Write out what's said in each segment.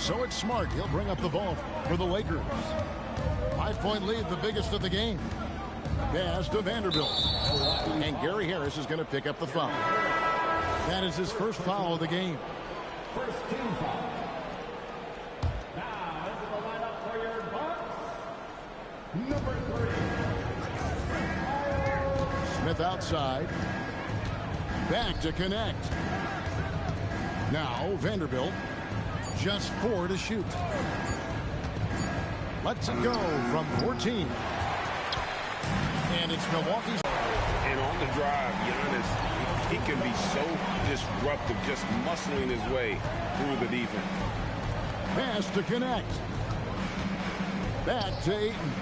So it's Smart. He'll bring up the ball for the Lakers. 5-point lead, the biggest of the game. Pass to Vanderbilt. And Gary Harris is going to pick up the foul. That is his first foul of the game. First team foul. Now into the lineup for your Bucks, number 3. Smith outside. Back to connect. Now Vanderbilt. Just 4 to shoot. Lets it go from 14. And it's Milwaukee's. And on the drive, Giannis, he can be so disruptive, just muscling his way through the defense. Pass to connect. Back to Ayton.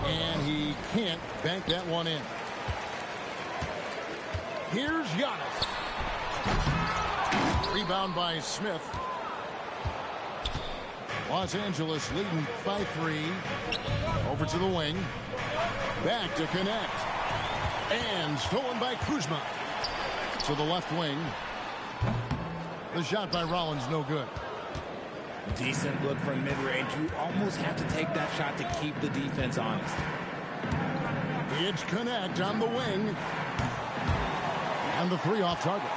And he can't bank that one in. Here's Giannis. Rebound by Smith. Los Angeles leading by 3. Over to the wing. Back to connect. And stolen by Kuzma. To the left wing. The shot by Rollins, no good. Decent look from mid-range. You almost have to take that shot to keep the defense honest. It's connect on the wing. And the 3 off target.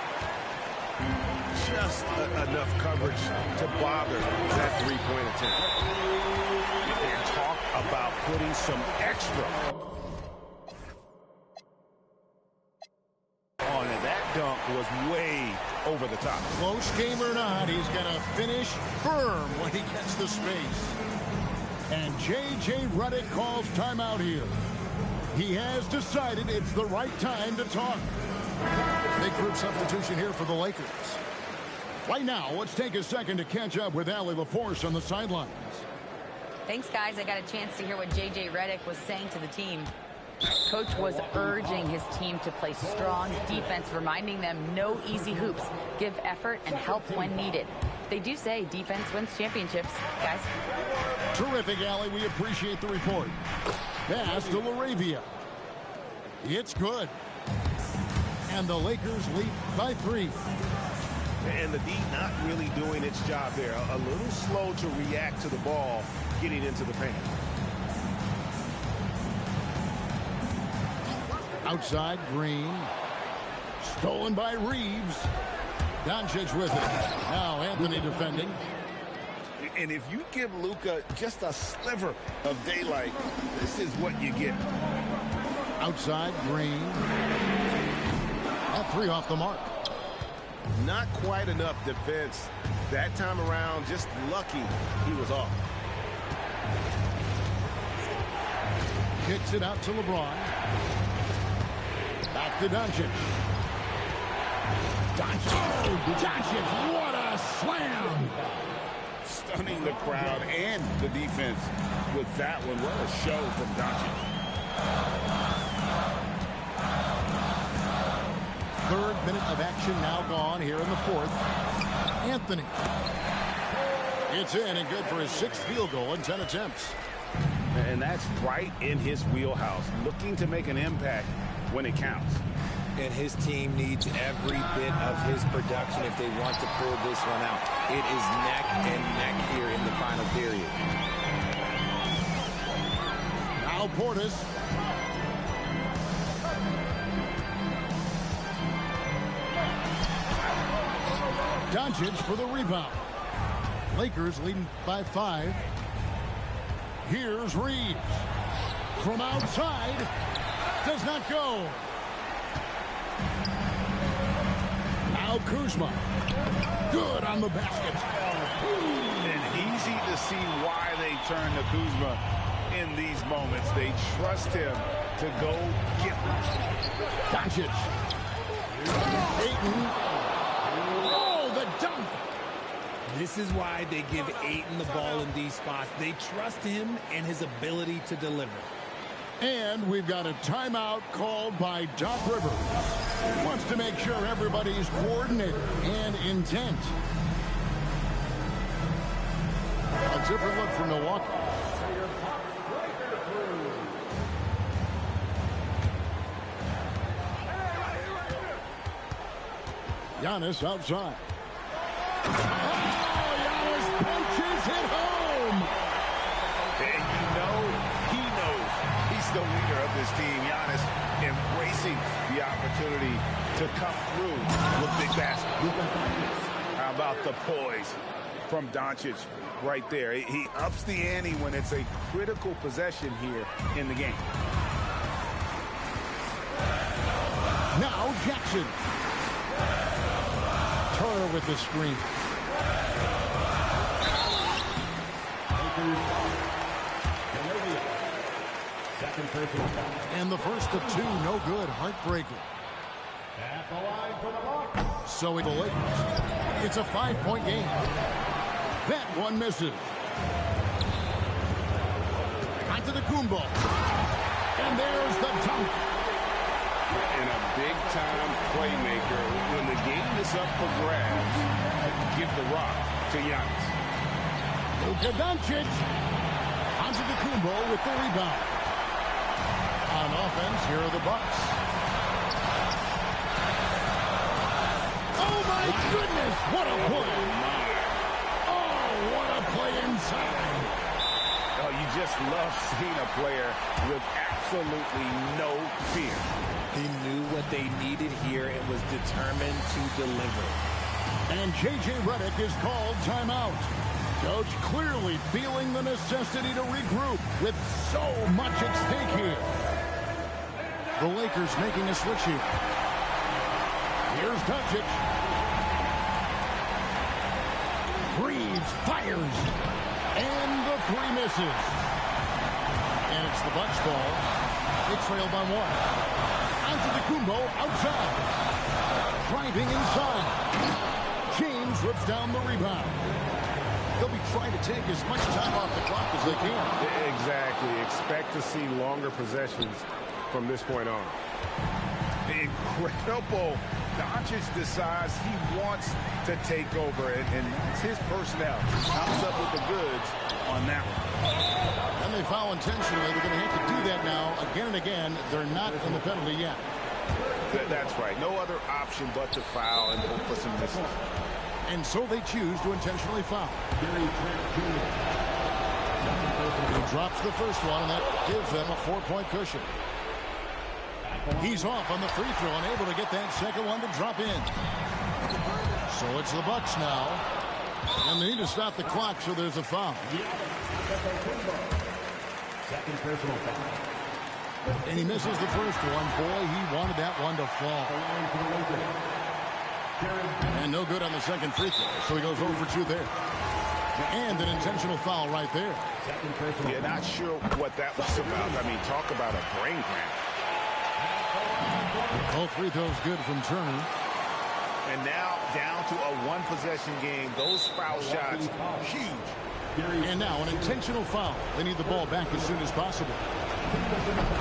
Just enough coverage to bother that three-point attempt. And talk about putting some extra on it. That dunk was way over the top. Close game or not, he's going to finish firm when he gets the space. And J.J. Redick calls timeout here. He has decided it's the right time to talk. Big group substitution here for the Lakers. Right now, let's take a second to catch up with Allie LaForce on the sidelines. Thanks, guys. I got a chance to hear what J.J. Redick was saying to the team. Coach was urging his team to play strong defense, reminding them no easy hoops, give effort, and help when needed. They do say defense wins championships, guys. Terrific, Allie. We appreciate the report. Pass to LaRavia. It's good. And the Lakers lead by 3. And the D not really doing its job there. A little slow to react to the ball getting into the paint. Outside, Green. Stolen by Reeves. Doncic with it. Now Anthony defending. And if you give Luka just a sliver of daylight, this is what you get. Outside, Green. That 3 off the mark. Not quite enough defense. That time around, just lucky he was off. Kicks it out to LeBron. Back to Doncic. Doncic, what a slam! Stunning the crowd and the defense with that one. What a show from Doncic. Third minute of action now gone here in the 4th. Anthony. It's in and good for his 6th field goal in 10 attempts. And that's right in his wheelhouse. Looking to make an impact when it counts. And his team needs every bit of his production if they want to pull this one out. It is neck and neck here in the final period. Now Portis. Doncic for the rebound. Lakers leading by 5. Here's Reeves. From outside. Does not go. Now Kuzma. Good on the basket. And easy to see why they turn to Kuzma in these moments. They trust him to go get Doncic. Ayton. Oh, the dunk. This is why they give Ayton the ball in these spots. They trust him and his ability to deliver. And we've got a timeout called by Doc Rivers. Wants to make sure everybody's coordinated and intent. A different look from Milwaukee. Giannis outside. Oh, Giannis come through with big baskets. How about the poise from Doncic right there? He ups the ante when it's a critical possession here in the game. Now Jackson. Turner with the screen. And the first of two, no good. Heartbreaker. At the line for the Bucks. So the Lakers. It's a 5-point game. That one misses. Onto the Kumbo. And there's the dunk. And a big-time playmaker. When the game is up for grabs, give the rock to Giannis. Luka Doncic. Onto the Kumbo with the rebound. On offense, here are the Bucks. Oh, my goodness. What a play. Oh, what a play inside. Oh, you just love seeing a player with absolutely no fear. He knew what they needed here and was determined to deliver. And J.J. Redick is called timeout. Coach clearly feeling the necessity to regroup with so much at stake here. The Lakers making a switch here. Here's Doncic. Reeves fires. And the three misses. And it's the Bucks ball. They trail by one. Onto the Kumbo outside. Driving inside. James rips down the rebound. They'll be trying to take as much time off the clock as they can. Exactly. Expect to see longer possessions from this point on. Incredible. Doncic decides he wants to take over, and it's his personnel. Comes up with the goods on that one. And they foul intentionally. They're going to have to do that now again and again. They're not in the penalty yet. That's right. No other option but to foul and hope for some misses. And so they choose to intentionally foul. He drops the first one, and that gives them a 4-point cushion. He's off on the free throw, unable to get that second one to drop in. So it's the Bucks now. And they need to stop the clock, so there's a foul. Second personal foul. And he misses the first one. Boy, he wanted that one to fall. And no good on the second free throw, so he goes over for 2 there. And an intentional foul right there. Yeah, not sure what that was about. I mean, talk about a brain cramp. All free throws good from Turner. And now down to a one-possession game. Those foul shots, huge. And now an intentional foul. They need the ball back as soon as possible.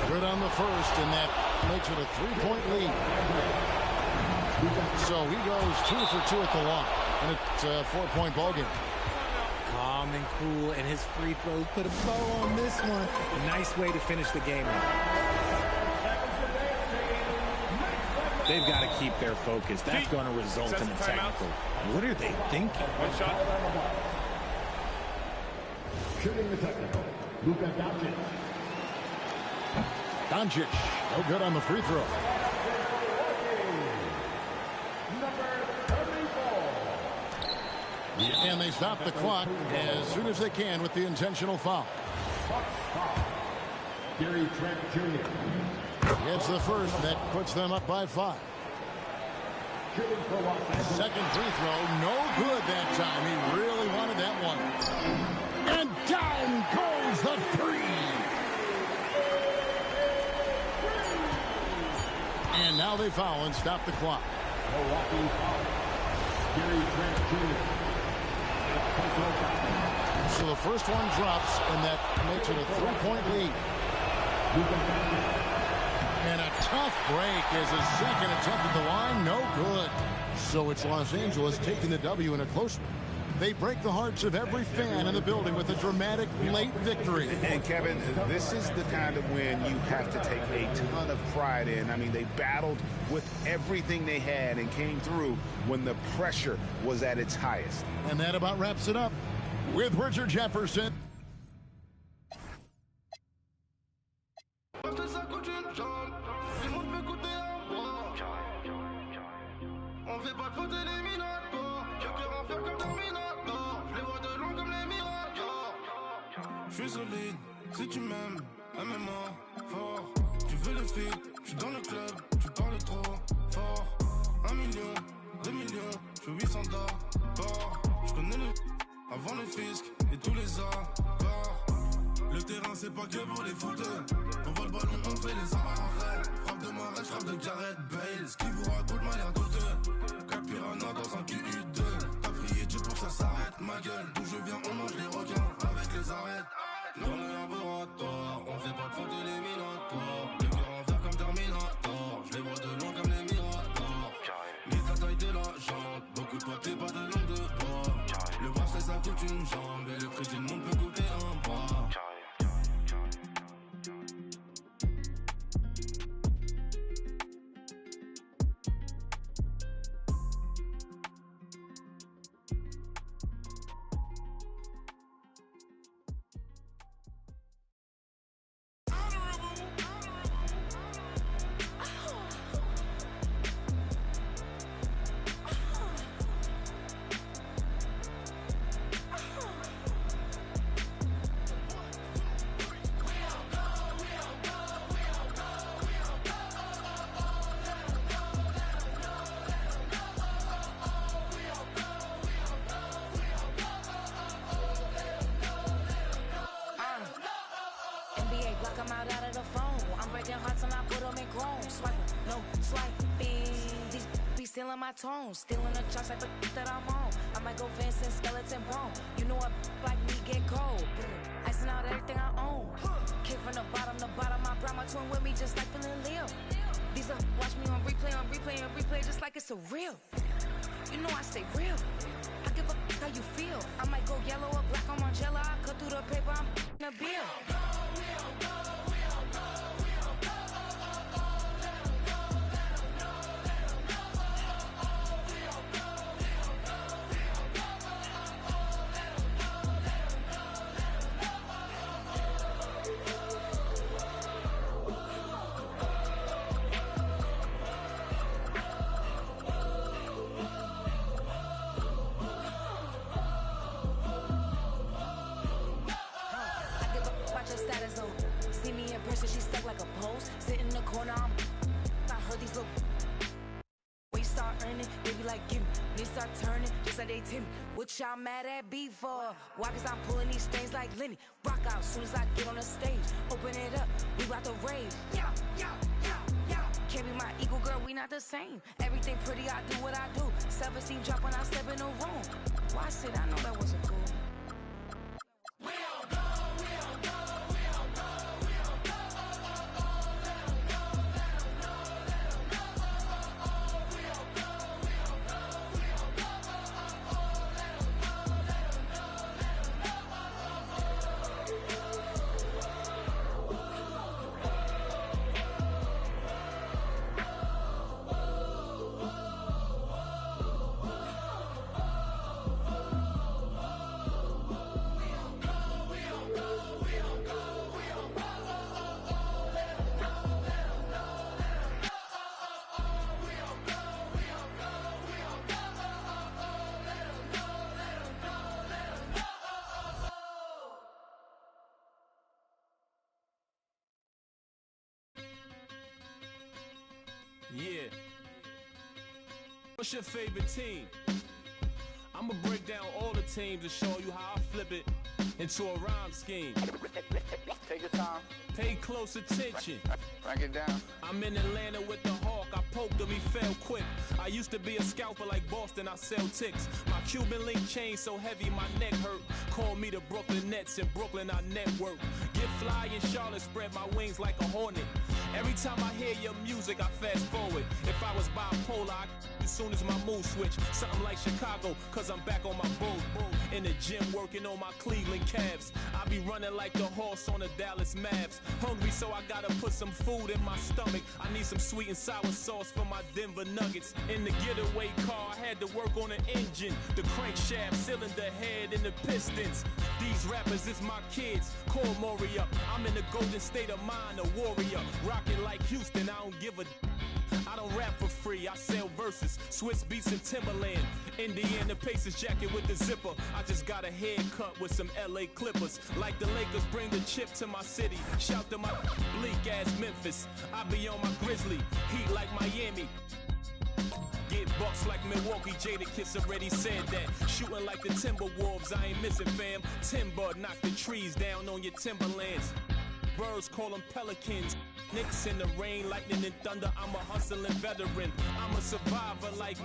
Good on the first, and that makes it a 3-point lead. So he goes 2 for 2 at the line, and it's a 4-point ball game. Calm and cool, and his free throws put a bow on this one. A nice way to finish the game. They've got to keep their focus. That's going to result in a technical. What are they thinking? One shot. Shooting the technical. Luka Doncic. Doncic, no good on the free throw. And they stop the clock as soon as they can with the intentional foul. Gary Trent Jr. It's the first that puts them up by 5. Second free throw, no good that time. He really wanted that one. And down goes the 3. And now they foul and stop the clock. Milwaukee foul. Gary Trent Jr. So the first one drops, and that makes it a 3-point lead. And a tough break as a second attempt at the line, no good. So it's Los Angeles taking the W in a close one. They break the hearts of every fan in the building with a dramatic late victory. And Kevin, this is the kind of win you have to take a ton of pride in. I mean, they battled with everything they had and came through when the pressure was at its highest. And that about wraps it up with Richard Jefferson. J'suis solide, si tu m'aimes, aime-moi fort. Tu veux le feed, j'suis dans le club, tu parles trop fort. 1 million, 2 millions, j'fais 800 d'or. J'connais le avant le fisc et tous les accords. Le terrain c'est pas que pour les footeux. On voit le ballon, on fait les arrêts. Frappe de Marais, frappe de Gareth Bale. Ce qui vous raconte m'a l'air douteux. Cap Piranha dans un QU2. T'as prié Dieu pour que ça s'arrête. Ma gueule, d'où je viens, on mange les requins avec les arêtes. Dans le laboratoire, on fait pas de faute éliminatoire. Les cœurs en fer comme Terminator. Je les vois de loin comme les Miradors. Mais ta taille de la jante, beaucoup de potes et pas de langue de bois. Le bracelet ça coûte une jambe et le prix du monde peut coûter un bras. Stealing my tones, stealing the chops like the that I'm on. I might go Vincent, skeleton bone. You know a like me get cold. Icing out everything I own. Kick from the bottom, I brought my twin with me just like feeling Leo. These are watch me on replay, just like it's a real. You know I stay real. I give a how you feel. I might go yellow or black on Margiela. I cut through the paper, I'm a bill. She stuck like a post, sit in the corner. I heard these little. We start earning, they be like, give me. They start turning, just like they timid. What y'all mad at B for? Why? Cause I'm pulling these things like Lenny. Rock out soon as I get on the stage. Open it up, we bout to rage. Yeah. Can't be my equal, girl, we not the same. Everything pretty, I do what I do. Self-esteem drop when I step in the room. Why I said I know that wasn't cool. Yeah. What's your favorite team? I'ma break down all the teams and show you how I flip it into a rhyme scheme. Take your time. Pay close attention. Break it down. I'm in Atlanta with the Hawk. I poked him, he fell quick. I used to be a scalper like Boston. I sell ticks. My Cuban link chain so heavy my neck hurt. Call me the Brooklyn Nets. In Brooklyn I network. Get fly in Charlotte, spread my wings like a hornet. Every time I hear your music, I fast forward. If I was bipolar, I as soon as my mood switch. Something like Chicago, cause I'm back on my bull. In the gym working on my Cleveland Cavs. I be running like the horse on the Dallas Mavs. Hungry, so I gotta put some food in my stomach. I need some sweet and sour sauce for my Denver Nuggets. In the getaway car, I had to work on the engine, the crankshaft, cylinder head, and the pistons. These rappers is my kids. Call Maury up. I'm in the golden state of mind, a warrior. Rocking like Houston, I don't give a I don't rap for free, I sell verses, Swiss beats and Timberland. Indiana Pacers jacket with the zipper. I just got a haircut with some LA Clippers. Like the Lakers, bring the chip to my city. Shout to my bleak ass Memphis. I be on my Grizzly, heat like Miami. Get bucks like Milwaukee, Jadakiss already said that. Shooting like the Timberwolves, I ain't missing fam. Timber, knock the trees down on your timberlands. Birds call them pelicans. Knicks in the rain, lightning and thunder. I'm a hustling veteran. I'm a survivor like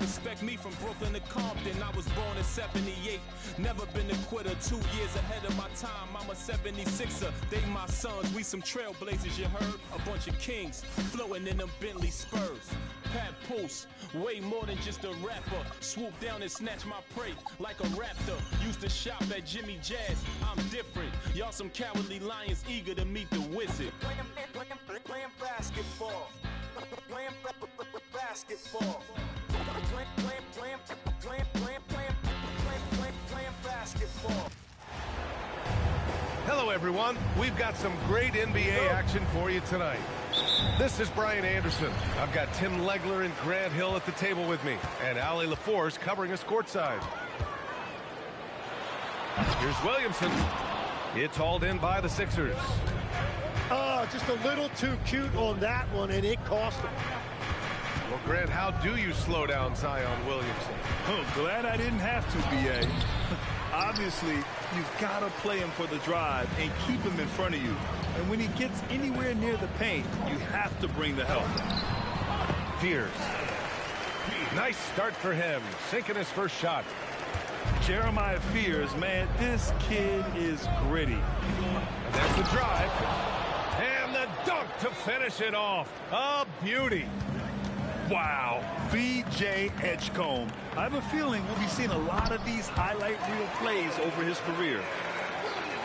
Respect me from Brooklyn to Compton. I was born in 78. Never been a quitter. 2 years ahead of my time. I'm a 76er. They my sons. We some trailblazers, you heard? A bunch of kings floating in them Bentley Spurs. Pat Pulse, way more than just a rapper. Swoop down and snatch my prey like a raptor. Used to shop at Jimmy Jazz. I'm different. Y'all some cowardly lions eager to meet the wizard. Playing basketball. Playing basketball. Playing basketball. Hello, everyone. We've got some great NBA action for you tonight. This is Brian Anderson. I've got Tim Legler and Grant Hill at the table with me, and Allie LaForce covering us courtside. Here's Williamson. It's hauled in by the Sixers. Oh, just a little too cute on that one, and it cost him. Well, Grant, how do you slow down Zion Williamson? Oh, glad I didn't have to, B.A. Obviously, you've got to play him for the drive and keep him in front of you. And when he gets anywhere near the paint, you have to bring the help. Fears. Nice start for him, sinking his first shot. Jeremiah Fears, man, this kid is gritty. And there's the drive. And the dunk to finish it off. A beauty. Wow, B.J. Edgecombe. I have a feeling we'll be seeing a lot of these highlight reel plays over his career.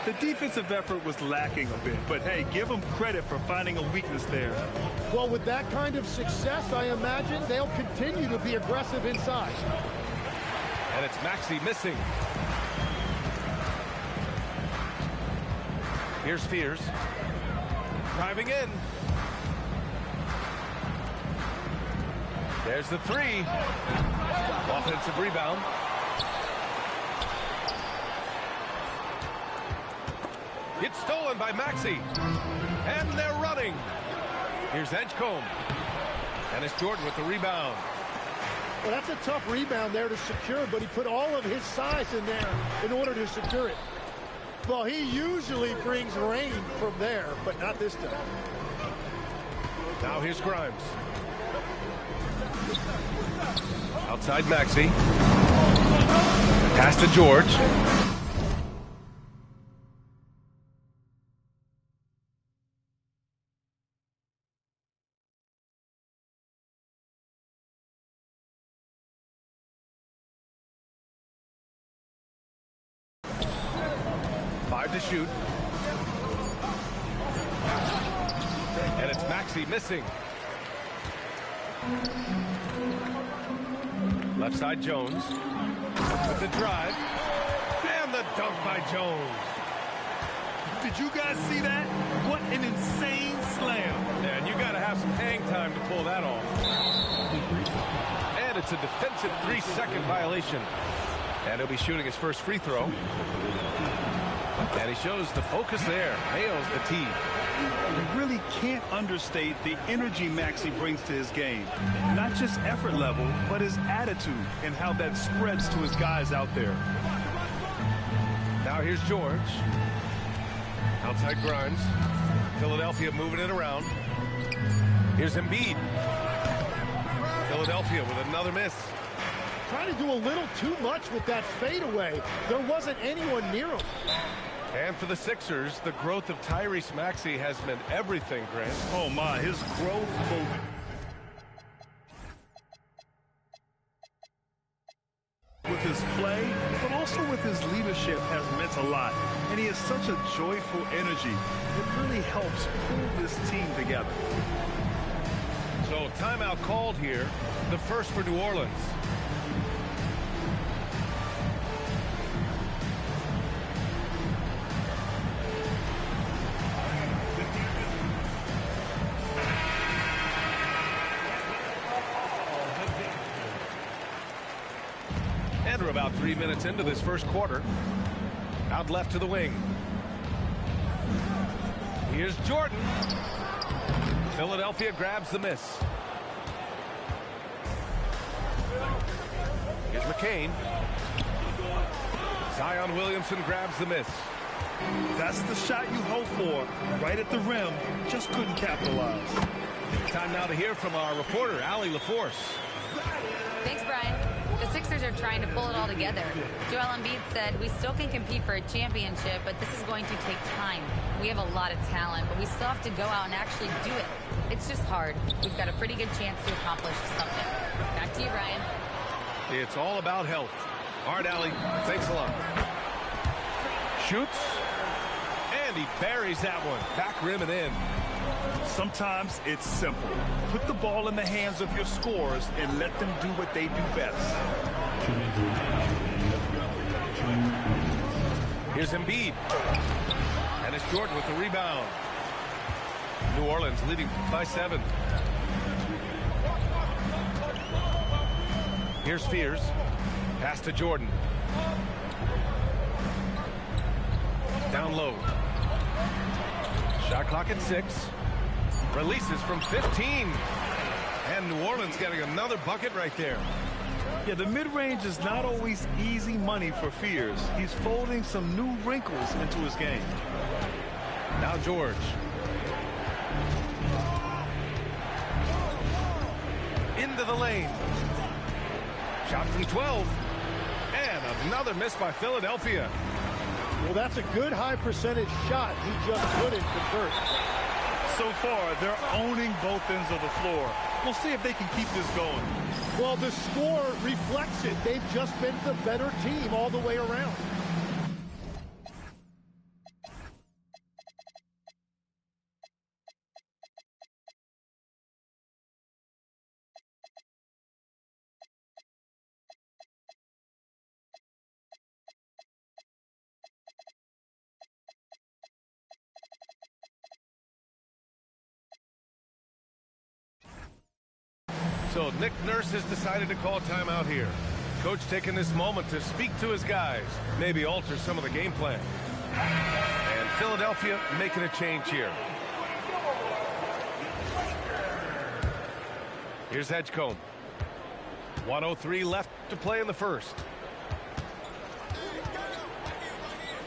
The defensive effort was lacking a bit, but hey, give him credit for finding a weakness there. Well, with that kind of success, I imagine they'll continue to be aggressive inside. And it's Maxey missing. Here's Fears. Driving in. There's the three. Offensive rebound. It's stolen by Maxey. And they're running. Here's Edgecombe. And it's Jordan with the rebound. Well, that's a tough rebound there to secure, but he put all of his size in there in order to secure it. Well, he usually brings rain from there, but not this time. Now here's Grimes. Outside Maxey. Pass to George. Five to shoot. And it's Maxey missing. Left side Jones with the drive and the dunk by Jones. Did you guys see that? What an insane slam. And you got to have some hang time to pull that off. And it's a defensive 3-second violation. And he'll be shooting his first free throw. And he shows the focus there. Nails the tee. You really can't understate the energy Maxey brings to his game. Not just effort level, but his attitude and how that spreads to his guys out there. Now here's George. Outside Grimes. Philadelphia moving it around. Here's Embiid. Philadelphia with another miss. Trying to do a little too much with that fadeaway. There wasn't anyone near him. And for the Sixers, the growth of Tyrese Maxey has meant everything, Grant. Oh, my. His growth both with his play, but also with his leadership has meant a lot. And he has such a joyful energy. It really helps pull this team together. So timeout called here, the first for New Orleans. about 3 minutes into this first quarter. Out left to the wing. Here's Jordan. Philadelphia grabs the miss. Here's McCain. Zion Williamson grabs the miss. That's the shot you hope for. Right at the rim. Just couldn't capitalize. Time now to hear from our reporter, Allie LaForce. Thanks, Brian. The Sixers are trying to pull it all together. Joel Embiid said, "We still can compete for a championship, but this is going to take time. We have a lot of talent, but we still have to go out and actually do it. It's just hard. We've got a pretty good chance to accomplish something." Back to you, Brian. It's all about health. All right, Allie. Thanks a lot. Shoots. And he buries that one. Back rim and in. Sometimes it's simple. Put the ball in the hands of your scorers and let them do what they do best. Here's Embiid. And it's Jordan with the rebound. New Orleans leading by 7. Here's Spears. Pass to Jordan. Down low. Shot clock at 6. Releases from 15. And New Orleans getting another bucket right there. Yeah, the mid-range is not always easy money for Fears. He's folding some new wrinkles into his game. Now George. Into the lane. Shot from 12. And another miss by Philadelphia. Well, that's a good high percentage shot. He just couldn't convert. So far, they're owning both ends of the floor. We'll see if they can keep this going. Well, the score reflects it. They've just been the better team all the way around. So Nick Nurse has decided to call timeout here. Coach taking this moment to speak to his guys, maybe alter some of the game plan. And Philadelphia making a change here. Here's Edgecombe. 1:03 left to play in the first.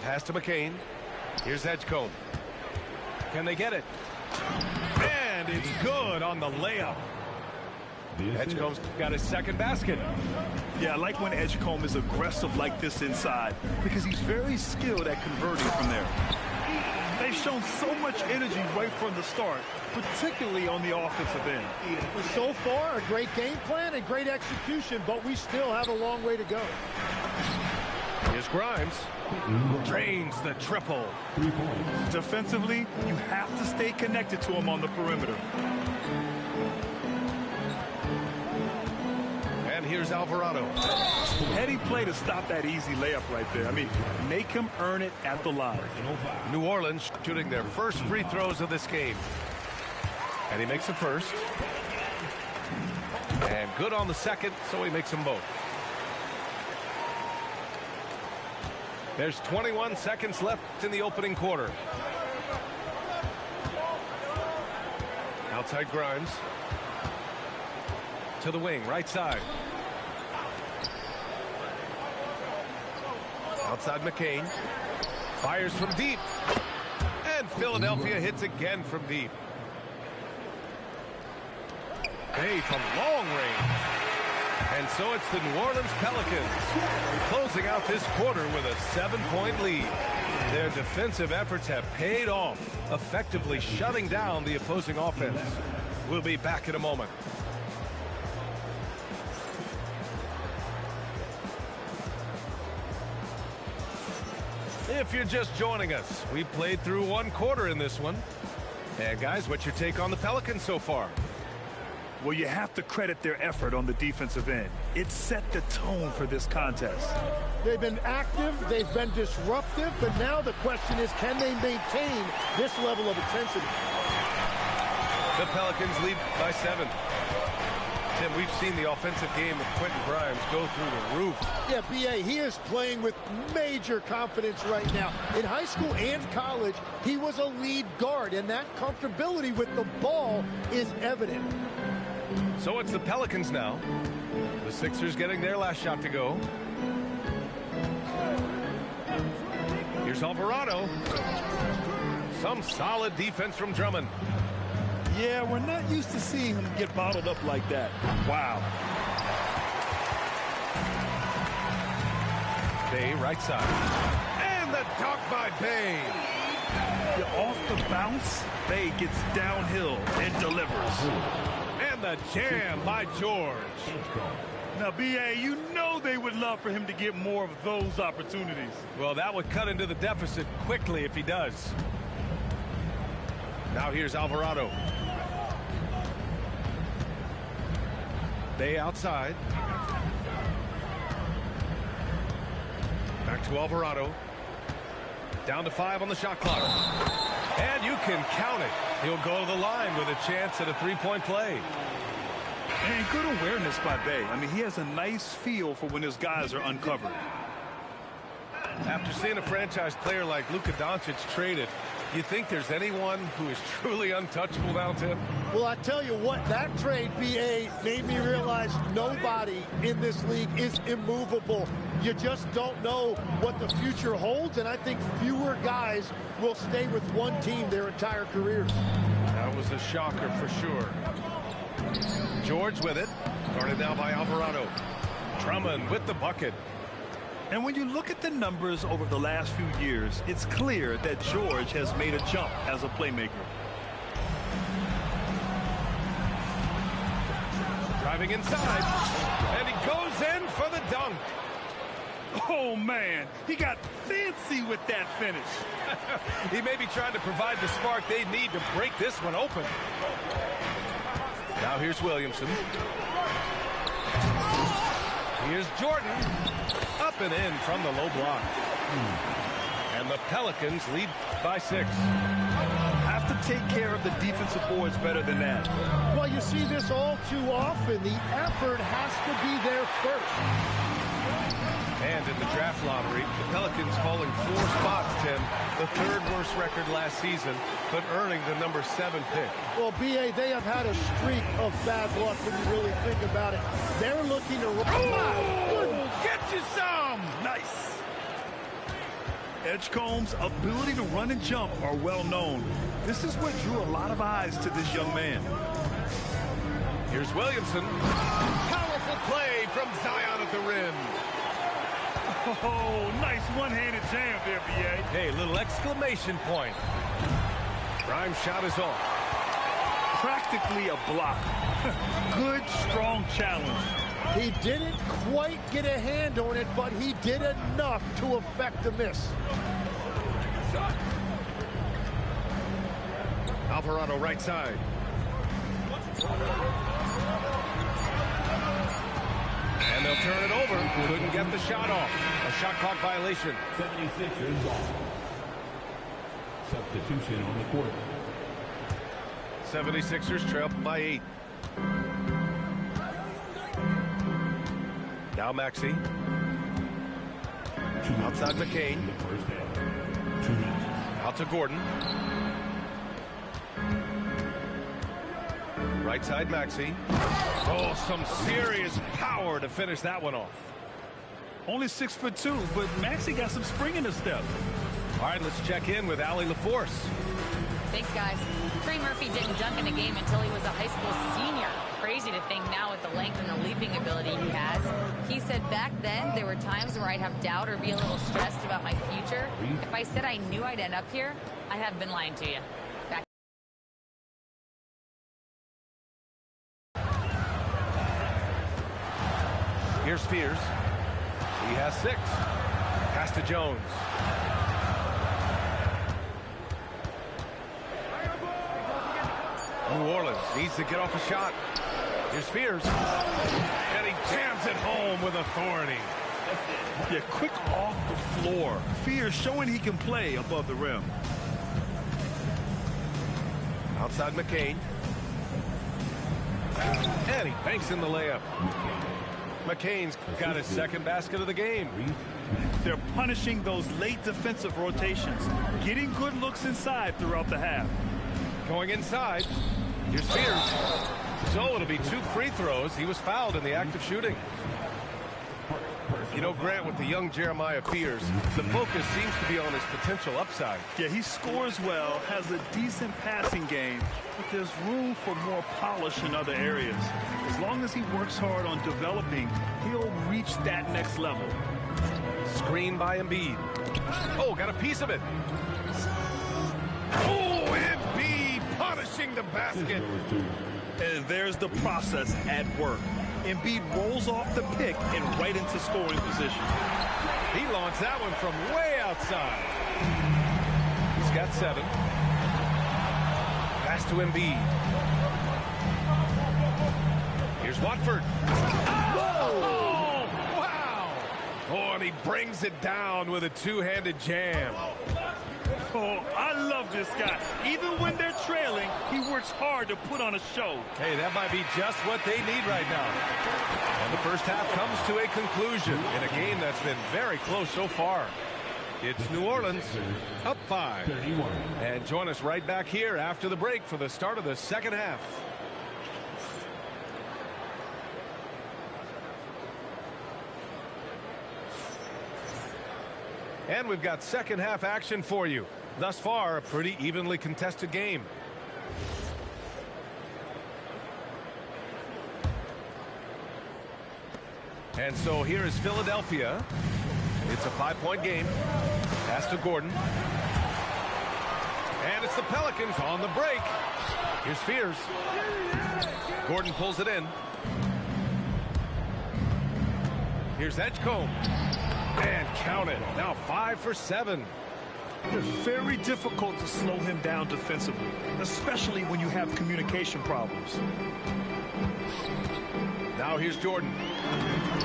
Pass to McCain. Here's Edgecombe. Can they get it? And it's good on the layup. Edgecombe's got his second basket. Yeah, I like when Edgecombe is aggressive like this inside because he's very skilled at converting from there. They've shown so much energy right from the start, particularly on the offensive end. So far, a great game plan and great execution, but we still have a long way to go. Here's Grimes. Drains the triple. Defensively, you have to stay connected to him on the perimeter. And here's Alvarado. Heady play to stop that easy layup right there. I mean, make him earn it at the line. New Orleans shooting their first free throws of this game. And he makes the first. And good on the second, so he makes them both. There's 21 seconds left in the opening quarter. Outside Grimes. To the wing, right side. Outside McCain. Fires from deep. And Philadelphia hits again from deep. Hey, from long range. And so it's the New Orleans Pelicans closing out this quarter with a 7-point lead. Their defensive efforts have paid off, effectively shutting down the opposing offense. We'll be back in a moment. If you're just joining us, we played through one quarter in this one. And guys, what's your take on the Pelicans so far? Well, you have to credit their effort on the defensive end. It set the tone for this contest. They've been active, they've been disruptive, but now the question is, can they maintain this level of intensity? The Pelicans lead by 7. Tim, we've seen the offensive game of Quentin Grimes go through the roof. Yeah, B.A., he is playing with major confidence right now. In high school and college, he was a lead guard, and that comfortability with the ball is evident. So it's the Pelicans now. The Sixers getting their last shot to go. Here's Alvarado. Some solid defense from Drummond. Yeah, we're not used to seeing him get bottled up like that. Wow. Bay right side. And the dunk by Bay. Yeah, off the bounce, Bay gets downhill and delivers. And the jam by George. Now, B.A., you know they would love for him to get more of those opportunities. Well, that would cut into the deficit quickly if he does. Now here's Alvarado. Bay outside. Back to Alvarado. Down to 5 on the shot clock. And you can count it. He'll go to the line with a chance at a three-point play. And good awareness by Bay. I mean, he has a nice feel for when his guys are uncovered. After seeing a franchise player like Luka Doncic traded, you think there's anyone who is truly untouchable now, Tim? Well, I tell you what, that trade, B.A., made me realize nobody in this league is immovable. You just don't know what the future holds, and I think fewer guys will stay with one team their entire careers. That was a shocker for sure. George with it. Guarded now by Alvarado. Drummond with the bucket. And when you look at the numbers over the last few years, it's clear that George has made a jump as a playmaker. Driving inside. And he goes in for the dunk. Oh, man. He got fancy with that finish. He may be trying to provide the spark they need to break this one open. Now here's Williamson. Here's Jordan. Up and in from the low block. And the Pelicans lead by 6. Have to take care of the defensive boards better than that. Well, you see this all too often. The effort has to be there first. And in the draft lottery, the Pelicans falling 4 spots, Tim. The 3rd worst record last season, but earning the number 7 pick. Well, B.A., they have had a streak of bad luck when you really think about it. They're looking to... Oh, get you some! Nice. Edgecombe's ability to run and jump are well known. This is what drew a lot of eyes to this young man. Here's Williamson. Powerful play from Zion at the rim. Oh, nice one-handed jam there, B.A. Hey, little exclamation point. Grimes' shot is off. Practically a block. Good, strong challenge. He didn't quite get a hand on it, but he did enough to affect the miss. Alvarado right side. And they'll turn it over. Couldn't get the shot off. A shot clock violation. 76ers off. Substitution on the court. 76ers trail by 8. Now Maxey. Outside McCain. Out to Gordon. Right side Maxey. Oh, some serious power to finish that one off. Only 6'2", but Maxey got some spring in his step. All right, let's check in with Allie LaForce. Thanks, guys. Trey Murphy didn't dunk in a game until he was a high school senior. Crazy to think now with the length and the leaping ability he has. He said back then there were times where I'd have doubt or be a little stressed about my future. If I said I knew I'd end up here, I have been lying to you. Back. Here's Spears. He has 6. Pass to Jones. New Orleans needs to get off a shot. Here's Spears. And he jams it home with authority. Yeah, quick off the floor. Spears showing he can play above the rim. Outside McCain. And he banks in the layup. McCain's got his second basket of the game. They're punishing those late defensive rotations, getting good looks inside throughout the half. Going inside. Here's Fears. So it'll be 2 free throws. He was fouled in the act of shooting. You know, Grant, with the young Jeremiah Fears, the focus seems to be on his potential upside. Yeah, he scores well, has a decent passing game, but there's room for more polish in other areas. As long as he works hard on developing, he'll reach that next level. Screen by Embiid. Oh, got a piece of it. Oh, Embiid punishing the basket. And there's the process at work. Embiid rolls off the pick and right into scoring position. He launched that one from way outside. He's got 7. Pass to Embiid. Here's Watford. Oh, wow. Oh, and he brings it down with a two-handed jam. Oh, I love this guy. Even when they're trailing, he works hard to put on a show. Hey, that might be just what they need right now. And the first half comes to a conclusion in a game that's been very close so far. It's New Orleans up 5. And join us right back here after the break for the start of the second half. And we've got second half action for you. Thus far, a pretty evenly contested game. And so here is Philadelphia. It's a 5-point game. Pass to Gordon. And it's the Pelicans on the break. Here's Fears. Gordon pulls it in. Here's Edgecombe. And count it. Now 5 for 7. It's very difficult to slow him down defensively, especially when you have communication problems. Now here's Jordan.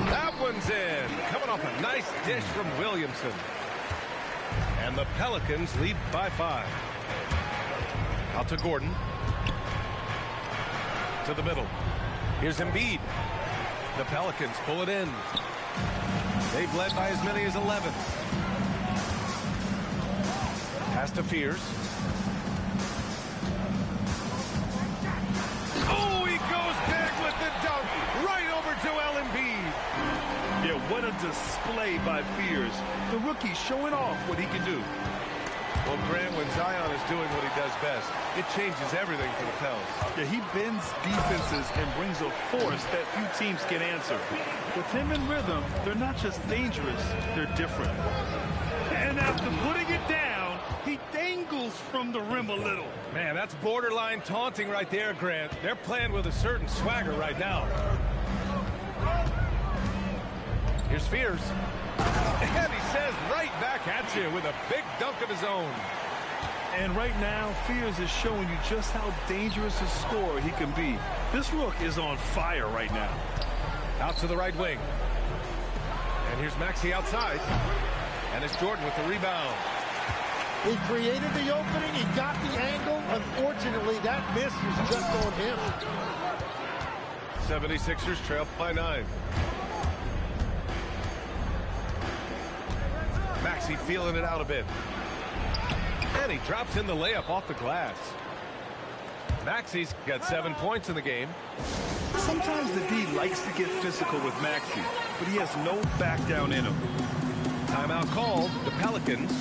That one's in. Coming off a nice dish from Williamson. And the Pelicans lead by 5. Out to Gordon. To the middle. Here's Embiid. The Pelicans pull it in. They've led by as many as 11. Pass to Fears. Oh, he goes big with the dunk. Right over Joel Embiid. Yeah, what a display by Fears. The rookie showing off what he can do. Well, Grant, when Zion is doing what he does best, it changes everything for the Pels. Yeah, he bends defenses and brings a force that few teams can answer. With him in rhythm, they're not just dangerous, they're different. And after putting it down, he dangles from the rim a little. Man, that's borderline taunting right there, Grant. They're playing with a certain swagger right now. Here's Fears. And he says right back at you with a big dunk of his own. And right now, Fears is showing you just how dangerous a scorer he can be. This rook is on fire right now. Out to the right wing. And here's Maxey outside. And it's Jordan with the rebound. He created the opening. He got the angle. Unfortunately, that miss was just on him. 76ers trail by 9. Maxey feeling it out a bit. And he drops in the layup off the glass. Maxey's got 7 points in the game. Sometimes the D likes to get physical with Maxey, but he has no back down in him. Timeout called. The Pelicans.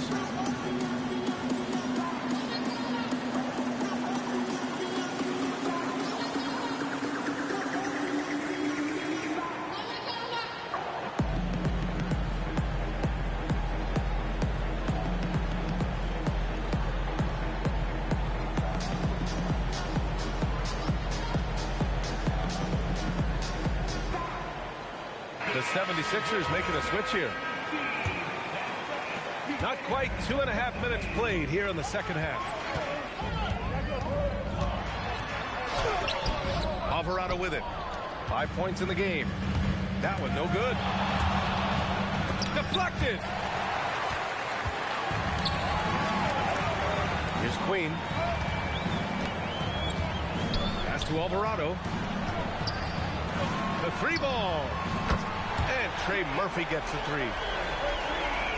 The 76ers making a switch here. Not quite 2.5 minutes played here in the second half. Alvarado with it. 5 points in the game. That one no good. Deflected. Here's Queen. Pass to Alvarado. The three ball. And Trey Murphy gets the three.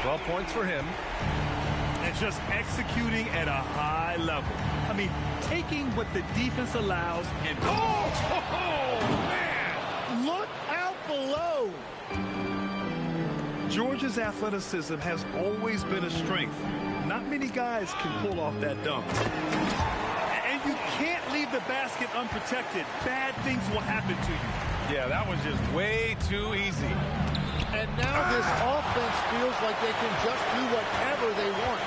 12 points for him. And just executing at a high level. I mean, taking what the defense allows and... Oh, man! Look out below! Georgia's athleticism has always been a strength. Not many guys can pull off that dunk. And you can't leave the basket unprotected. Bad things will happen to you. Yeah, that was just way too easy. And now this offense feels like they can just do whatever they want.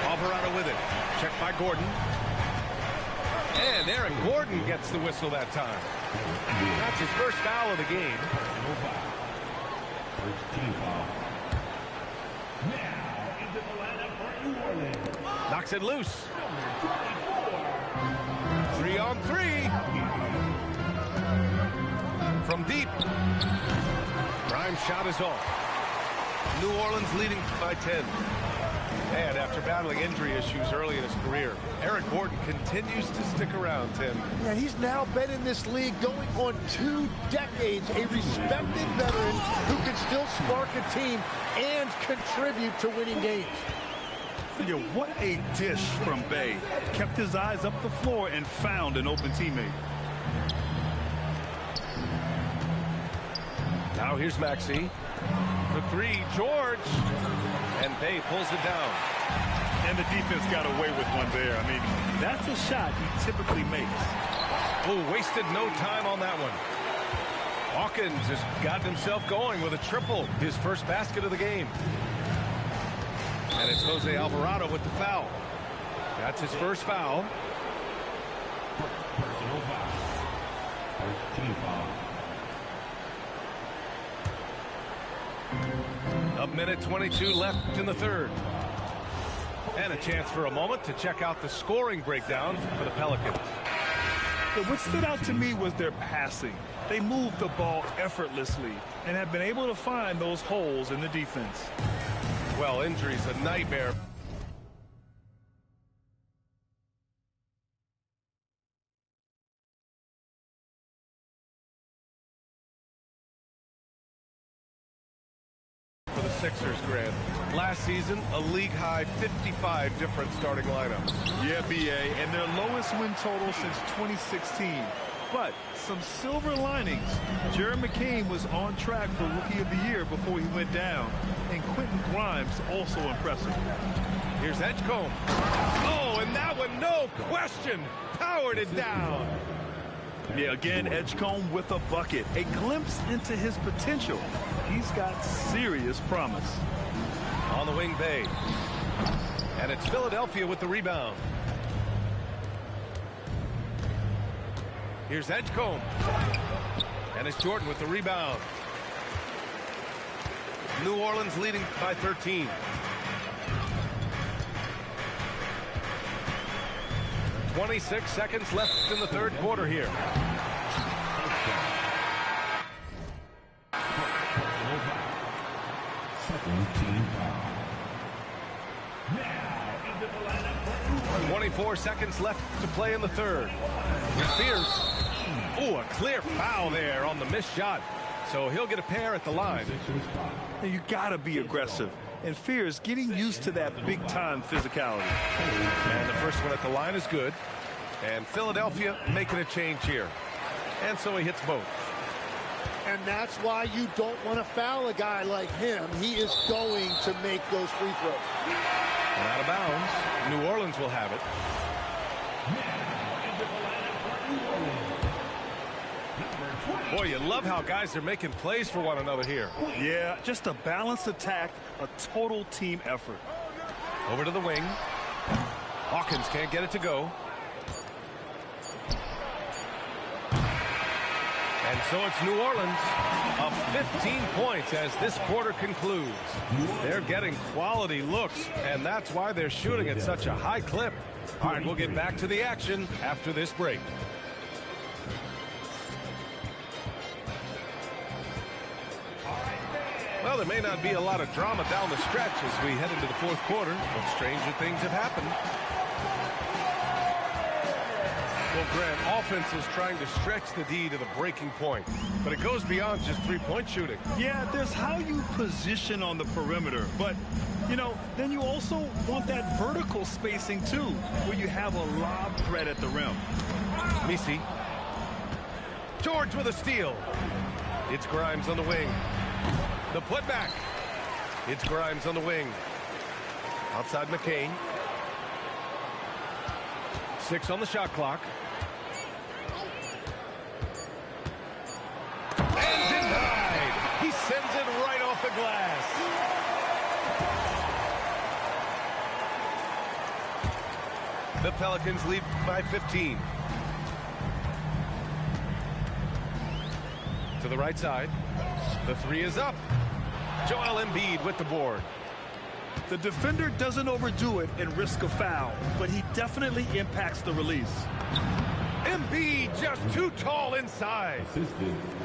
Alvarado with it. Checked by Gordon. And Aaron Gordon gets the whistle that time. That's his first foul of the game. Team foul. Now into the lineup for New Orleans. Knocks it loose. 3-on-3. From deep. Grimes' shot is off. New Orleans leading by 10. And after battling injury issues early in his career, Eric Gordon continues to stick around, Tim. Yeah, he's now been in this league going on 2 decades, a respected veteran who can still spark a team and contribute to winning games. Yeah, what a dish from Bey. Kept his eyes up the floor and found an open teammate. Now here's Maxey. For three, George. And Bey pulls it down. And the defense got away with one there. I mean, that's a shot he typically makes. Oh, wasted no time on that one. Hawkins has got himself going with a triple, his first basket of the game. And it's Jose Alvarado with the foul. That's his first foul. Personal foul. First team foul. A minute 22 left in the third. And a chance for a moment to check out the scoring breakdown for the Pelicans. But what stood out to me was their passing. They moved the ball effortlessly and have been able to find those holes in the defense. Well, injury's a nightmare. For the Sixers, Grant. Last season, a league-high 55 different starting lineups. Yeah, BA, and their lowest win total since 2016. But some silver linings. Jared McCain was on track for Rookie of the Year before he went down. And Quentin Grimes also impressive. Here's Edgecombe. Oh, and that one, no question, powered it down. Yeah, again, Edgecombe with a bucket. A glimpse into his potential. He's got serious promise. On the wing, Bey. And it's Philadelphia with the rebound. Here's Edgecombe. And it's Jordan with the rebound. New Orleans leading by 13. .26 seconds left in the third quarter here. Second team foul. Now into the lineup for 24 seconds left to play in the third. Fears. Oh, a clear foul there on the missed shot. So he'll get a pair at the line. You gotta be aggressive. And Fears getting used to that big-time physicality. And the first one at the line is good. And Philadelphia making a change here. And so he hits both. And that's why you don't want to foul a guy like him. He is going to make those free throws. And out of bounds. New Orleans will have it. Boy, you love how guys are making plays for one another here. Yeah, just a balanced attack, a total team effort. Over to the wing. Hawkins can't get it to go. And so it's New Orleans up 15 points as this quarter concludes. They're getting quality looks, and that's why they're shooting at such a high clip. All right, we'll get back to the action after this break. Well, there may not be a lot of drama down the stretch as we head into the fourth quarter, but stranger things have happened. Well, Grant, offense is trying to stretch the D to the breaking point, but it goes beyond just three-point shooting. Yeah, there's how you position on the perimeter, but, you know, then you also want that vertical spacing, too, where you have a lob threat at the rim. Misi. George with a steal. It's Grimes on the wing. The putback. It's Grimes on the wing. Outside McCain. 6 on the shot clock. And denied. He sends it right off the glass. The Pelicans lead by 15. To the right side. The three is up. Joel Embiid with the board. The defender doesn't overdo it and risk a foul, but he definitely impacts the release. Embiid just too tall inside.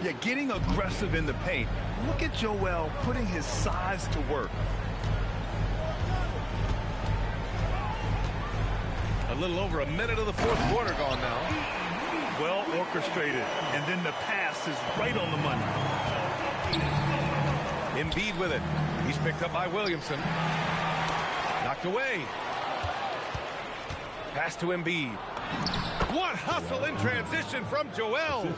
Yeah, getting aggressive in the paint. Look at Joel putting his size to work. A little over a minute of the fourth quarter gone now. Well orchestrated, and then the pass is right on the money. Embiid with it. He's picked up by Williamson. Knocked away. Pass to Embiid. What hustle in transition from Joel.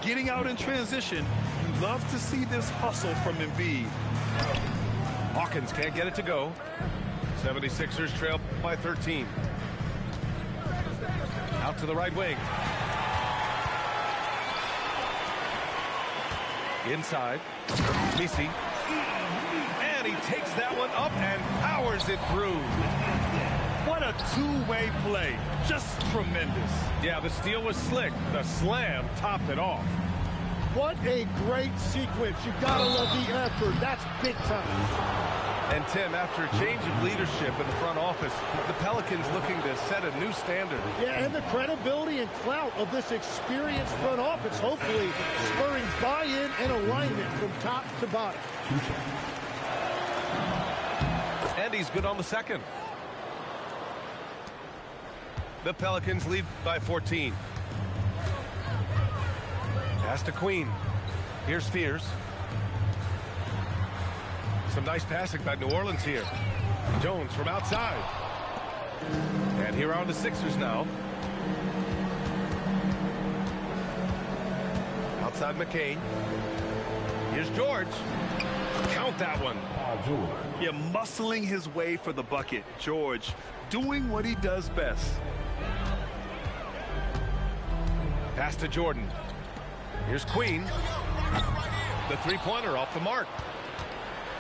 Getting out in transition, you love to see this hustle from Embiid. Hawkins can't get it to go. 76ers trail by 13. Out to the right wing. Inside. Misi. And he takes that one up and powers it through. What a two-way play. Just tremendous. Yeah, the steal was slick. The slam topped it off. What a great sequence. You gotta love the effort. That's big time. And Tim, after a change of leadership in the front office, the Pelicans looking to set a new standard. Yeah, and the credibility and clout of this experienced front office, hopefully spurring buy-in and alignment from top to bottom. And he's good on the second. The Pelicans lead by 14. Pass to Queen. Here's Fears. Some nice passing by New Orleans here. Jones from outside. And here are the Sixers now. Outside McCain. Here's George. Count that one. Yeah, muscling his way for the bucket. George doing what he does best. Pass to Jordan. Here's Queen. The three-pointer off the mark.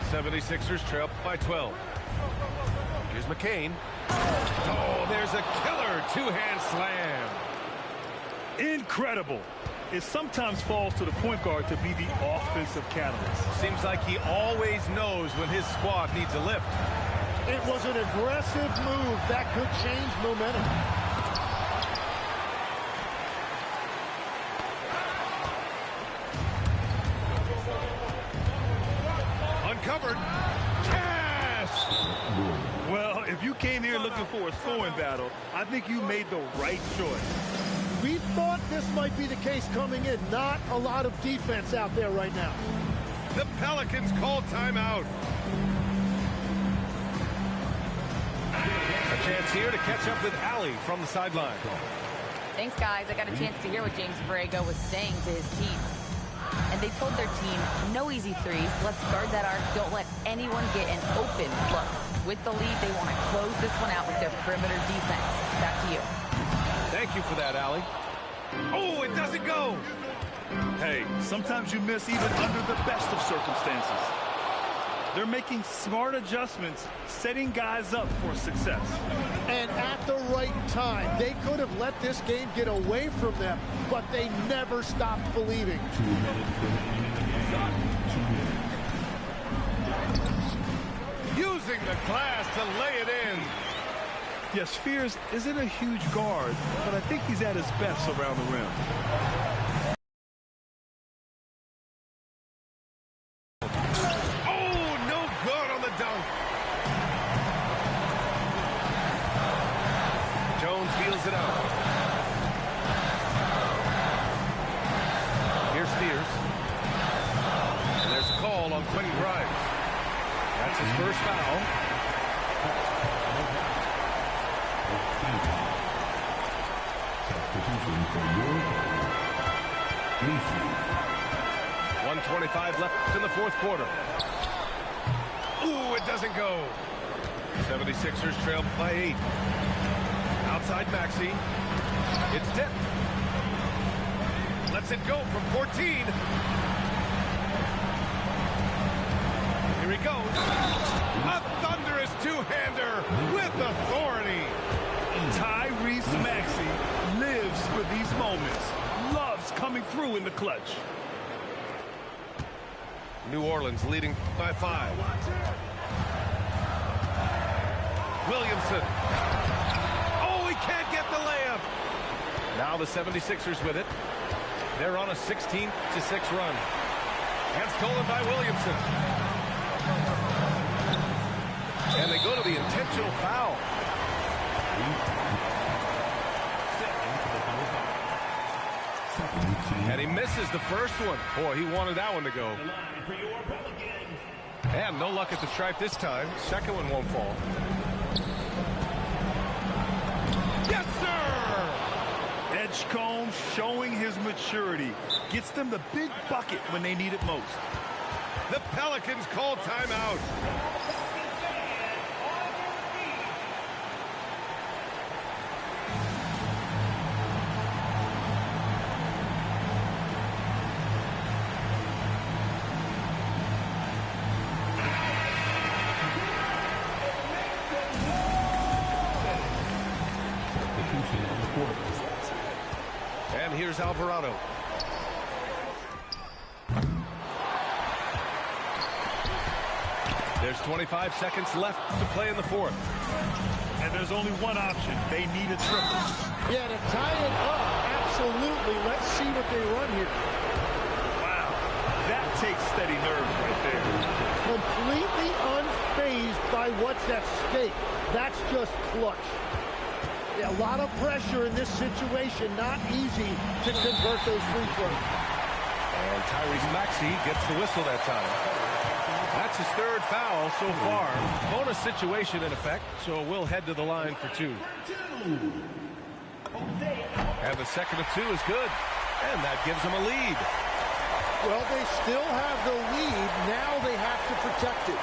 76ers trail by 12. Here's McCain. Oh, there's a killer two-hand slam. Incredible. It sometimes falls to the point guard to be the offensive catalyst. Seems like he always knows when his squad needs a lift. It was an aggressive move that could change momentum. Uncovered. Cash! Well, if you came here looking for a scoring battle, I think you made the right choice. We thought this might be the case coming in. Not a lot of defense out there right now. The Pelicans call timeout. A chance here to catch up with Allie from the sideline. Thanks, guys. I got a chance to hear what James Borrego was saying to his team. And they told their team, no easy threes. Let's guard that arc. Don't let anyone get an open look. With the lead, they want to close this one out with their perimeter defense. Back to you. Thank you for that, Allie. Oh, it doesn't go. Hey, sometimes you miss even under the best of circumstances. They're making smart adjustments, setting guys up for success. And at the right time, they could have let this game get away from them, but they never stopped believing. Using the glass to lay it in. Yes, Fears isn't a huge guard, but I think he's at his best around the rim. Oh, no good on the dunk. Jones feels it out. Quentin Grimes. That's his first foul. Substitution for York. 1:25 left in the fourth quarter. Ooh, it doesn't go. 76ers trail by 8. Outside Maxey. It's tipped. Lets it go from 14. Here he goes. A thunderous two-hander with authority. Tyrese Maxey lives for these moments. Loves coming through in the clutch. New Orleans leading by 5. Williamson. Oh, he can't get the layup. Now the 76ers with it. They're on a 16-6 run. And stolen by Williamson. And they go to the intentional foul. And he misses the first one. Boy, he wanted that one to go. And no luck at the stripe this time. Second one won't fall. Yes, sir! Edgecombe showing his maturity. Gets them the big bucket when they need it most. The Pelicans call timeout. And here's Alvarado. There's 25 seconds left to play in the fourth. And there's only one option. They need a triple. Yeah, to tie it up, absolutely. Let's see what they run here. Wow, that takes steady nerve right there. Completely unfazed by what's at stake. That's just clutch. Yeah, a lot of pressure in this situation. Not easy to convert those free throws. And Tyrese Maxey gets the whistle that time. That's his third foul so far. Bonus situation in effect, so we'll head to the line for 2. And the second of 2 is good. And that gives them a lead. Well, they still have the lead. Now they have to protect it.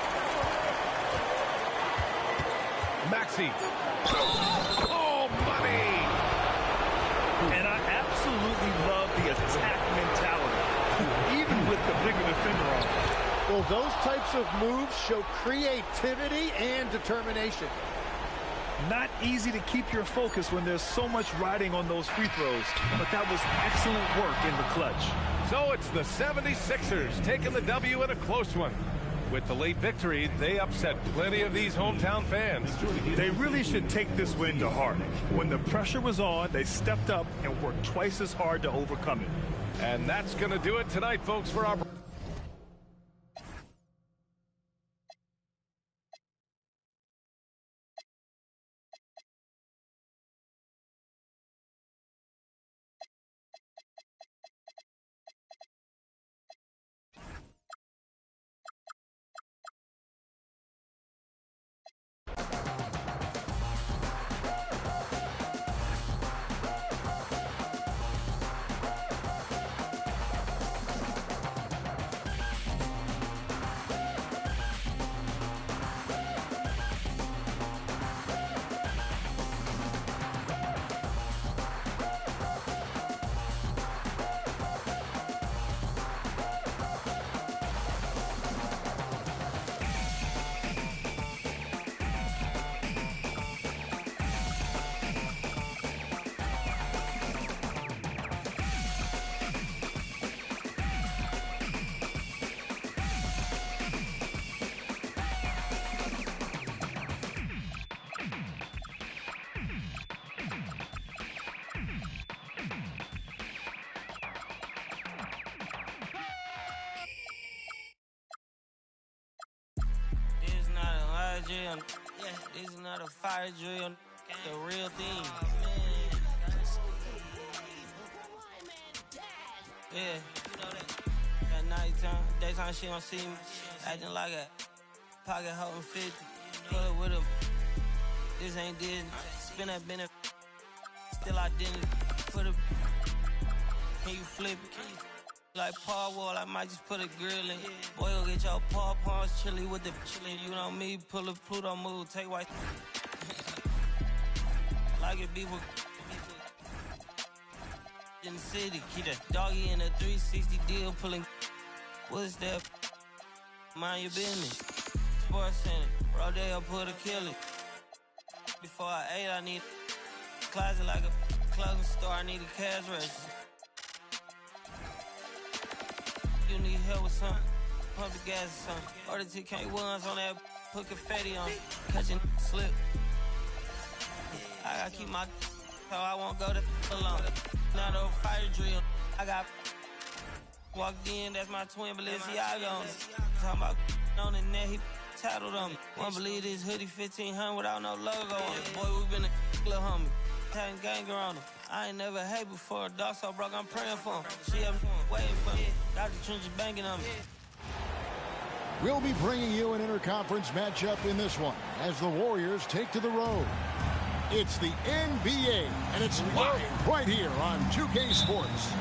Maxey. Oh, money! And I absolutely love the attack mentality, even with the bigger defender on. Well, those types of moves show creativity and determination. Not easy to keep your focus when there's so much riding on those free throws, but that was excellent work in the clutch. So it's the 76ers taking the W in a close one. With the late victory, they upset plenty of these hometown fans. They really should take this win to heart. When the pressure was on, they stepped up and worked twice as hard to overcome it. And that's going to do it tonight, folks, for our... drill. Yeah, this is not a fire drill. The real thing. Yeah, you know that. Got nighttime, daytime she don't see me. Acting like a pocket holding 50. Pull it with him. This ain't Disney. Spin that benefit. Still identity. Put a. Can you flip it? Like Paul Wall, I might just put a grill in. Boy, go get your paw paws chili with the chili. You know me, pull a Pluto move, take white. Like it be with in the city. Keep that doggy in a 360 deal, pulling. What's that? Mind your business. Sports Center, Rodeo, put a kill it. Before I ate, I need a closet like a clothing store. I need a cash register. You need help with something, pump the gas or something. Order TK1s on that, put confetti on, catching slip. I gotta keep my so I won't go to alone. Now the fire drill, I got walked in, that's my twin Balenciaga on it. Talking about on the net, he tattled on me. Won't believe this hoodie 1500 without no logo on it. Boy, we been a little homie, having ganger on him. I ain't never hate before. A dog so broke, I'm praying for him. She up waiting for me. Dr. Trench is banking on me. We'll be bringing you an interconference matchup in this one as the Warriors take to the road. It's the NBA, and it's live right here on 2K Sports.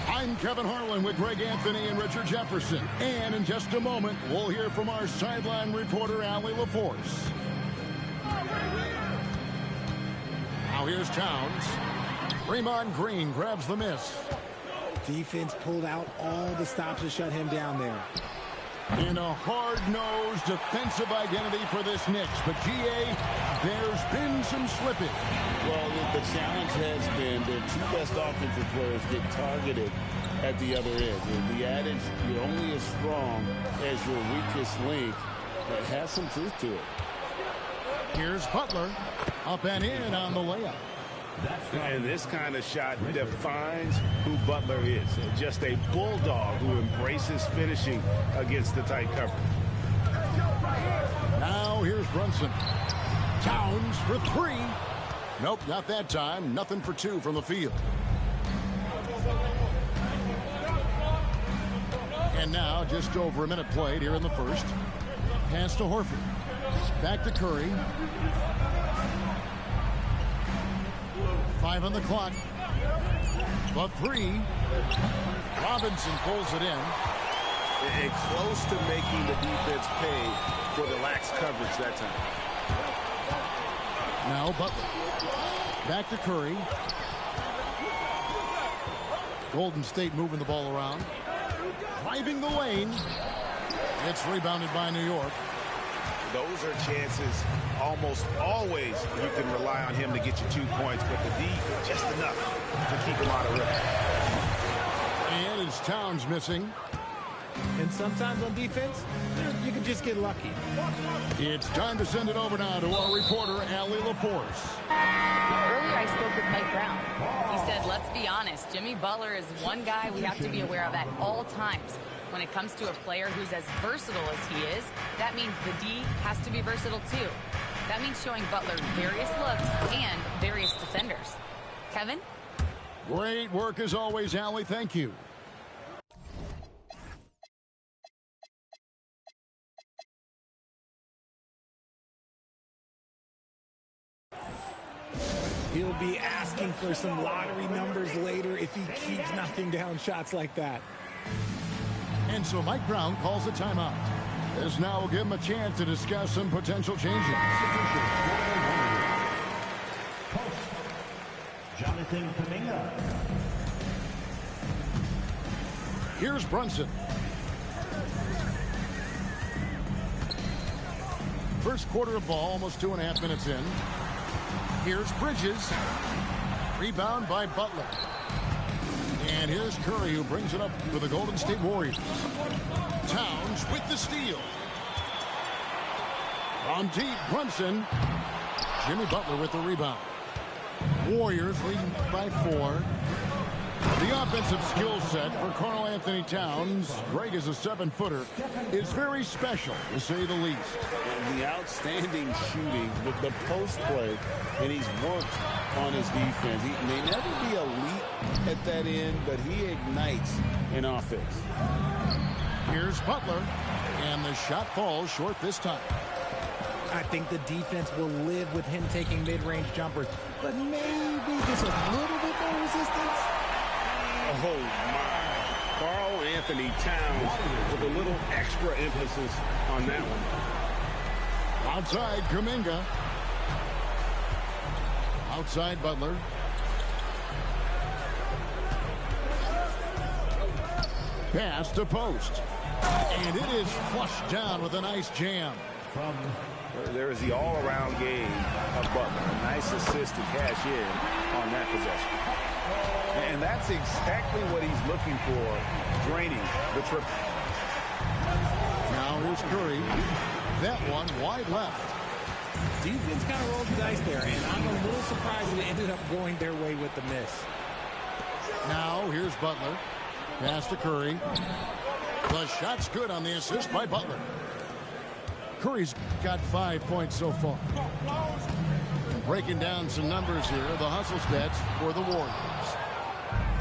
I'm Kevin Harlan with Greg Anthony and Richard Jefferson. And in just a moment, we'll hear from our sideline reporter, Allie LaForce. Now here's Towns. Draymond Green grabs the miss. Defense pulled out all the stops to shut him down there. In a hard-nosed defensive identity for this Knicks. But, G.A., there's been some slippage. Well, the challenge has been their two best offensive players get targeted at the other end. And the adage, you're only as strong as your weakest link, that has some truth to it. Here's Butler. Up and in on the layup. And this kind of shot defines who Butler is. Just a bulldog who embraces finishing against the tight cover. Now here's Brunson. Towns for three. Nope, not that time. Nothing for two from the field. And now just over a minute played here in the first. Pass to Horford. Back to Curry. 5 on the clock. But 3. Robinson pulls it in. And close to making the defense pay for the lax coverage that time. Now Butler. Back to Curry. Golden State moving the ball around. Driving the lane. It's rebounded by New York. Those are chances almost always you can rely on him to get you 2 points, but the D just enough to keep him out of rhythm. And it's Towns missing. And sometimes on defense, you can just get lucky. It's time to send it over now to our reporter, Allie LaForce. Earlier I spoke with Mike Brown. He said, let's be honest, Jimmy Butler is one guy we have to be aware of at all times. When it comes to a player who's as versatile as he is, that means the D has to be versatile too. That means showing Butler various looks and various defenders. Kevin? Great work as always, Allie. Thank you. He'll be asking for some lottery numbers later if he keeps knocking down shots like that. And so Mike Brown calls a timeout. This now will give him a chance to discuss some potential changes. Jonathan Kuminga. Here's Brunson. First quarter of ball, almost 2.5 minutes in. Here's Bridges. Rebound by Butler. And here's Curry, who brings it up for the Golden State Warriors. Towns with the steal. From deep, Brunson. Jimmy Butler with the rebound. Warriors leading by 4. The offensive skill set for Karl-Anthony Towns, Greg is a 7-footer, is very special, to say the least. And the outstanding shooting with the post play, and he's worked on his defense. He may never be elite at that end, but he ignites an offense. Here's Butler, and the shot falls short this time. I think the defense will live with him taking mid-range jumpers, but maybe just a little bit more resistance. Oh, my. Karl-Anthony Towns with a little extra emphasis on that one. Outside, Kuminga. Outside, Butler. Pass to post. And it is flushed down with a nice jam. There is the all-around game of Butler. A nice assist to cash in on that possession. And that's exactly what he's looking for, draining the triple. Now here's Curry. That one wide left. Defense kind of rolled the dice there, and I'm a little surprised it ended up going their way with the miss. Now here's Butler. Pass to Curry. The shot's good on the assist by Butler. Curry's got 5 points so far. Breaking down some numbers here, the hustle stats for the Warriors.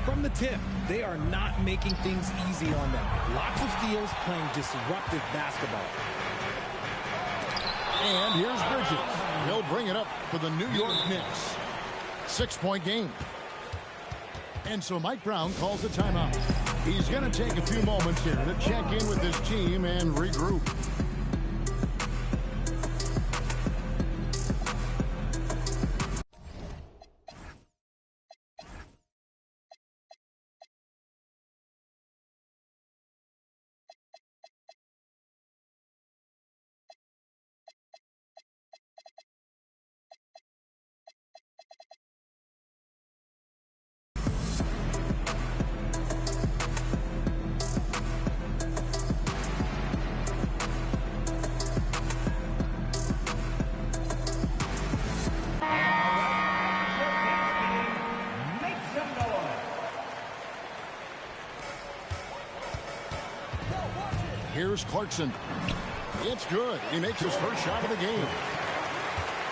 From the tip, they are not making things easy on them. Lots of steals, playing disruptive basketball. And here's Bridges. He'll bring it up for the New York Knicks. 6-point game. And so Mike Brown calls a timeout. He's going to take a few moments here to check in with his team and regroup. Here's Clarkson. It's good. He makes his first shot of the game.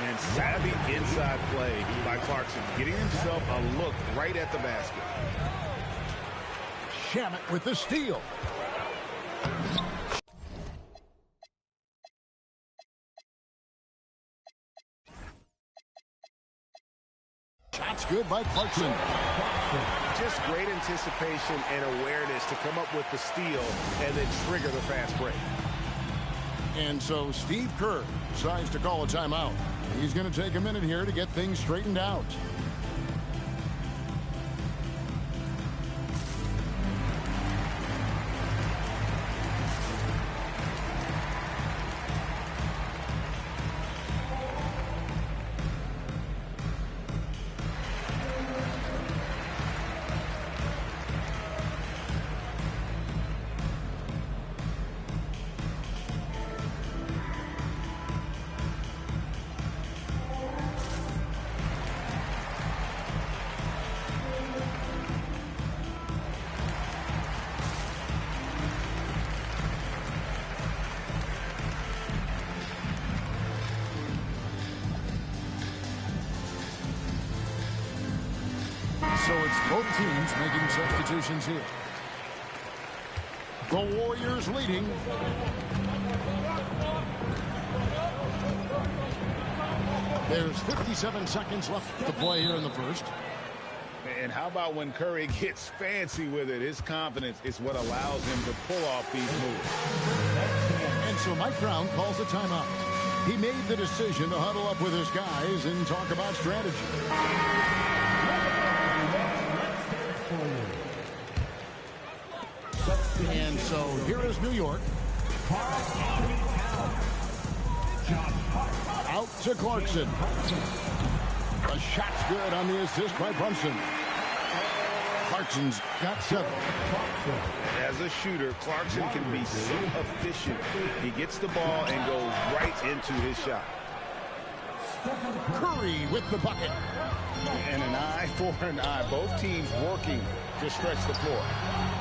And savvy inside play by Clarkson, getting himself a look right at the basket. Shamet with the steal. Shot's good by Clarkson. Just great anticipation and awareness to come up with the steal and then trigger the fast break. And so Steve Kerr decides to call a timeout. He's going to take a minute here to get things straightened out. So it's both teams making substitutions here. The Warriors leading. There's 57 seconds left to play here in the first. And how about when Curry gets fancy with it? His confidence is what allows him to pull off these moves. And so Mike Brown calls a timeout. He made the decision to huddle up with his guys and talk about strategy. And so here is New York. Out to Clarkson. A shot's good on the assist by Brunson. Clarkson's got 7. As a shooter, Clarkson can be so efficient. He gets the ball and goes right into his shot. Curry with the bucket. And an eye for an eye. Both teams working to stretch the floor.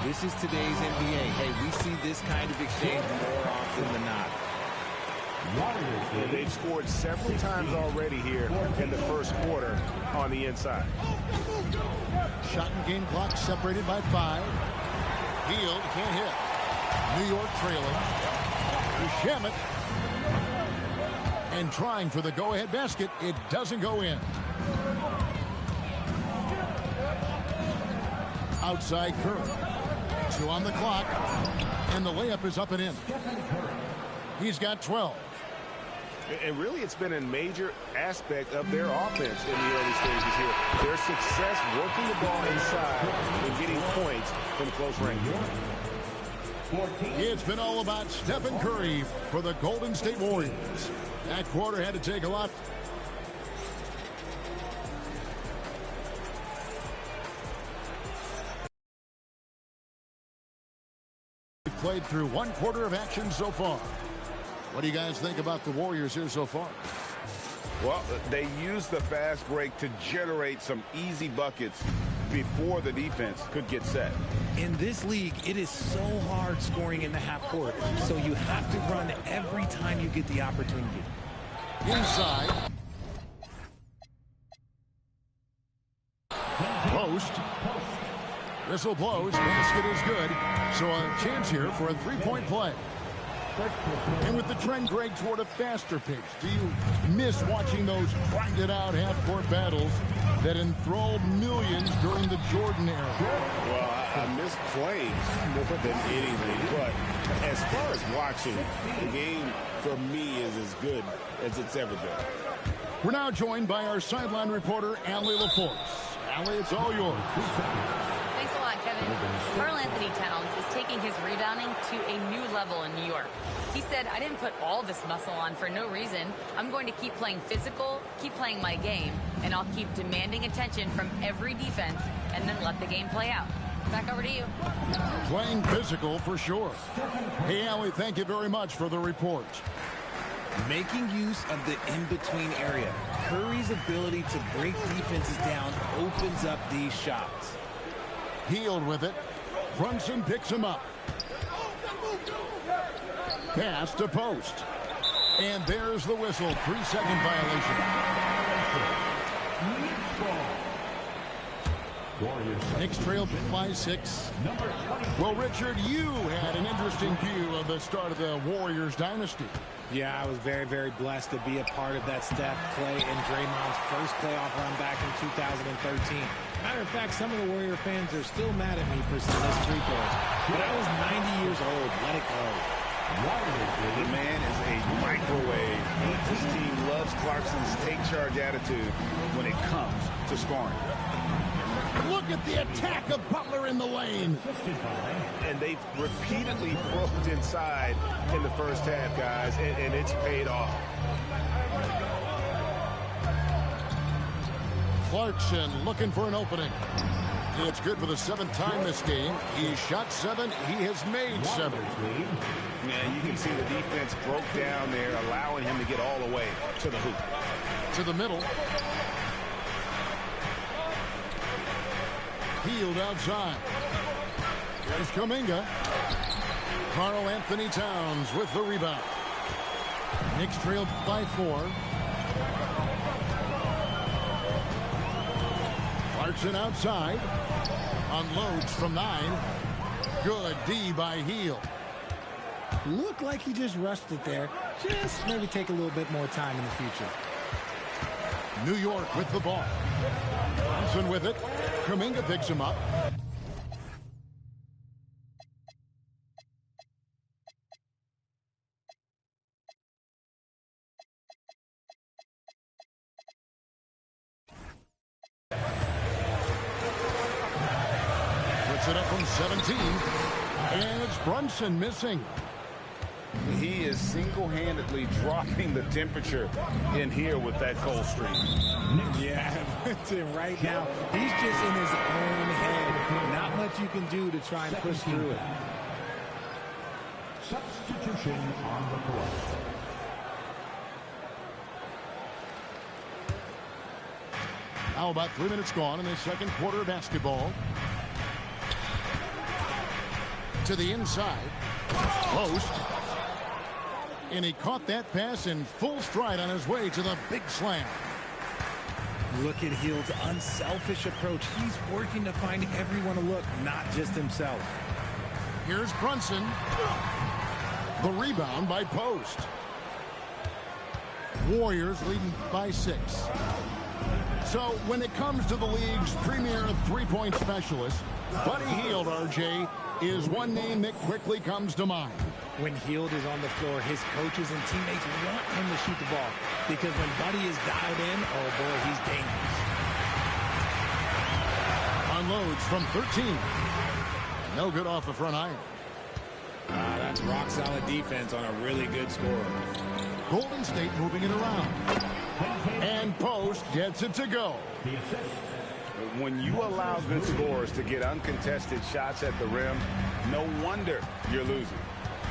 This is today's NBA. Hey, we see this kind of exchange more often than not. And they've scored several times already here in the first quarter on the inside. Shot and game clock separated by 5. Hield can't hit. New York trailing. Shamet. And trying for the go-ahead basket. It doesn't go in. Outside Curry. 2 on the clock. And the layup is up and in. He's got 12. And really, it's been a major aspect of their offense in the early stages here. Their success working the ball inside and getting points from close range. It's been all about Stephen Curry for the Golden State Warriors. That quarter had to take a lot. We've played through 1 quarter of action so far. What do you guys think about the Warriors here so far? Well, they used the fast break to generate some easy buckets before the defense could get set. In this league, it is so hard scoring in the half court, so you have to run every time you get the opportunity. Inside. Post. Whistle blows. Basket is good. So a chance here for a 3-point play. And with the trend, Greg, toward a faster pace, do you miss watching those grinded-out half-court battles that enthralled millions during the Jordan era? Well, I miss playing more than anything, but as far as watching, the game for me is as good as it's ever been. We're now joined by our sideline reporter, Allie LaForce. Allie, it's all yours. Thanks a lot, Kevin. Karl-Anthony Towns is taking his rebounding to a new level in New York. He said, I didn't put all this muscle on for no reason. I'm going to keep playing physical, keep playing my game, and I'll keep demanding attention from every defense and then let the game play out. Back over to you. Playing physical for sure. Hey, Allie, thank you very much for the report. Making use of the in-between area. Curry's ability to break defenses down opens up these shots. Hield with it. Brunson picks him up. Pass to Post. And there's the whistle. 3-second violation. Knicks trail by 6. Well, Richard, you had an interesting view of the start of the Warriors dynasty. Yeah, I was very, very blessed to be a part of that Steph, Clay, and Draymond's first playoff run back in 2013. Matter of fact, some of the Warrior fans are still mad at me for some missed free throws. But I was 90 years old. Let it go. The man is a microwave. This team loves Clarkson's take-charge attitude when it comes to scoring. Look at the attack of Butler in the lane. And they've repeatedly probed inside in the first half, guys, and it's paid off. Clarkson looking for an opening. It's good for the 7th time this game. He shot 7. He has made 7. Yeah, you can see the defense broke down there, allowing him to get all the way to the hoop. To the middle. Hield outside. Here's Kuminga. Karl-Anthony Towns with the rebound. Knicks trailed by 4. Clarkson outside. Unloads from 9. Good D by Hield. Looked like he just rushed it there. Just maybe take a little bit more time in the future. New York with the ball. Thompson with it. Kuminga picks him up. Puts it up from 17. And it's Brunson missing. He is single-handedly dropping the temperature in here with that cold streak. Yeah, right now, he's just in his own head. Not much you can do to try and push through it. Substitution on the court. Now about 3 minutes gone in the second quarter of basketball. To the inside. Post. And he caught that pass in full stride on his way to the big slam. Look at Hield's unselfish approach. He's working to find everyone to look, not just himself. Here's Brunson. The rebound by Post. Warriors leading by 6. So when it comes to the league's premier three-point specialist, Buddy Hield, RJ, is one name that quickly comes to mind. When Hield is on the floor, his coaches and teammates want him to shoot the ball, because when Buddy is dialed in, oh boy, he's dangerous. Unloads from 13. No good off the front iron. That's rock-solid defense on a really good scorer. Golden State moving it around. And Post gets it to go. When you allow good scorers to get uncontested shots at the rim, no wonder you're losing.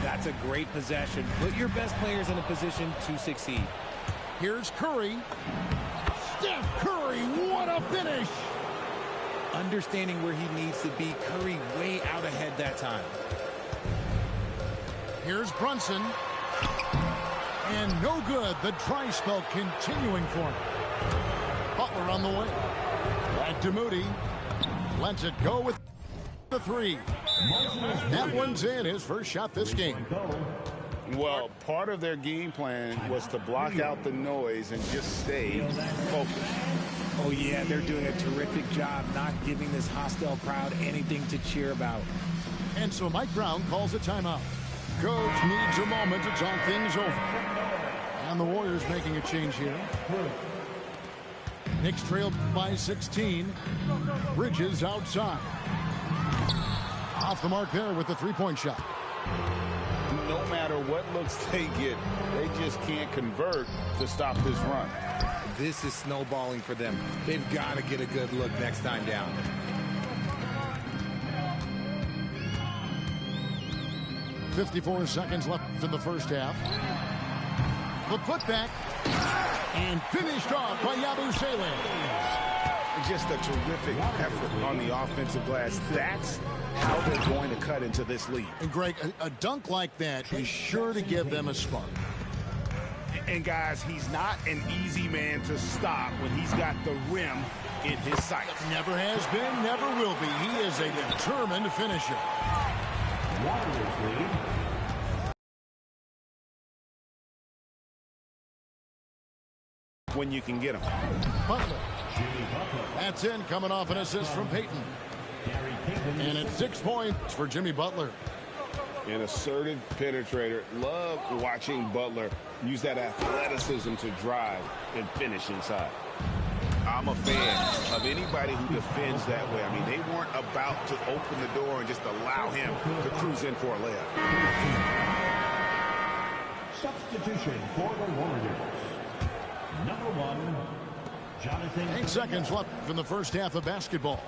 That's a great possession. Put your best players in a position to succeed. Here's Curry. Steph Curry, what a finish! Understanding where he needs to be, Curry way out ahead that time. Here's Brunson. And no good. The dry spell continuing for him. Butler on the way. Back to Moody. Lets it go with the 3. That one's in. His first shot this game. Well, part of their game plan was to block out the noise and just stay focused. Oh, yeah, they're doing a terrific job not giving this hostile crowd anything to cheer about. And so Mike Brown calls a timeout. Coach needs a moment to talk things over. And the Warriors making a change here. Knicks trailed by 16. Bridges outside. Off the mark there with the three-point shot. No matter what looks they get, they just can't convert to stop this run. This is snowballing for them. They've got to get a good look next time down. .54 seconds left in the first half. The putback. And finished off by Yabusele. Just a terrific effort on the offensive glass. That's how they're going to cut into this lead. And Greg, a dunk like that is sure to give them a spark. And guys, he's not an easy man to stop when he's got the rim in his sights. Never has been, never will be. He is a determined finisher. When you can get him. Butler. That's in, coming off an assist from Payton. And it's 6 points for Jimmy Butler. An assertive penetrator. Love watching Butler use that athleticism to drive and finish inside. I'm a fan of anybody who defends that way. I mean, they weren't about to open the door and just allow him to cruise in for a layup. Substitution for the Warriors. Number 1, Jonathan. 8 seconds left in the first half of basketball.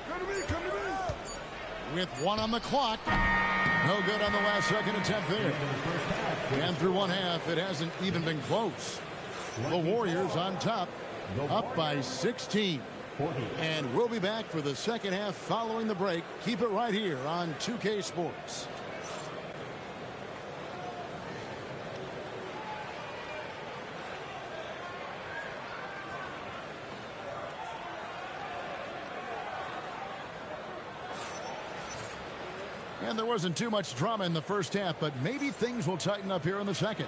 Come to me, come to me. With 1 on the clock. No good on the last second attempt there. And through one half, it hasn't even been close. The Warriors on top, up by 16. And we'll be back for the second half following the break. Keep it right here on 2K Sports. And there wasn't too much drama in the first half, but maybe things will tighten up here in the second.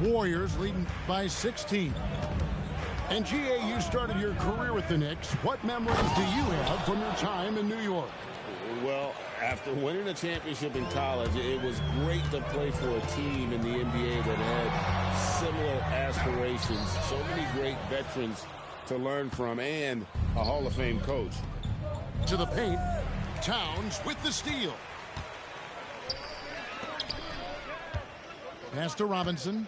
Warriors leading by 16. And GA, you started your career with the Knicks. What memories do you have from your time in New York? Well, after winning a championship in college, it was great to play for a team in the NBA that had similar aspirations. So many great veterans to learn from and a Hall of Fame coach. To the paint, Towns with the steal. Pass to Robinson.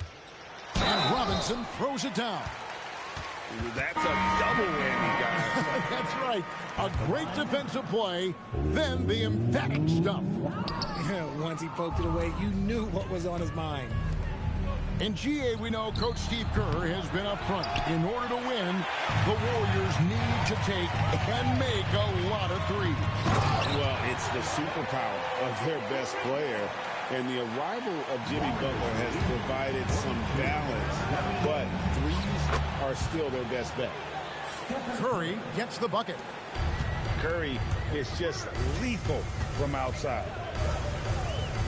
And Robinson throws it down. That's a double whammy, guys. That's right. A great defensive play, then the emphatic stuff. Yeah, once he poked it away, you knew what was on his mind. In GA, we know Coach Steve Kerr has been up front. In order to win, the Warriors need to take and make a lot of threes. Well, it's the superpower of their best player. And the arrival of Jimmy Butler has provided some balance. But threes are still their best bet. Curry gets the bucket. Curry is just lethal from outside.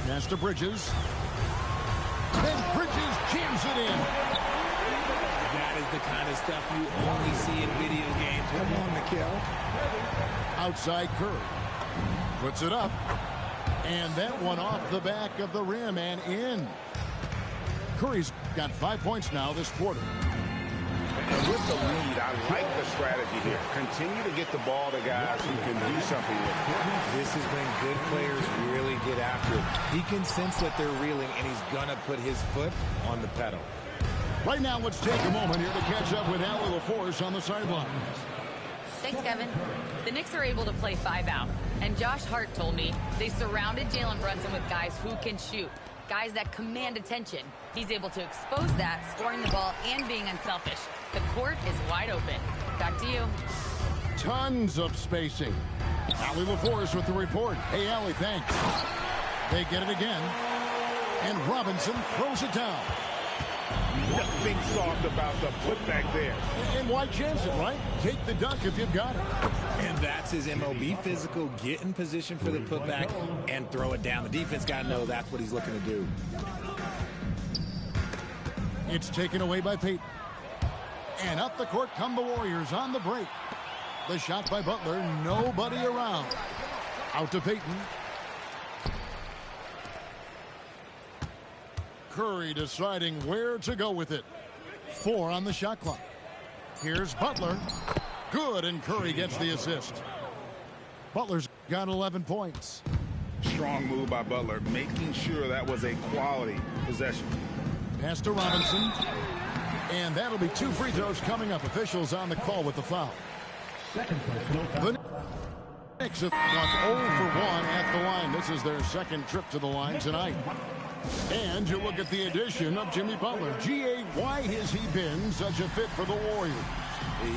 Pass to Bridges. Then Bridges jams it in. That is the kind of stuff you only see in video games. Come on, Mikal. Outside Curry. Puts it up. And that one off the back of the rim and in. Curry's got 5 points now this quarter. And with the lead, I like the strategy here. Continue to get the ball to guys who can do something with it. This is when good players really get after it. He can sense that they're reeling, and he's going to put his foot on the pedal. Right now, let's take a moment here to catch up with Allie LaForce on the sidelines. Thanks, Kevin. The Knicks are able to play 5 out. And Josh Hart told me they surrounded Jalen Brunson with guys who can shoot. Guys that command attention. He's able to expose that, scoring the ball and being unselfish. The court is wide open. Back to you. Tons of spacing. Allie LaForce with the report. Hey, Allie, thanks. They get it again. And Robinson throws it down. Nothing soft about the putback there. And why chance it, right? Take the dunk if you've got it. And that's his MO. Be physical, get in position for the putback, and throw it down. The defense got to know that's what he's looking to do. It's taken away by Payton. And up the court come the Warriors on the break. The shot by Butler, nobody around. Out to Payton. Curry deciding where to go with it. 4 on the shot clock. Here's Butler. Good, and Curry gets the assist. Butler's got 11 points. Strong move by Butler, making sure that was a quality possession. Pass to Robinson. And that'll be 2 free throws coming up. Officials on the call with the foul. The Knicks have gone 0 for 1 at the line. This is their second trip to the line tonight. And you look at the addition of Jimmy Butler. G.A., why has he been such a fit for the Warriors?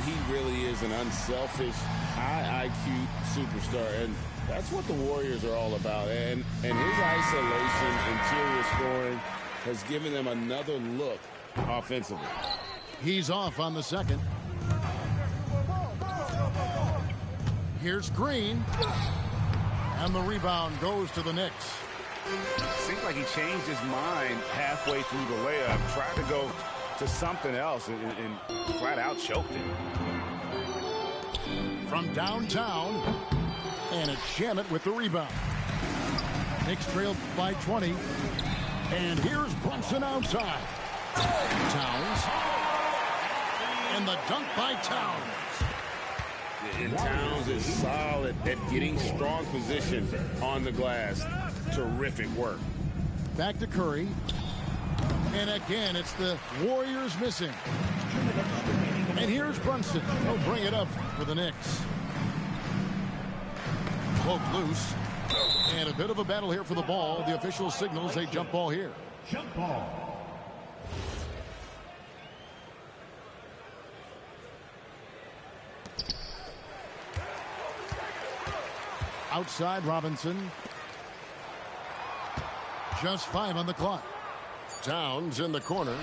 He really is an unselfish, high IQ superstar, and that's what the Warriors are all about. And his isolation, interior scoring, has given them another look offensively. He's off on the second. Here's Green. And the rebound goes to the Knicks. Seems like he changed his mind halfway through the layup, tried to go to something else, and flat out choked him. From downtown, and it's Shamet with the rebound. Knicks trailed by 20. And here's Brunson outside. Towns. And the dunk by Towns. And Towns is solid at getting strong position on the glass. Terrific work. Back to Curry. And again, it's the Warriors missing. And here's Brunson. He'll bring it up for the Knicks. Cloak loose. And a bit of a battle here for the ball. The official signals a jump ball here. Jump ball. Outside Robinson. Just 5 on the clock. Towns in the corner.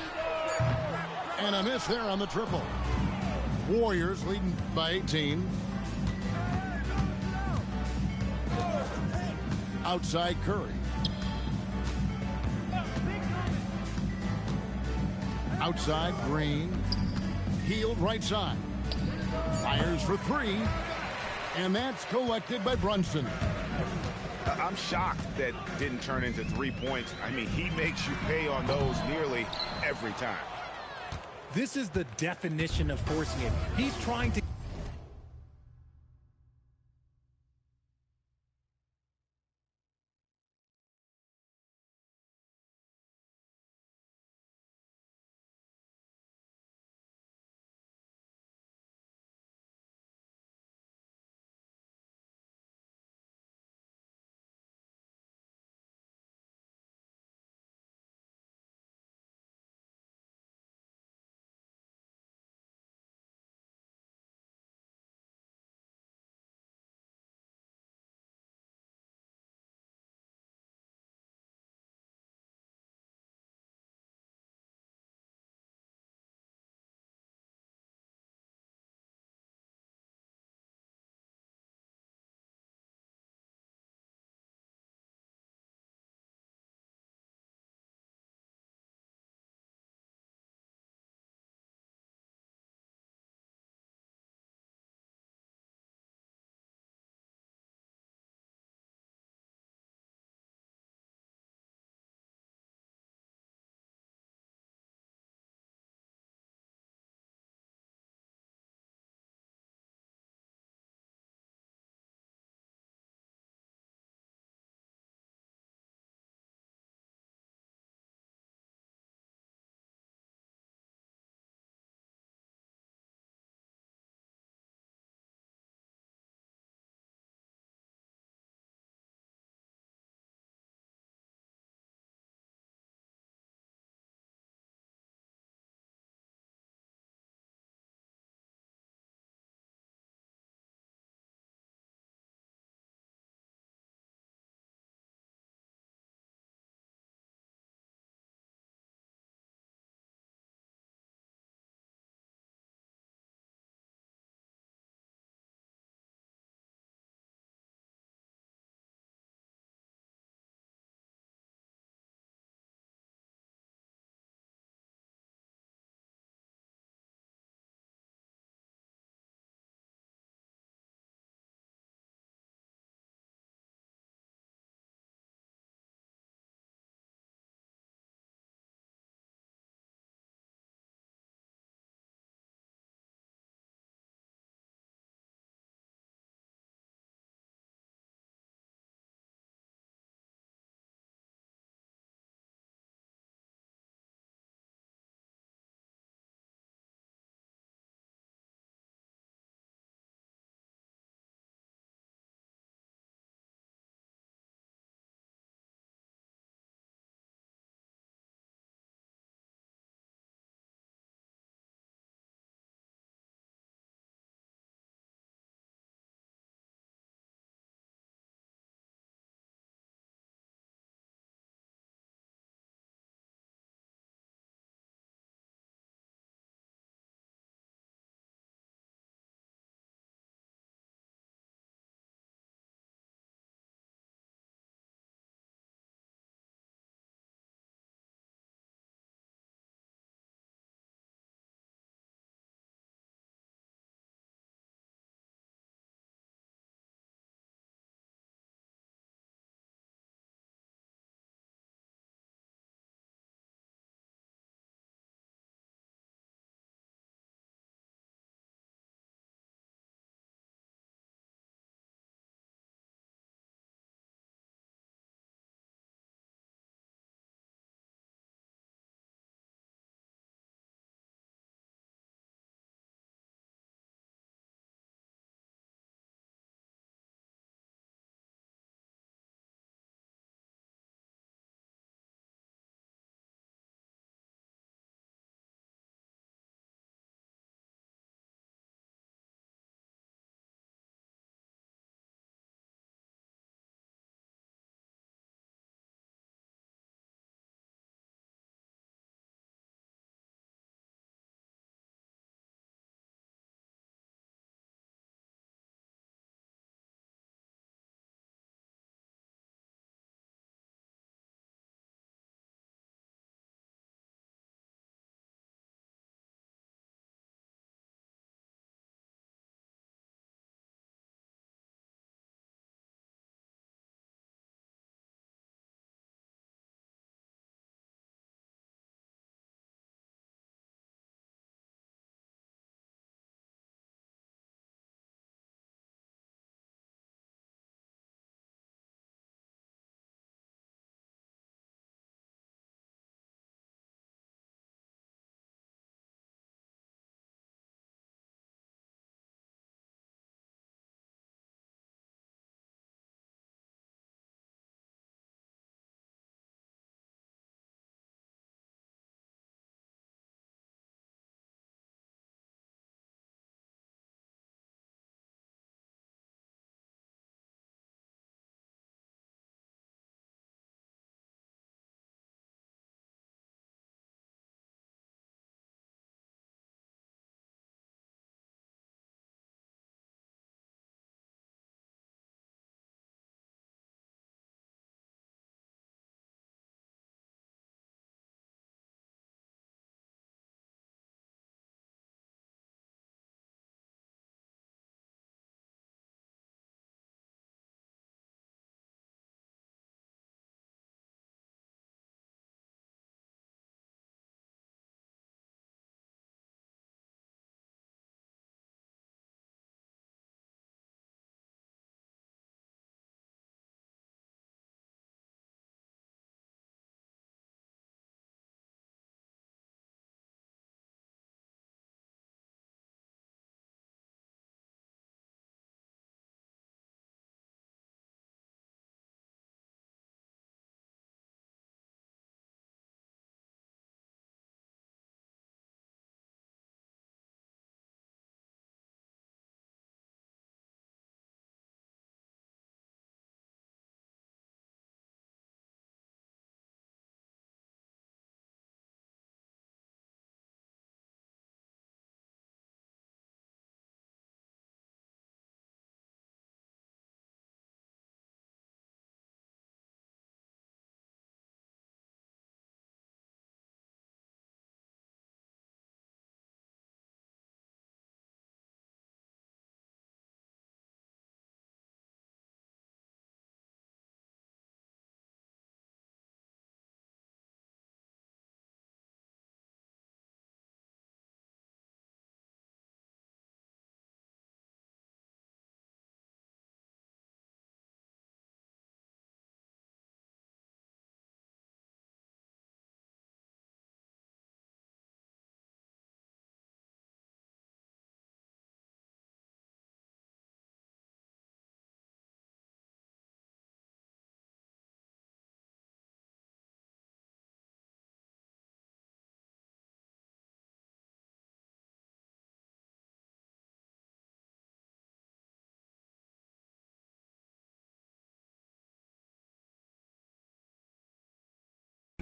And a miss there on the triple. Warriors leading by 18. Outside Curry. Outside Green. Healed right side. Fires for 3. And that's collected by Brunson. I'm shocked that didn't turn into 3 points. I mean, he makes you pay on those nearly every time. This is the definition of forcing it. He's trying to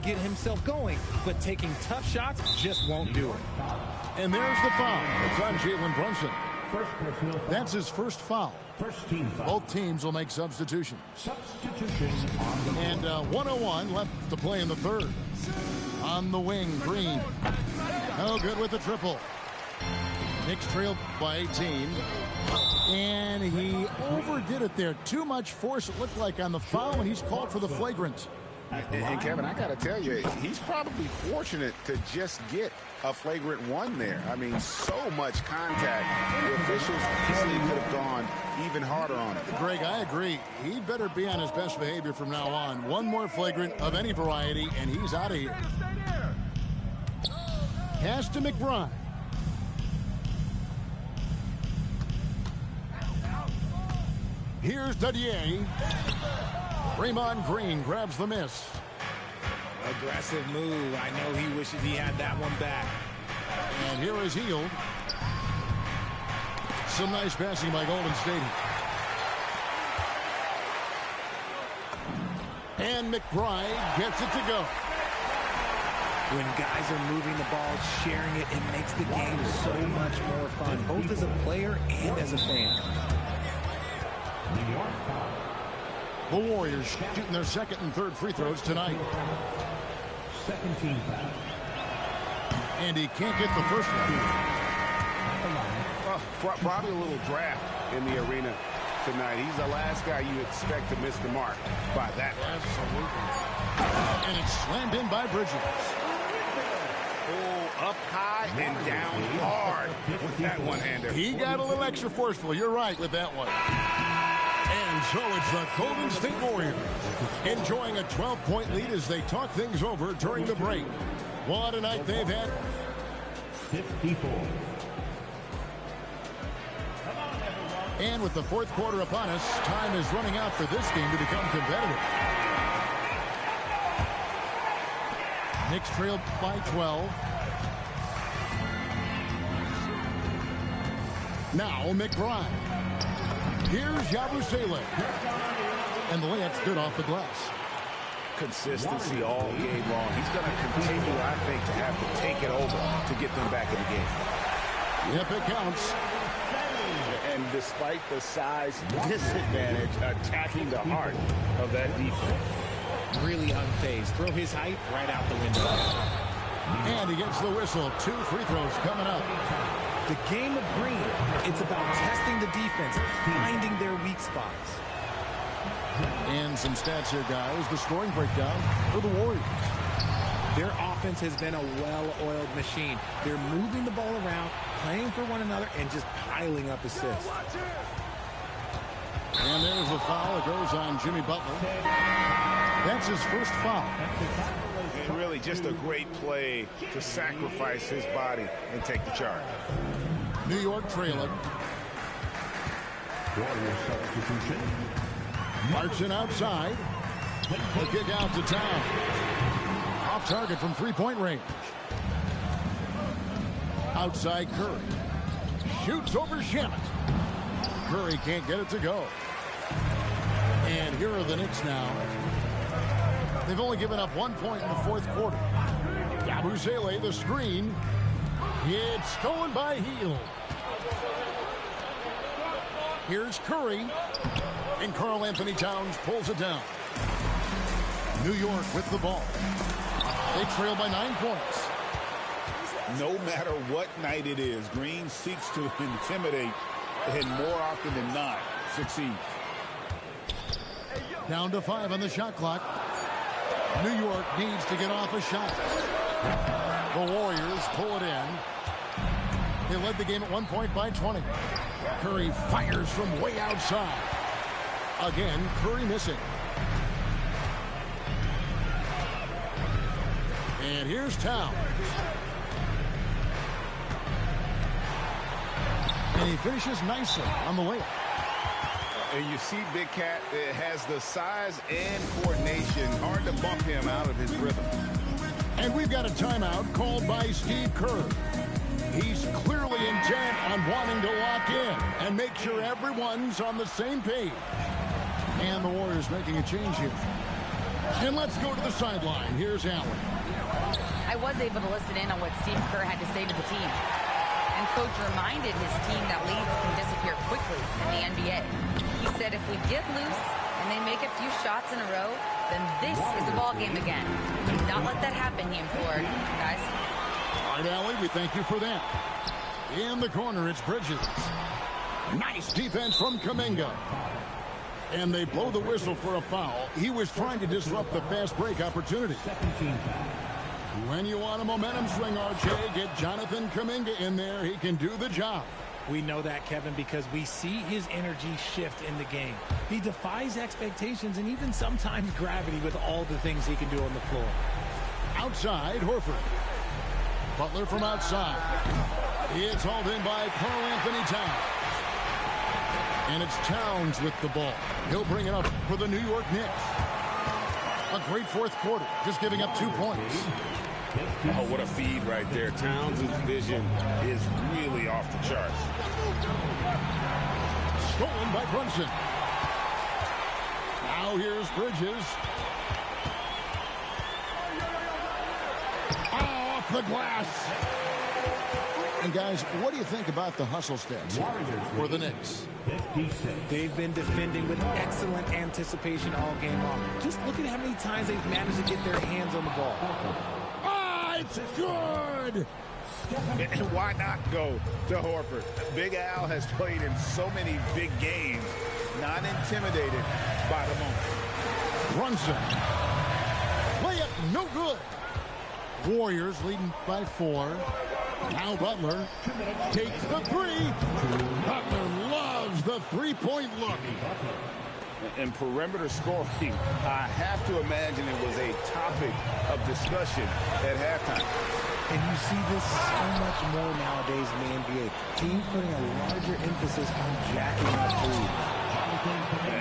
get himself going, but taking tough shots just won't do it. And there's the foul. It's on Jalen Brunson. That's his first foul. Both teams will make substitutions. And 1:01 left to play in the third. On the wing, Green. No good with the triple. Knicks trailed by 18. And he overdid it there. Too much force, it looked like, on the foul, and he's called for the flagrant. And Kevin, I got to tell you, he's probably fortunate to just get a flagrant one there. I mean, so much contact. The officials easily could have gone even harder on it. Greg, I agree. He better be on his best behavior from now on. One more flagrant of any variety, and he's out of here. Pass to McBride. Here's Dadier. Draymond Green grabs the miss. Aggressive move. I know he wishes he had that one back. And here is Hield. Some nice passing by Golden State. And McBride gets it to go. When guys are moving the ball, sharing it, it makes the game so much more fun, both as a player and as a fan. The Warriors shooting their second and third free throws tonight. Second team foul. And he can't get the first one. Probably a little draft in the arena tonight. He's the last guy you expect to miss the mark by that. Absolutely. And it's slammed in by Bridges. Oh, up high and down hard with that one-hander. He got a little extra forceful. You're right with that one. And so it's the Golden State Warriors enjoying a 12-point lead as they talk things over during the break. What a night they've had. 54. And with the fourth quarter upon us, time is running out for this game to become competitive. Knicks trailed by 12. Now McBride. Here's Yabusele. And the layup's good off the glass. Consistency all game long. He's going to continue, I think, to have to take it over to get them back in the game. Yep, it counts. And despite the size disadvantage, attacking the heart of that defense. Really unfazed. Throw his height right out the window. And he gets the whistle. 2 free throws coming up. The game of green, it's about testing the defense, finding their weak spots. And some stats here, guys. The scoring breakdown for the Warriors. Their offense has been a well-oiled machine. They're moving the ball around, playing for one another, and just piling up assists. And there's a foul. It goes on Jimmy Butler. That's his first foul. And really just a great play to sacrifice his body and take the charge. New York trailing. Warrior substitution. Marching outside. The kick out to Town. Off target from three-point range. Outside Curry. Shoots over Shamet. Curry can't get it to go. And here are the Knicks now. They've only given up 1 point in the fourth quarter. Yabusele, the screen. It's stolen by Hield. Here's Curry. And Karl Anthony Towns pulls it down. New York with the ball. They trail by 9 points. No matter what night it is, Green seeks to intimidate and more often than not succeed. Down to 5 on the shot clock. New York needs to get off a shot. The Warriors pull it in. They led the game at 1 point by 20. Curry fires from way outside. Again, Curry missing. And here's Towns. And he finishes nicely on the layup. And you see Big Cat has the size and coordination. Hard to bump him out of his rhythm. And we've got a timeout called by Steve Kerr. He's clearly intent on wanting to lock in and make sure everyone's on the same page. And the Warriors making a change here. And let's go to the sideline. Here's Allen. I was able to listen in on what Steve Kerr had to say to the team. And Coach reminded his team that leads can disappear quickly in the NBA. He said if we get loose and they make a few shots in a row, then this is a ball game again. Do not let that happen, he implored. Guys. All right, Allie, we thank you for that. In the corner, it's Bridges. Nice defense from Kuminga. And they blow the whistle for a foul. He was trying to disrupt the fast break opportunity. When you want a momentum swing, RJ, get Jonathan Kuminga in there. He can do the job. We know that, Kevin, because we see his energy shift in the game. He defies expectations and even sometimes gravity with all the things he can do on the floor. Outside, Horford. Butler from outside. It's hauled in by Karl Anthony Towns. And it's Towns with the ball. He'll bring it up for the New York Knicks. A great fourth quarter, just giving up 2 points. Oh, what a feed right there. Towns' vision is really off the charts. Stolen by Brunson. Now here's Bridges. Off the glass. And guys, what do you think about the hustle stats for the Knicks? They've been defending with excellent anticipation all game long. Just look at how many times they've managed to get their hands on the ball. Ah, it's good! And why not go to Horford? Big Al has played in so many big games, not intimidated by the moment. Brunson. Layup, no good. Warriors leading by 4. Now Butler takes the 3. Butler loves the three-point look. And perimeter scoring, I have to imagine it was a topic of discussion at halftime. And you see this so much more nowadays in the NBA. Teams putting a larger emphasis on jacking up threes.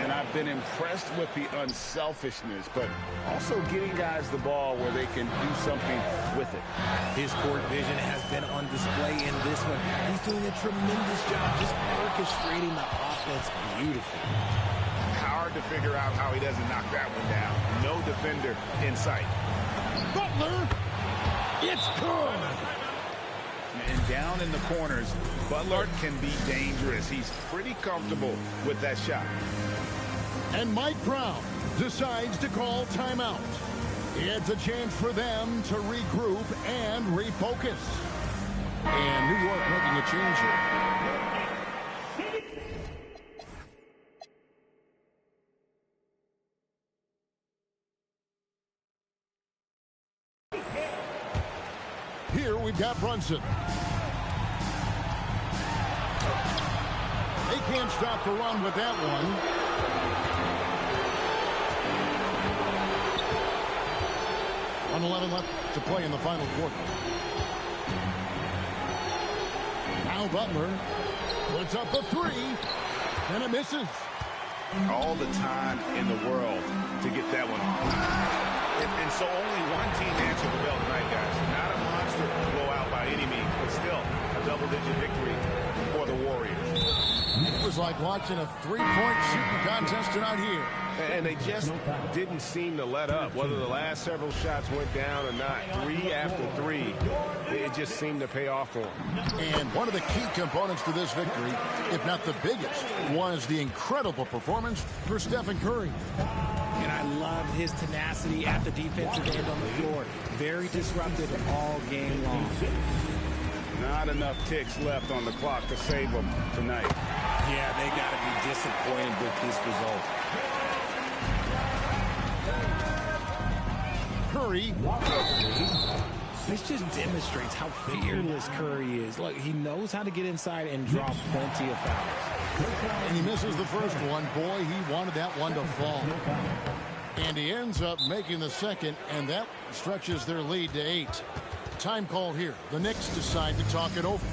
And I've been impressed with the unselfishness, but also getting guys the ball where they can do something with it. His court vision has been on display in this one. He's doing a tremendous job just orchestrating the offense beautifully. Hard to figure out how he doesn't knock that one down. No defender in sight. Butler, it's good. And down in the corners, Butler can be dangerous. He's pretty comfortable with that shot. And Mike Brown decides to call timeout. It's a chance for them to regroup and refocus. And New York making a change here. Here we've got Brunson. They can't stop the run with that one. .11 left to play in the final quarter. Now Butler puts up a 3, and it misses. All the time in the world to get that one off. And so only one team answered the bell tonight, guys. Not a monster blowout by any means, but still a double-digit victory for the Warriors. It was like watching a three-point shooting contest tonight here. And they just didn't seem to let up. Whether the last several shots went down or not, 3 after 3, it just seemed to pay off for them. And one of the key components to this victory, if not the biggest, was the incredible performance for Stephen Curry. And I love his tenacity at the defensive end on the floor. Very disruptive all game long. Not enough ticks left on the clock to save them tonight. Yeah, they got to be disappointed with this result. Curry. This just demonstrates how fearless Curry is. Look, he knows how to get inside and draw plenty of fouls. And he misses the first one. Boy, he wanted that one to fall. And he ends up making the second, and that stretches their lead to 8. Time call here. The Knicks decide to talk it over.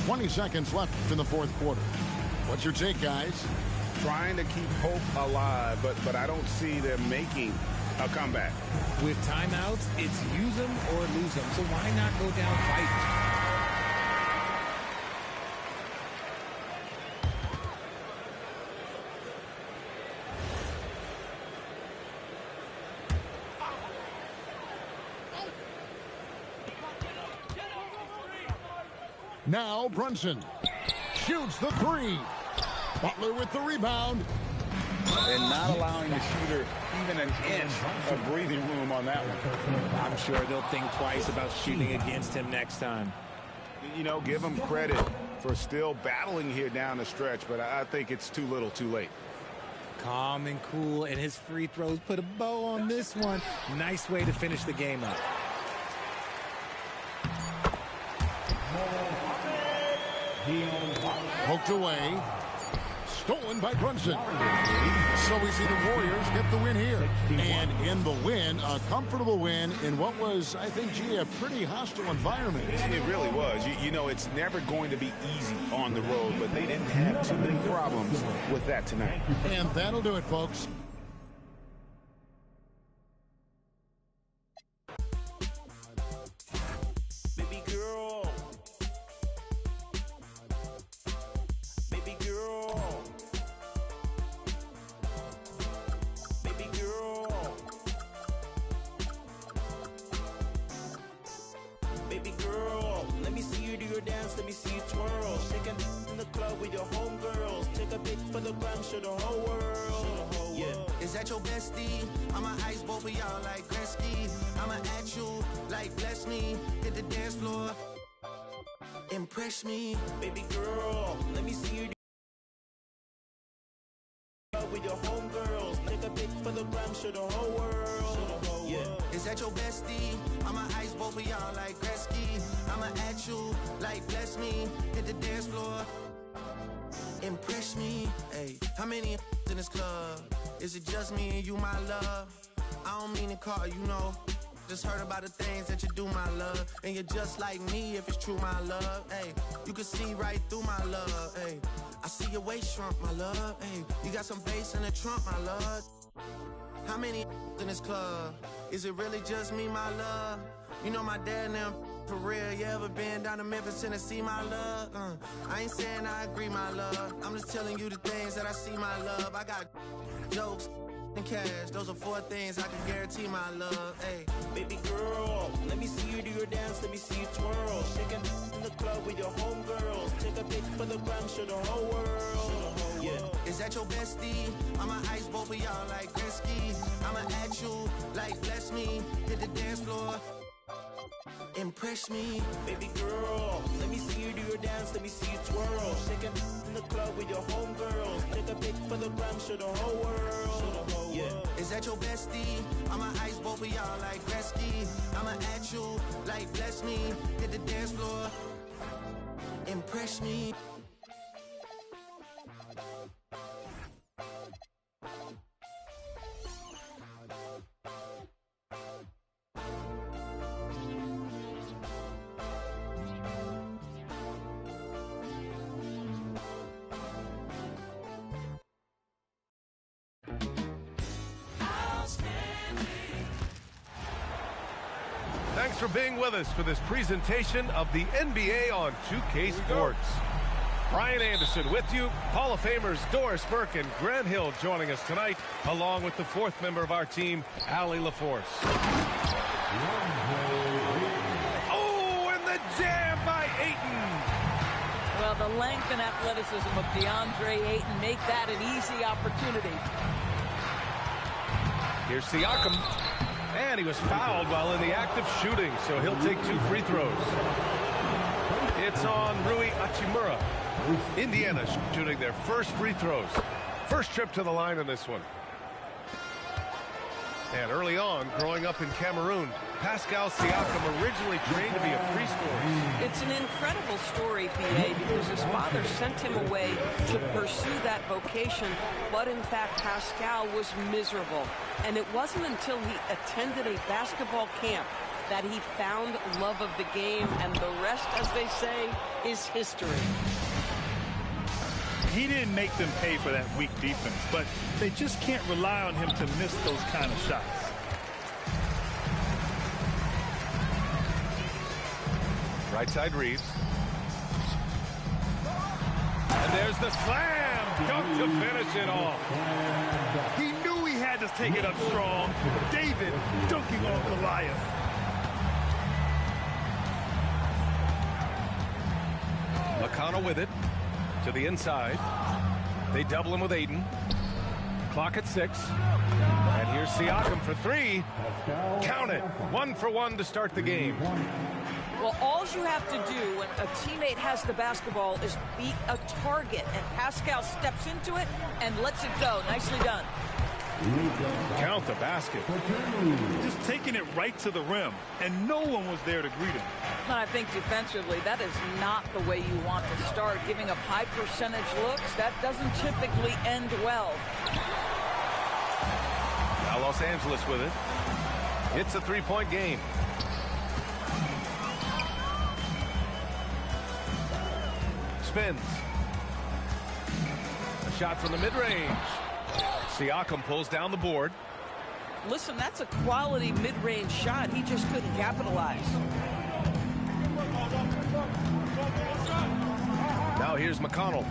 20 seconds left in the fourth quarter. What's your take, guys? Trying to keep hope alive, but I don't see them making a comeback. With timeouts, it's use them or lose them. So why not go down fighting? Now Brunson shoots the three. Butler with the rebound. And not allowing the shooter even an inch of breathing room on that one. I'm sure they'll think twice about shooting against him next time. You know, give him credit for still battling here down the stretch, but I think it's too little too late. Calm and cool, and his free throws put a bow on this one. Nice way to finish the game up. Poked away. Stolen by Brunson. So we see the Warriors get the win here. And in the win, a comfortable win in what was, I think, gee, a pretty hostile environment. It really was. You know, it's never going to be easy on the road, but they didn't have too many problems with that tonight. And that'll do it, folks. Is that your bestie? I'ma ice both of y'all like Gretzky. I'ma at you like bless me. Hit the dance floor. Impress me. Baby girl, let me see you with your homegirls. Take a pic for the gram, show the whole world. Yeah. Is that your bestie? I'ma ice both of y'all like Gretzky. I'ma at you like bless me. Hit the dance floor. Impress me. Hey, how many in this club? Is it just me and you, my love? I don't mean to call you, know. Just heard about the things that you do, my love. And you're just like me if it's true, my love. Hey, you can see right through my love. Hey, I see your waist shrunk, my love. Hey, you got some bass in the trunk, my love. How many in this club? Is it really just me, my love? You know my dad and them, for real. You ever been down to Memphis, Tennessee, my love? I ain't saying I agree, my love. I'm just telling you the things that I see, my love. I got jokes and cash. Those are 4 things I can guarantee, my love. Hey, baby girl, let me see you do your dance. Let me see you twirl. Shaking in the club with your homegirls. Take a pic for the gram, show the whole world. Yeah. Is that your bestie? I'ma ice both of y'all like Gretzky. I'ma at you like bless me. Hit the dance floor. Impress me, baby girl. Let me see you do your dance. Let me see you twirl. Shaking in the club with your homegirls. Take a pic for the gram, show the whole world. Yeah. Is that your bestie? I'ma ice both of y'all like Gretzky. I'ma at you like bless me. Hit the dance floor. Impress me. Thanks for being with us for this presentation of the NBA on 2K Sports. Brian Anderson with you. Hall of Famers Doris Burke and Grant Hill joining us tonight, along with the 4th member of our team, Allie LaForce. Oh, and the jam by Ayton. Well, the length and athleticism of DeAndre Ayton make that an easy opportunity. Here's Siakam. And he was fouled while in the act of shooting, so he'll take 2 free throws. It's on Rui Hachimura. Indiana shooting their first free throws. First trip to the line in this one. And early on, growing up in Cameroon, Pascal Siakam originally trained to be a preschooler. It's an incredible story, PA, because his father sent him away to pursue that vocation, but in fact, Pascal was miserable. And it wasn't until he attended a basketball camp that he found love of the game, and the rest, as they say, is history. He didn't make them pay for that weak defense, but they just can't rely on him to miss those kind of shots. Right side Reeves. And there's the slam. Dunk to finish it off. He knew he had to take it up strong. David dunking on Goliath. McConnell with it to the inside. They double him with Ayton. Clock at 6. And here's Siakam for 3. Count it. 1 for 1 to start the game. Well, all you have to do when a teammate has the basketball is beat a target, and Pascal steps into it and lets it go. Nicely done. Count the basket. Just taking it right to the rim, and no one was there to greet him. And I think defensively, that is not the way you want to start. Giving up high percentage looks, that doesn't typically end well. Now Los Angeles with it. It's a 3-point game. Spins. A shot from the mid-range. Siakam pulls down the board. Listen, that's a quality mid-range shot. He just couldn't capitalize. Now here's McConnell.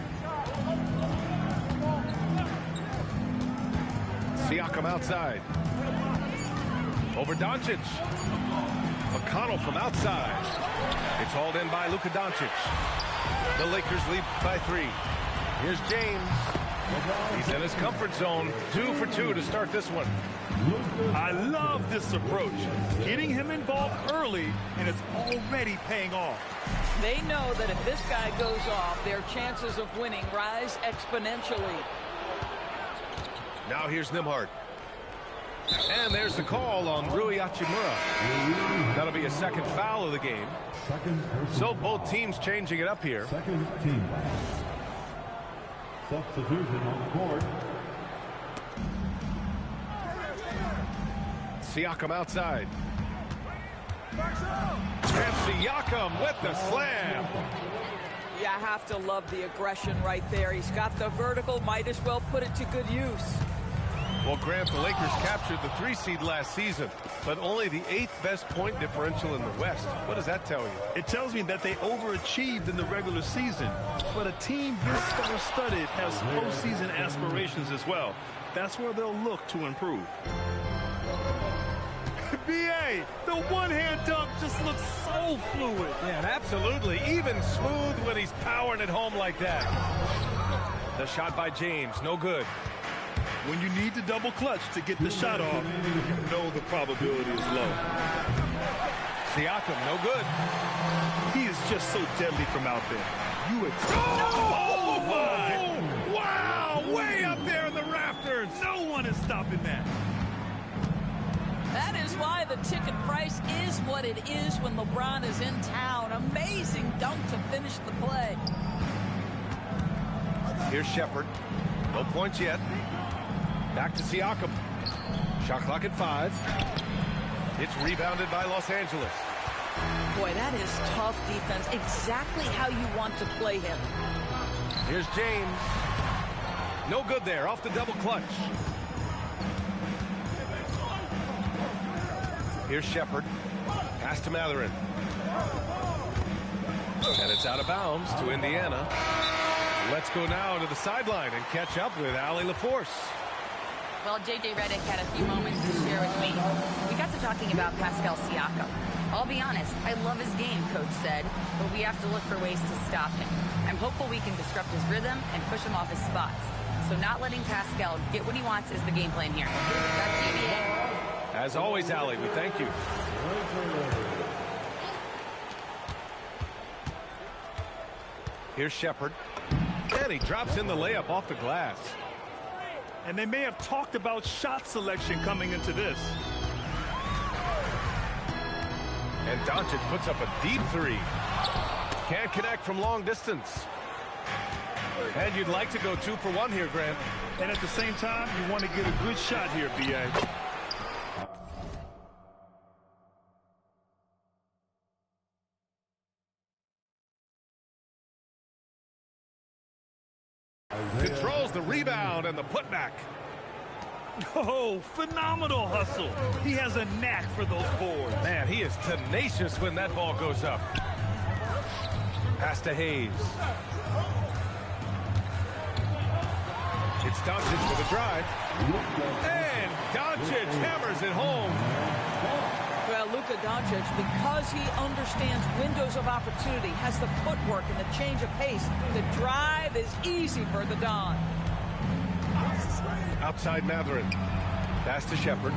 Siakam outside. Over Doncic. McConnell from outside. It's hauled in by Luka Doncic. The Lakers lead by 3. Here's James. He's in his comfort zone. 2 for 2 to start this one. I love this approach. Getting him involved early, and it's already paying off. They know that if this guy goes off, their chances of winning rise exponentially. Now here's Nembhard. And there's the call on Rui Hachimura. That'll be a second foul of the game. So both teams changing it up here. Second team. Substitution on the court. Siakam outside. And Siakam with the slam. Yeah, I have to love the aggression right there. He's got the vertical, might as well put it to good use. Well, Grant, the Lakers captured the 3 seed last season, but only the 8th best point differential in the West. What does that tell you? It tells me that they overachieved in the regular season, but a team this star-studded has postseason aspirations as well. That's where they'll look to improve. B.A., the one-hand dunk just looks so fluid. Yeah, absolutely. Even smooth when he's powering it home like that. The shot by James, no good. When you need to double clutch to get the shot off, you know the probability is low. Siakam, no good. He is just so deadly from out there. You expect. Oh, my! Wow! Way up there in the rafters. No one is stopping that. That is why the ticket price is what it is when LeBron is in town. Amazing dunk to finish the play. Here's Shepherd. No points yet. Back to Siakam. Shot clock at 5. It's rebounded by Los Angeles. Boy, that is tough defense. Exactly how you want to play him. Here's James. No good there. Off the double clutch. Here's Shepherd. Pass to Mathurin. And it's out of bounds to Indiana. Let's go now to the sideline and catch up with Allie LaForce. Well, J.J. Redick had a few moments to share with me. We got to talking about Pascal Siakam. I'll be honest, I love his game, Coach said, but we have to look for ways to stop him. I'm hopeful we can disrupt his rhythm and push him off his spots. So not letting Pascal get what he wants is the game plan here. Back to you, BA. As always, Allie, we thank you. Here's Shepherd. And he drops in the layup off the glass. And they may have talked about shot selection coming into this. And Doncic puts up a deep 3. Can't connect from long distance. And you'd like to go 2 for 1 here, Grant. And at the same time, you want to get a good shot here, B.A. Controls the rebound and the putback. Oh, phenomenal hustle. He has a knack for those boards. Man, he is tenacious when that ball goes up. Pass to Hayes. It's Doncic with a drive. And Doncic hammers it home. Well, Luka Doncic because he understands windows of opportunity, has the footwork and the change of pace. The drive is easy for the Don. Outside Mathurin. Pass to Shepard.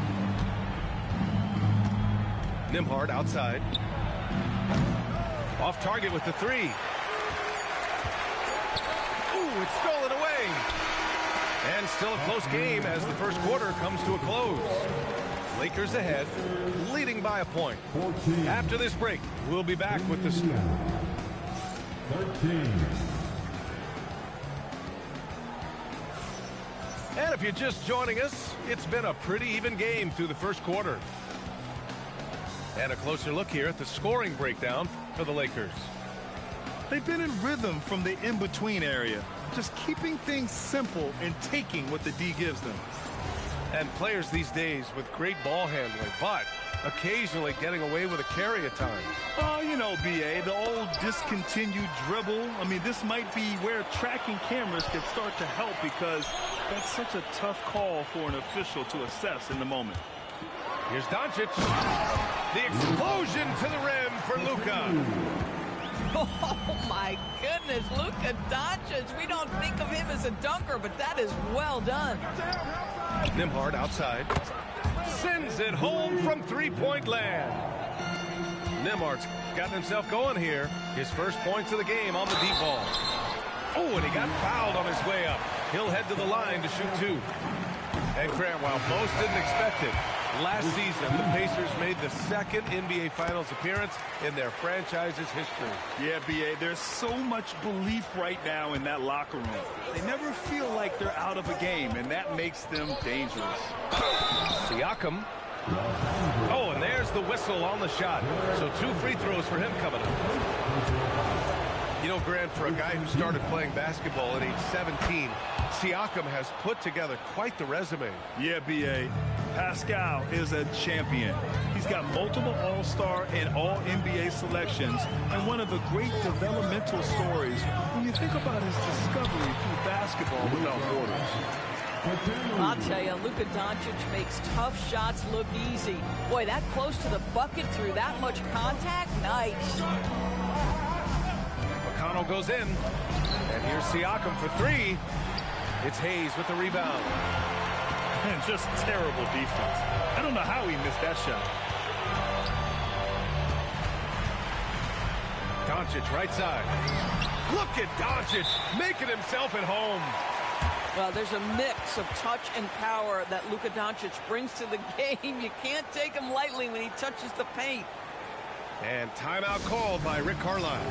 Nembhard outside. Off target with the three. Ooh, it's stolen away. And still a close game as the first quarter comes to a close. Lakers ahead, leading by a point. After this break, we'll be back with the 13. And if you're just joining us, it's been a pretty even game through the first quarter. And a closer look here at the scoring breakdown for the Lakers. They've been in rhythm from the in-between area, just keeping things simple and taking what the D gives them. And players these days with great ball handling, but occasionally getting away with a carry at times. Oh, you know, B.A., the old discontinued dribble. I mean, this might be where tracking cameras can start to help because that's such a tough call for an official to assess in the moment. Here's Doncic. The explosion to the rim for Luka. Oh, my goodness, Luka Doncic. We don't think of him as a dunker, but that is well done. Nembhard outside. Sends it home from three-point land. Nembhard's gotten himself going here. His first points of the game on the deep ball. Oh, and he got fouled on his way up. He'll head to the line to shoot two. And Grant, while most didn't expect it, last season the Pacers made the second NBA Finals appearance in their franchise's history. Yeah, B.A., there's so much belief right now in that locker room. They never feel like they're out of a game, and that makes them dangerous. Siakam. Oh, and there's the whistle on the shot. So 2 free throws for him coming up. You know, Grant, for a guy who started playing basketball at age 17, Siakam has put together quite the resume. Yeah, B.A., Pascal is a champion. He's got multiple All-Star and All-NBA selections, and one of the great developmental stories when you think about his discovery through basketball without borders. I'll tell you, Luka Doncic makes tough shots look easy. Boy, that close to the bucket through that much contact, nice. McConnell goes in, and here's Siakam for three. It's Hayes with the rebound. And just terrible defense. I don't know how he missed that shot. Doncic right side. Look at Doncic making himself at home. Well, there's a mix of touch and power that Luka Doncic brings to the game. You can't take him lightly when he touches the paint. And timeout called by Rick Carlisle.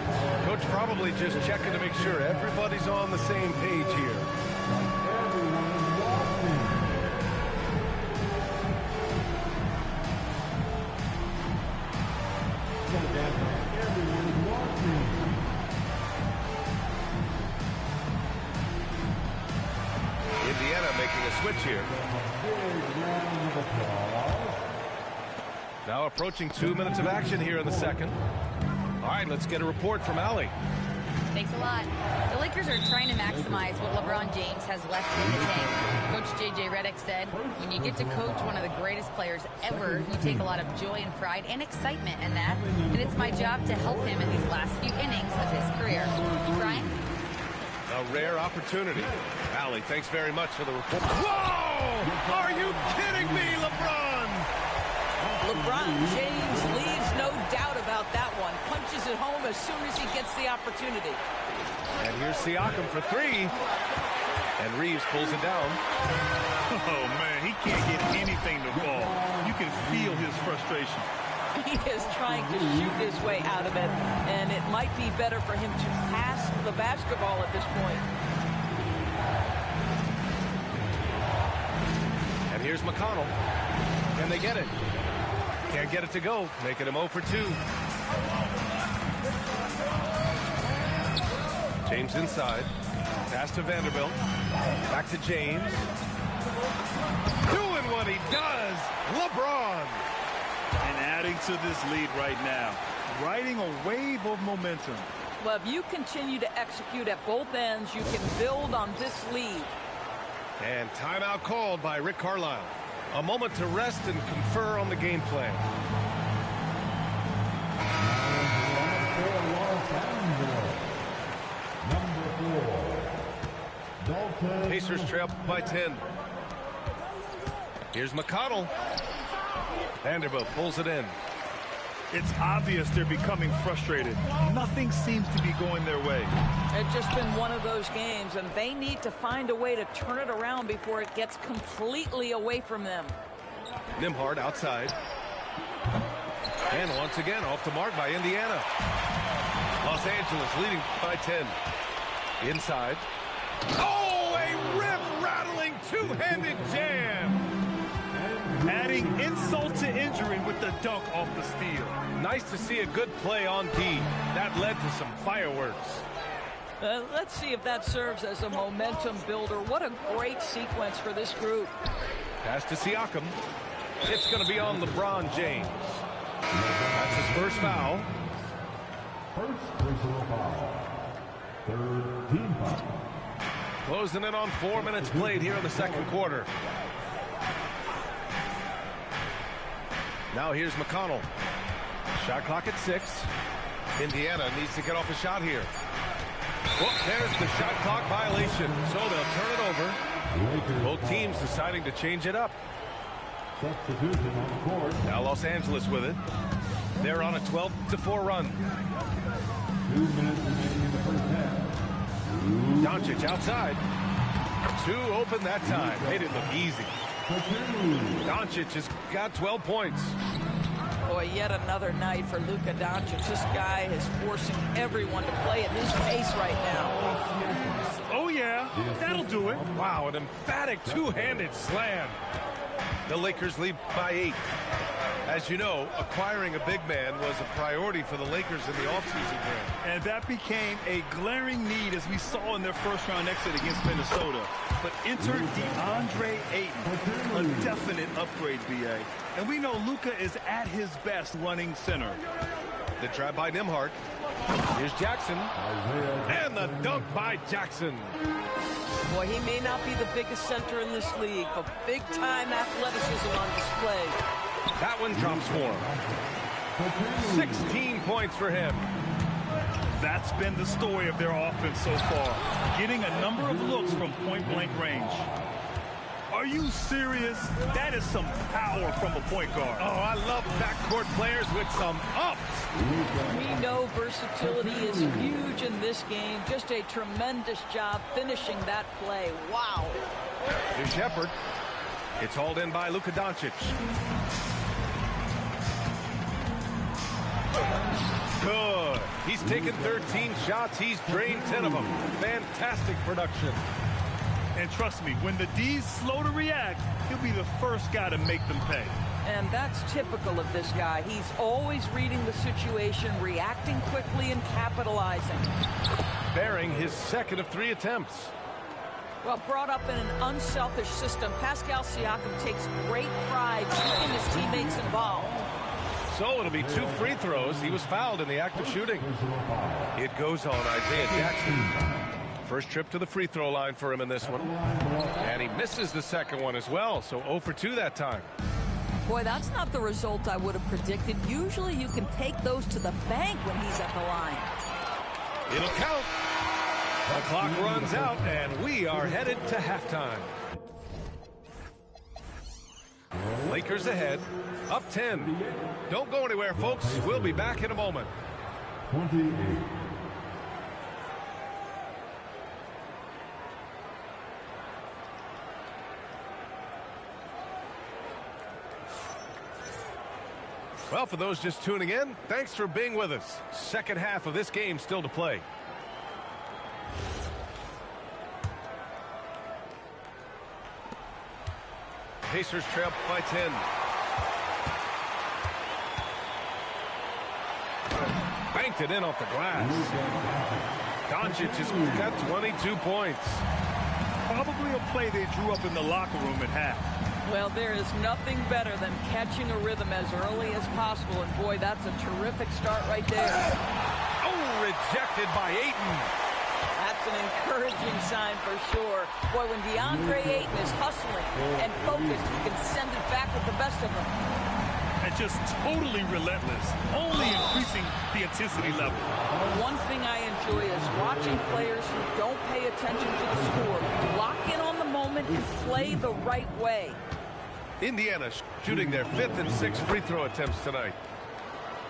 Coach probably just checking to make sure everybody's on the same page here. Indiana making a switch here. Now approaching 2 minutes of action here in the second. All right, let's get a report from Allie. Thanks a lot. The Lakers are trying to maximize what LeBron James has left in the tank. Coach J.J. Redick said, when you get to coach one of the greatest players ever, you take a lot of joy and pride and excitement in that. And it's my job to help him in these last few innings of his career. Brian? A rare opportunity. Allie, thanks very much for the report. Whoa! Are you kidding me, LeBron? LeBron James leaves no doubt about that one. Punches it home as soon as he gets the opportunity. And here's Siakam for three. And Reeves pulls it down. Oh, man, he can't get anything to fall. You can feel his frustration. He is trying to shoot his way out of it, and it might be better for him to pass the basketball at this point. And here's McConnell. Can they get it? Can't get it to go, making him 0 for 2. James inside. Pass to Vanderbilt. Back to James. Doing what he does. LeBron. And adding to this lead right now. Riding a wave of momentum. Well, if you continue to execute at both ends, you can build on this lead. And timeout called by Rick Carlisle. A moment to rest and confer on the game plan. Pacers trail by 10. Here's McConnell. Vanderbilt pulls it in. It's obvious they're becoming frustrated. Nothing seems to be going their way. It's just been one of those games, and they need to find a way to turn it around before it gets completely away from them. Nembhard outside. And once again off the mark by Indiana. Los Angeles leading by 10. Inside. Oh, a rib-rattling two-handed jam. Adding insult to injury with the dunk off the steal. Nice to see a good play on D. That led to some fireworks. Let's see if that serves as a momentum builder. What a great sequence for this group. Pass to Siakam. It's going to be on LeBron James. That's his first foul. First personal foul. Third team foul. Closing in on 4 minutes played here in the second quarter. Now here's McConnell. Shot clock at 6. Indiana needs to get off a shot here. Well, there's the shot clock violation, so they'll turn it over. Both teams deciding to change it up. Substitution on the court. Now Los Angeles with it. They're on a 12-4 run. 2 minutes remaining in the first half. Doncic outside. 2 open that time. Made it look easy. Doncic has got 12 points. Boy, yet another night for Luka Doncic. This guy is forcing everyone to play at his pace right now. Oh, yeah. That'll do it. Wow, an emphatic two-handed slam. The Lakers lead by 8. As you know, acquiring a big man was a priority for the Lakers in the offseason here. And that became a glaring need as we saw in their first-round exit against Minnesota. But enter DeAndre Ayton, a definite upgrade, B.A. And we know Luka is at his best running center. The drive by Nembhard. Here's Jackson. And the dunk by Jackson. Boy, he may not be the biggest center in this league, but big-time athleticism on display. That one drops for him. 16 points for him. That's been the story of their offense so far. Getting a number of looks from point-blank range. Are you serious? That is some power from a point guard. Oh, I love backcourt players with some ups. We know versatility is huge in this game. Just a tremendous job finishing that play. Wow. Here's Shepard. It's hauled in by Luka Doncic. Good. He's taken 13 shots. He's drained 10 of them. Fantastic production. And trust me, when the D's slow to react, he'll be the first guy to make them pay. And that's typical of this guy. He's always reading the situation, reacting quickly, and capitalizing. Bearing his second of 3 attempts. Well, brought up in an unselfish system, Pascal Siakam takes great pride keeping his teammates involved. So it'll be 2 free throws. He was fouled in the act of shooting. It goes on Isaiah Jackson. First trip to the free throw line for him in this one. And he misses the second one as well, so 0 for 2 that time. Boy, that's not the result I would have predicted. Usually you can take those to the bank when he's at the line. It'll count. The clock runs out, and we are headed to halftime. Lakers ahead, up 10. Don't go anywhere, folks. We'll be back in a moment. 28. Well, for those just tuning in, thanks for being with us. Second half of this game still to play. Pacers trail by 10. Banked it in off the glass. Doncic has got 22 points. Probably a play they drew up in the locker room at half. Well, there is nothing better than catching a rhythm as early as possible, and boy, that's a terrific start right there. Oh, rejected by Ayton. That's an encouraging sign for sure. Boy, when DeAndre Ayton is hustling and focused, he can send it back with the best of them. And just totally relentless, only increasing the intensity level. One thing I enjoy is watching players who don't pay attention to the score lock in on the moment and play the right way. Indiana shooting their 5th and 6th free throw attempts tonight.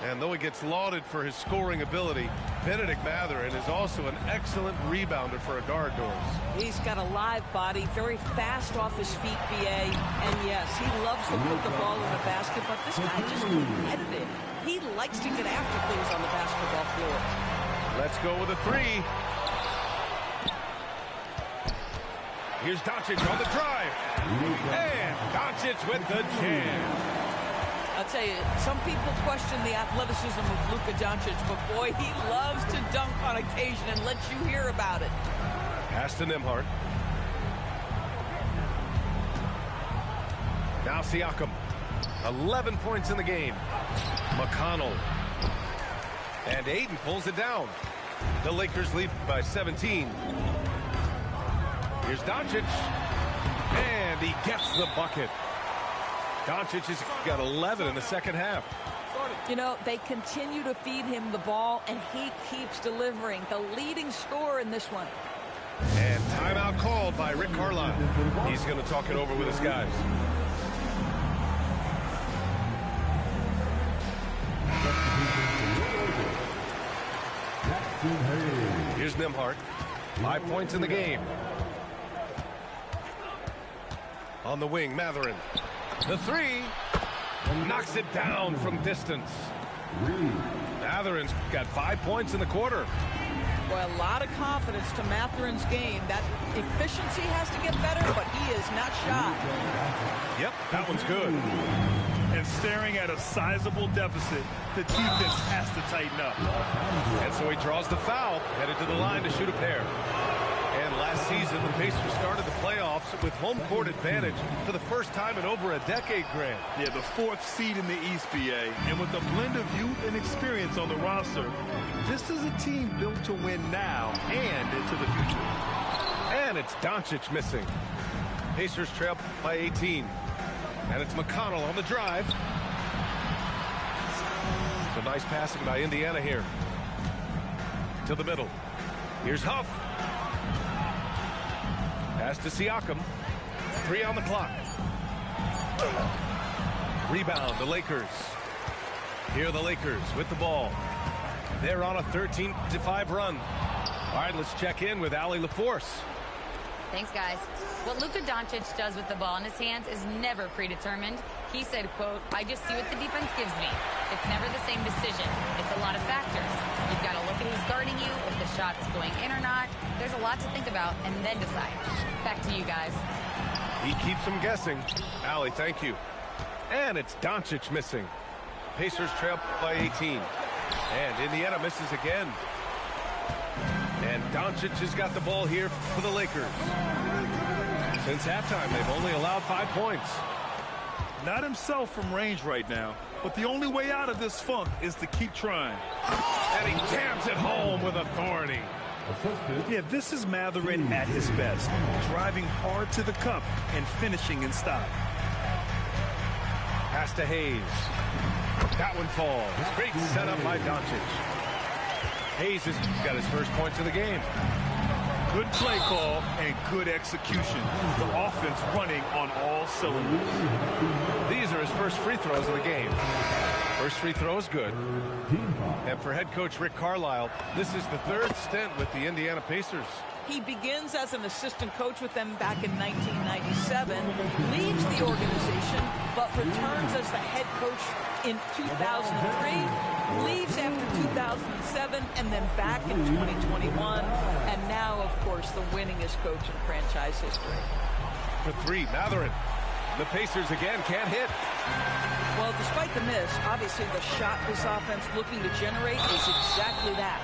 And though he gets lauded for his scoring ability, Bennedict Mathurin is also an excellent rebounder for a guard, Doris. He's got a live body, very fast off his feet, BA. And yes, he loves to put the ball in the basket, but this guy just competitive. He likes to get after things on the basketball floor. Let's go with a 3. Here's Doncic on the drive. And Doncic with the jam. I'll tell you, some people question the athleticism of Luka Doncic, but boy, he loves to dunk on occasion and let you hear about it. Pass to Nembhard. Now Siakam. 11 points in the game. McConnell. And Ayton pulls it down. The Lakers lead by 17. Here's Doncic. And he gets the bucket. Doncic has got 11 in the second half. You know, they continue to feed him the ball, and he keeps delivering. The leading scorer in this one. And timeout called by Rick Carlisle. He's going to talk it over with his guys. Here's Nembhard. 5 points in the game. On the wing, Mathurin. The 3 knocks it down from distance. Mathurin's got 5 points in the quarter. Boy, a lot of confidence to Mathurin's game. That efficiency has to get better, but he is not shy. Yep, that one's good. And staring at a sizable deficit, the defense has to tighten up. And so he draws the foul, headed to the line to shoot a pair. And last season, the Pacers started the playoffs with home court advantage for the first time in over a decade, Grant. Yeah, the 4th seed in the East, BA. And with a blend of youth and experience on the roster, this is a team built to win now and into the future. And it's Doncic missing. Pacers trail by 18. And it's McConnell on the drive. So nice passing by Indiana here. To the middle. Here's Huff. Pass to Siakam. 3 on the clock. Rebound, the Lakers. Here are the Lakers with the ball. They're on a 13-5 run. All right, let's check in with Allie LaForce. Thanks, guys. What Luka Doncic does with the ball in his hands is never predetermined. He said, quote, I just see what the defense gives me. It's never the same decision. It's a lot of factors. You've got to look at who's guarding you, if the shot's going in or not. There's a lot to think about, and then decide. Back to you guys. He keeps them guessing. Allie, thank you. And it's Doncic missing. Pacers trail by 18. And Indiana misses again. And Doncic has got the ball here for the Lakers. Since halftime, they've only allowed 5 points. Not himself from range right now, but the only way out of this funk is to keep trying. And he jams it home with authority. Yeah, this is Mathurin at his best, driving hard to the cup and finishing in style. Pass to Hayes. That one falls. Great setup by Doncic. Hayes has got his first points of the game. Good play call and good execution. The offense running on all cylinders. These are his first free throws of the game. First free throw is good. And for head coach Rick Carlisle, this is the 3rd stint with the Indiana Pacers. He begins as an assistant coach with them back in 1997, leaves the organization, but returns as the head coach in 2003, leaves after 2007, and then back in 2021, and now, of course, the winningest coach in franchise history. For 3, Mathurin. The Pacers again can't hit. Well, despite the miss, obviously the shot this offense looking to generate is exactly that.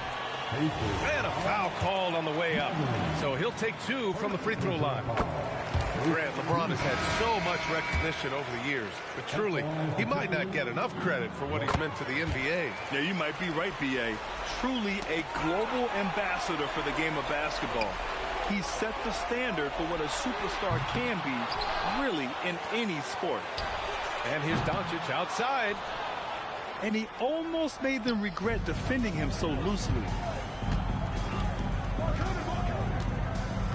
And a foul called on the way up. So he'll take 2 from the free throw line. Grant, LeBron has had so much recognition over the years, but truly, he might not get enough credit for what he's meant to the NBA. Yeah, you might be right, B.A. Truly a global ambassador for the game of basketball. He set the standard for what a superstar can be, really, in any sport. And here's Doncic outside. And he almost made them regret defending him so loosely.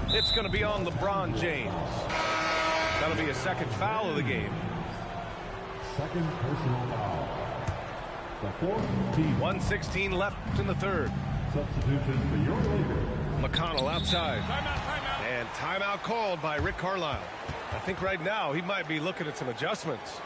It's going to be on LeBron James. That'll be a second foul of the game. Second personal foul. The fourth team. 1:16 left in the third. Substitution for your Lakers. McConnell outside. Timeout. And timeout called by Rick Carlisle. I think right now he might be looking at some adjustments.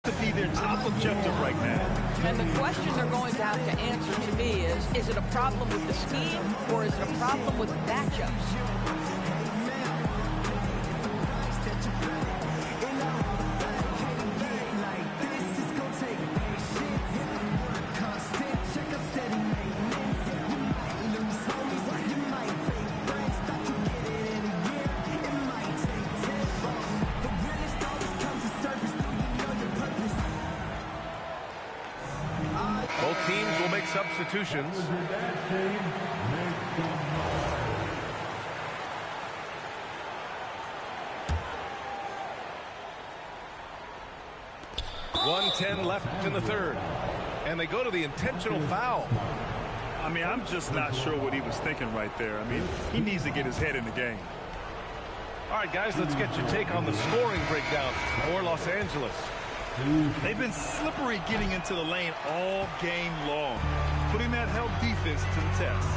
To be their top objective right now. And the question they're going to have to answer to me is it a problem with the scheme or is it a problem with the matchups? Both teams will make substitutions. .110 left in the third. And they go to the intentional foul. I mean, I'm just not sure what he was thinking right there. I mean, he needs to get his head in the game. All right, guys, let's get your take on the scoring breakdown for Los Angeles. They've been slippery getting into the lane all game long, putting that help defense to the test.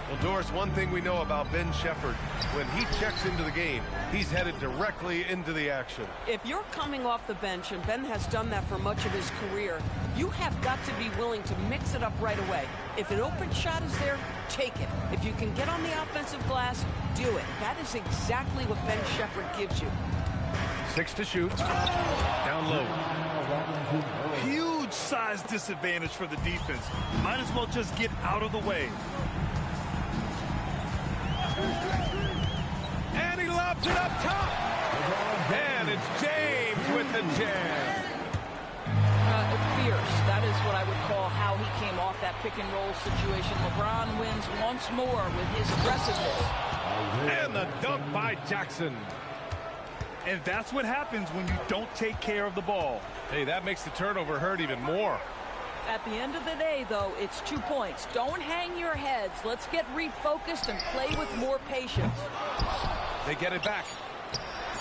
Well, Doris, one thing we know about Ben Sheppard, when he checks into the game, he's headed directly into the action. If you're coming off the bench, and Ben has done that for much of his career, you have got to be willing to mix it up right away. If an open shot is there, take it. If you can get on the offensive glass, do it. That is exactly what Ben Sheppard gives you. 6 to shoot. Down low. Huge size disadvantage for the defense. Might as well just get out of the way. And he lobs it up top. And it's James with the jam. Fierce. That is what I would call how he came off that pick and roll situation. LeBron wins once more with his aggressiveness. And the dunk by Jackson. And that's what happens when you don't take care of the ball. Hey, that makes the turnover hurt even more. At the end of the day, though, it's 2 points. Don't hang your heads. Let's get refocused and play with more patience. They get it back.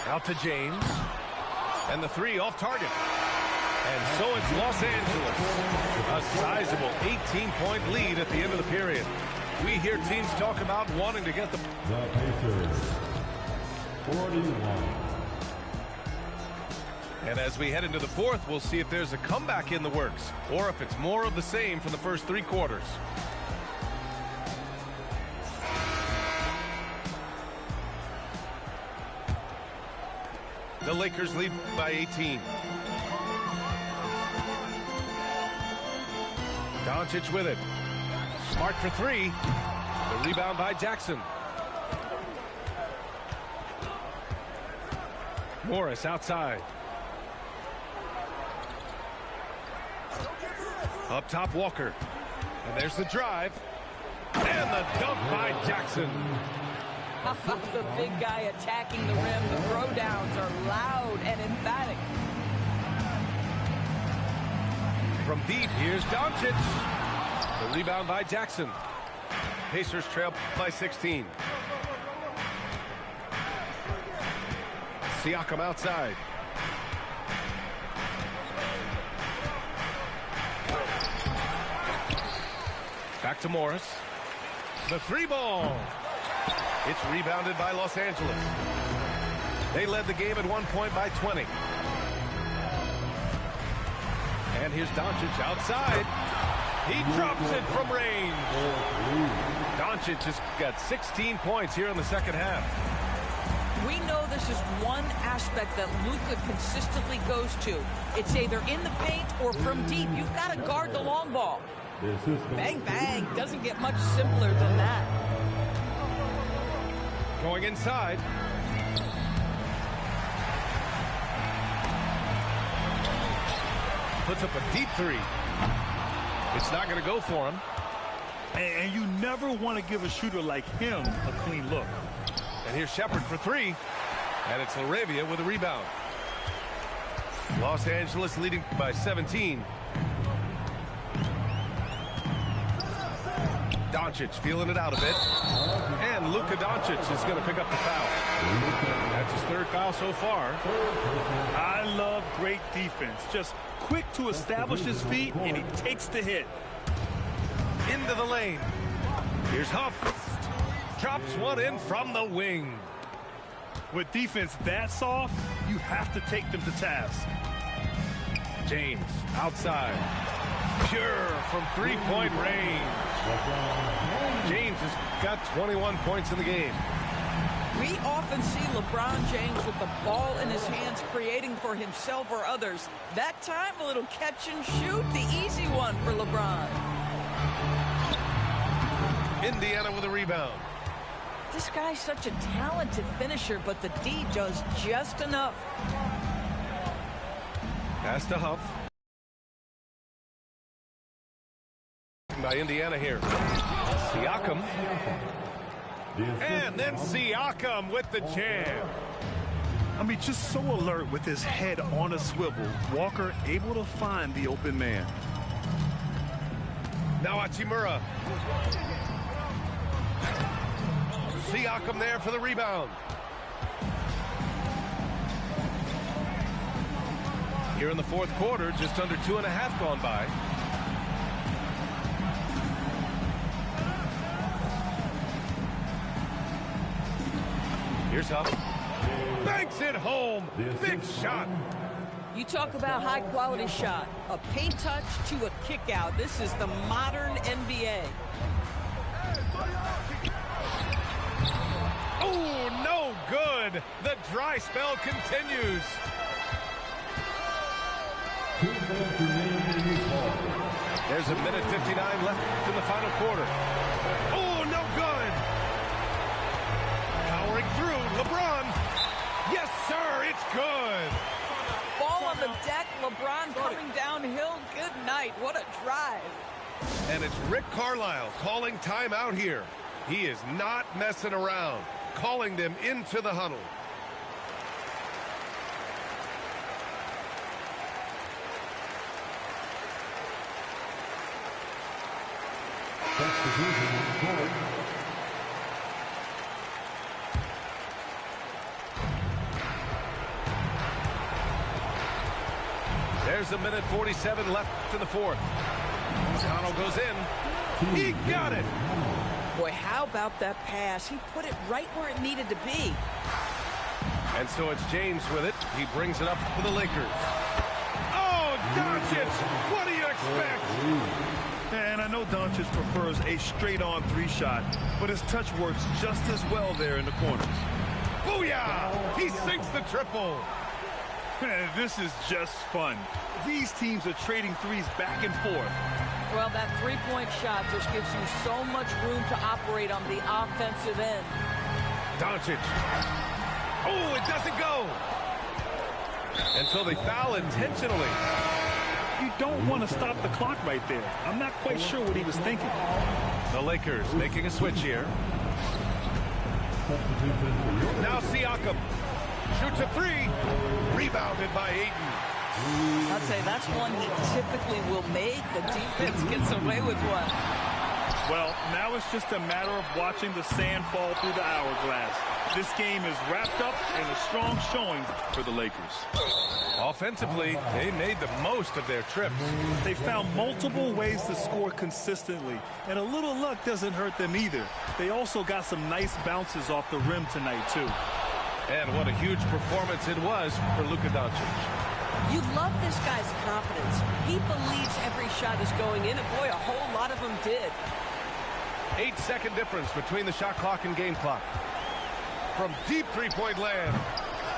Out to James. And the three off target. And so it's Los Angeles. A sizable 18-point lead at the end of the period. We hear teams talk about wanting to get the Pacers, 41. And as we head into the fourth, we'll see if there's a comeback in the works or if it's more of the same from the first 3 quarters. The Lakers lead by 18. Doncic with it. Smart for 3. The rebound by Jackson. Morris outside. Up top, Walker. And there's the drive. And the dunk by Jackson. The big guy attacking the rim. The throwdowns are loud and emphatic. From deep, here's Doncic. The rebound by Jackson. Pacers trail by 16. Siakam outside. Back to Morris. The 3 ball. It's rebounded by Los Angeles. They led the game at 1 point by 20. And here's Doncic outside. He drops it from range. Doncic has got 16 points here in the second half. We know this is one aspect that Luka consistently goes to. It's either in the paint or from deep. You've got to guard the long ball. Bang, bang. Doesn't get much simpler than that. Going inside. Puts up a deep 3. It's not going to go for him. And you never want to give a shooter like him a clean look. And here's Shepard for three. And it's LaRavia with a rebound. Los Angeles leading by 17. Doncic feeling it out a bit. And Luka Doncic is going to pick up the foul. That's his third foul so far. I love great defense. Just quick to establish his feet, and he takes the hit. Into the lane. Here's Huff. Drops one in from the wing. With defense that soft, you have to take them to task. James outside. Pure from three-point range. James has got 21 points in the game. We often see LeBron James with the ball in his hands creating for himself or others. That time, a little catch and shoot, the easy one for LeBron. Indiana with a rebound. This guy's such a talented finisher, but the D does just enough. Pass to Huff. By Indiana here. Siakam. And then Siakam with the jam. I mean, just so alert with his head on a swivel. Walker able to find the open man. Now Hachimura. Siakam there for the rebound. Here in the fourth quarter, just under 2.5 gone by. Here's Huff. Banks it home. Big shot. You talk about high-quality shot. A paint touch to a kick out. This is the modern NBA. Oh, no good. The dry spell continues. There's a minute 59 left in the final quarter. Oh, no good. Powering through, LeBron. Yes, sir, it's good. Ball on the deck, LeBron coming downhill. Good night. What a drive. And it's Rick Carlisle calling timeout here. He is not messing around, calling them into the huddle. There's a minute 47 left in the fourth. Connell goes in. He got it. Boy, how about that pass? He put it right where it needed to be. And so it's James with it. He brings it up for the Lakers. Oh, Doncic! What do you expect? And I know Doncic prefers a straight-on three-shot, but his touch works just as well there in the corners. Booyah! He sinks the triple. Man, this is just fun. These teams are trading threes back and forth. Well, that three-point shot just gives you so much room to operate on the offensive end. Doncic. Oh, it doesn't go. And so they foul intentionally. You don't want to stop the clock right there. I'm not quite sure what he was thinking. The Lakers making a switch here. Now Siakam. Shoots a three. Rebounded by Ayton. I'd say that's one he typically will make. The defense gets away with one. Well, now it's just a matter of watching the sand fall through the hourglass. This game is wrapped up in a strong showing for the Lakers. Offensively, they made the most of their trips. They found multiple ways to score consistently, and a little luck doesn't hurt them either. They also got some nice bounces off the rim tonight, too. And what a huge performance it was for Luka Doncic. You love this guy's confidence. He believes every shot is going in, and boy, a whole lot of them did. 8-second difference between the shot clock and game clock. From deep three-point land.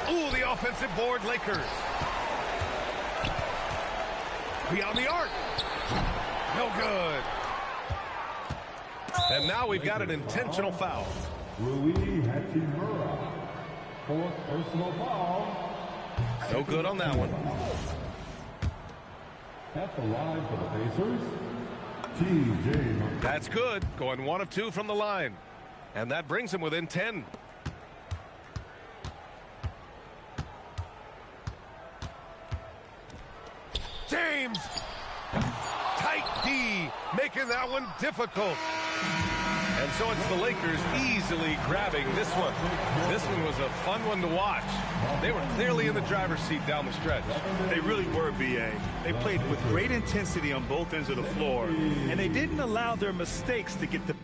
Ooh, the offensive board, Lakers. Beyond the arc. No good. And now we've got an intentional foul. Rui Hachimura. Fourth personal foul. No good on that one. At the line for the Pacers, That's good. Going 1 of 2 from the line. And that brings him within 10. James! Tight D, making that one difficult. And so it's the Lakers easily grabbing this one. This one was a fun one to watch. They were clearly in the driver's seat down the stretch. They really were, B.A. They played with great intensity on both ends of the floor, and they didn't allow their mistakes to get the...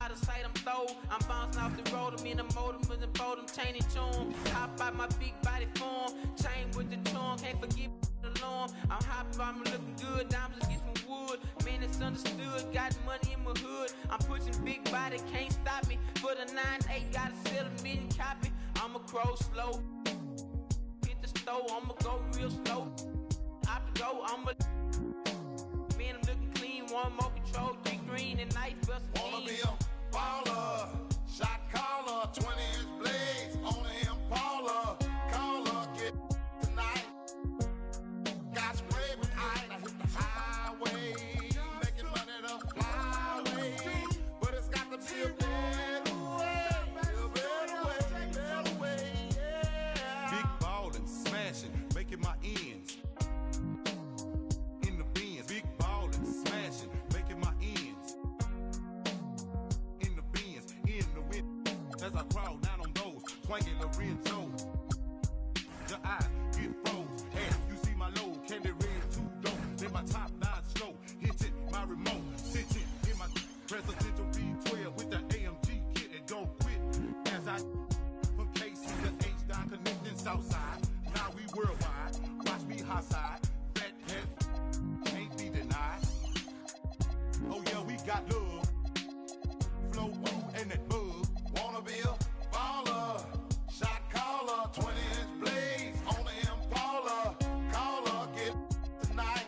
Out of sight, I'm throw. I'm bouncing off the road. I'm in the motor with the boat. I'm chaining tune. Hop out my big body form. Chain with the charm. Can't forget the alarm. I'm hopping, I'm looking good. Diamonds get some wood. Man, it's understood. Got money in my hood. I'm pushing big body. Can't stop me. For the 9-8, gotta sell a million copy. I'ma crow slow. Hit the stove. I'ma go real slow. I have to go. Man, I'm looking clean. One more control. 3 green and nice. Wanna be a baller, shot caller, 20-inch blades on an Impala. Caller, get tonight. Got spray with ice. I hit the highway, making money to fly away. But it's got to be a better way, a better way, better way, yeah. Big ballin', smashing, making my ends. In the Benz, big ballin', smashing, making my ends. As I crawl down on those, twanging Lorenzo. Your eyes get froze, and you see my load, candy red too dope. Then my top line slow, hit it, my remote, sit it in my presidential V12 with the AMG kit and don't quit. As I from KC to H down connecting Southside, now we worldwide. Watch me high side, fat head, can't be denied. Oh yeah, we got love, flow through and that bug. Wanna be a baller, shot caller, 20-inch blades on the Impala. Caller, get tonight.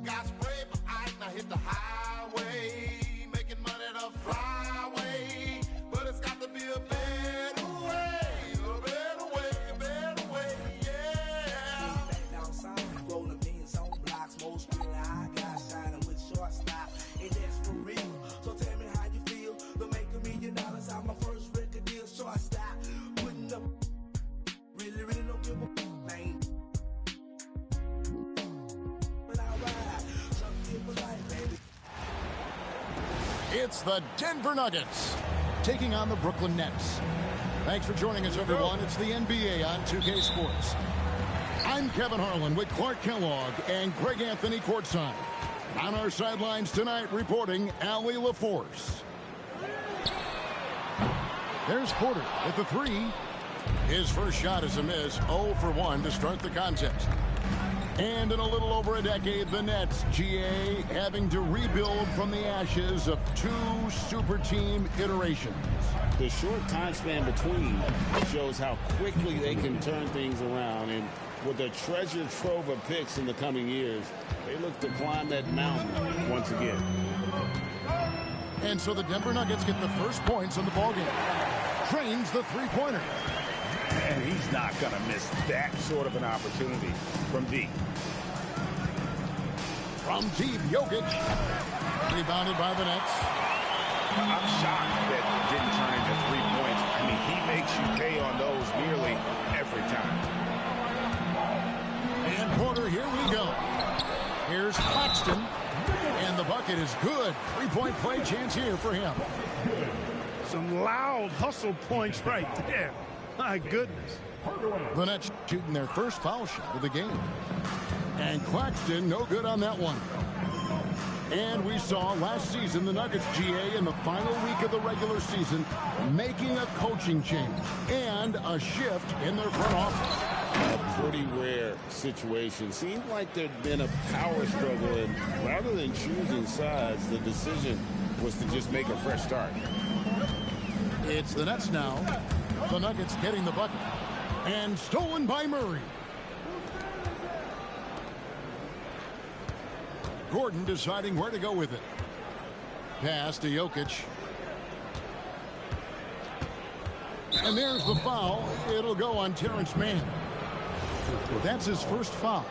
Got spray for ice, now hit the highway, making money to fly away. But it's got to be a better way, a better way, a better way, yeah. Back down south, rolling beans on blocks, most really I got shining with short stop, and that's for real. So tell me how you feel. The make $1 million out my first record deal, so I stop putting up. Really don't give a man. When I ride, something for life, baby. It's the Denver Nuggets taking on the Brooklyn Nets. Thanks for joining us, everyone. It's the NBA on 2K Sports. I'm Kevin Harlan with Clark Kellogg and Greg Anthony courtside. On our sidelines tonight, reporting Allie LaForce. There's Porter with the 3. His first shot is a miss, 0 for 1 to start the contest. And in a little over a decade, the Nets, GA, having to rebuild from the ashes of 2 super team iterations. The short time span between shows how quickly they can turn things around. And with a treasure trove of picks in the coming years, they look to climb that mountain once again. And so the Denver Nuggets get the first points in the ballgame. Trains the three-pointer. And he's not going to miss that sort of an opportunity from deep. From deep, Jokic. Rebounded by the Nets. I'm shocked that didn't turn into 3 points. I mean, he makes you pay on those nearly every time. And Porter, here we go. Here's Claxton. And the bucket is good. 3-point play chance here for him. Some loud hustle points right there. My goodness. The Nets shooting their first foul shot of the game. And Claxton, no good on that one. And we saw last season the Nuggets, GA, in the final week of the regular season, making a coaching change and a shift in their front office. A pretty rare situation. Seemed like there'd been a power struggle, and rather than choosing sides, the decision was to just make a fresh start. It's the Nets now. The Nuggets getting the bucket. And stolen by Murray. Gordon deciding where to go with it. Pass to Jokic. And there's the foul. It'll go on Terrence Mann. That's his first foul.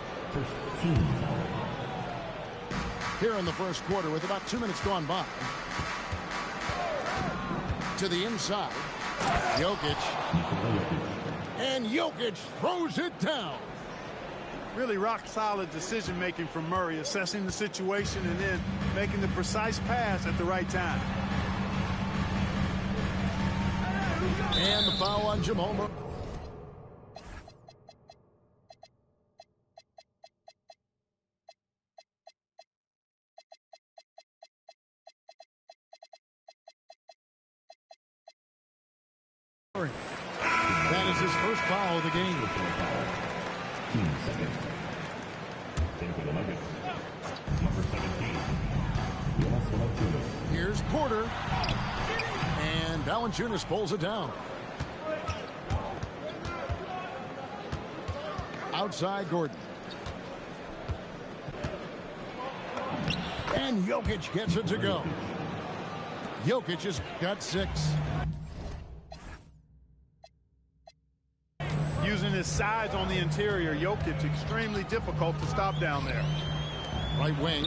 Here in the first quarter with about 2 minutes gone by. To the inside. Jokic. And Jokic throws it down. Really rock-solid decision-making from Murray, assessing the situation and then making the precise pass at the right time. And the foul on Jamal Murray. That is his first foul of the game. Here's Porter. And Valanciunas pulls it down. Outside Gordon. And Jokic gets it to go. Jokic has got 6. Using his size on the interior, Jokic extremely difficult to stop down there. Right wing.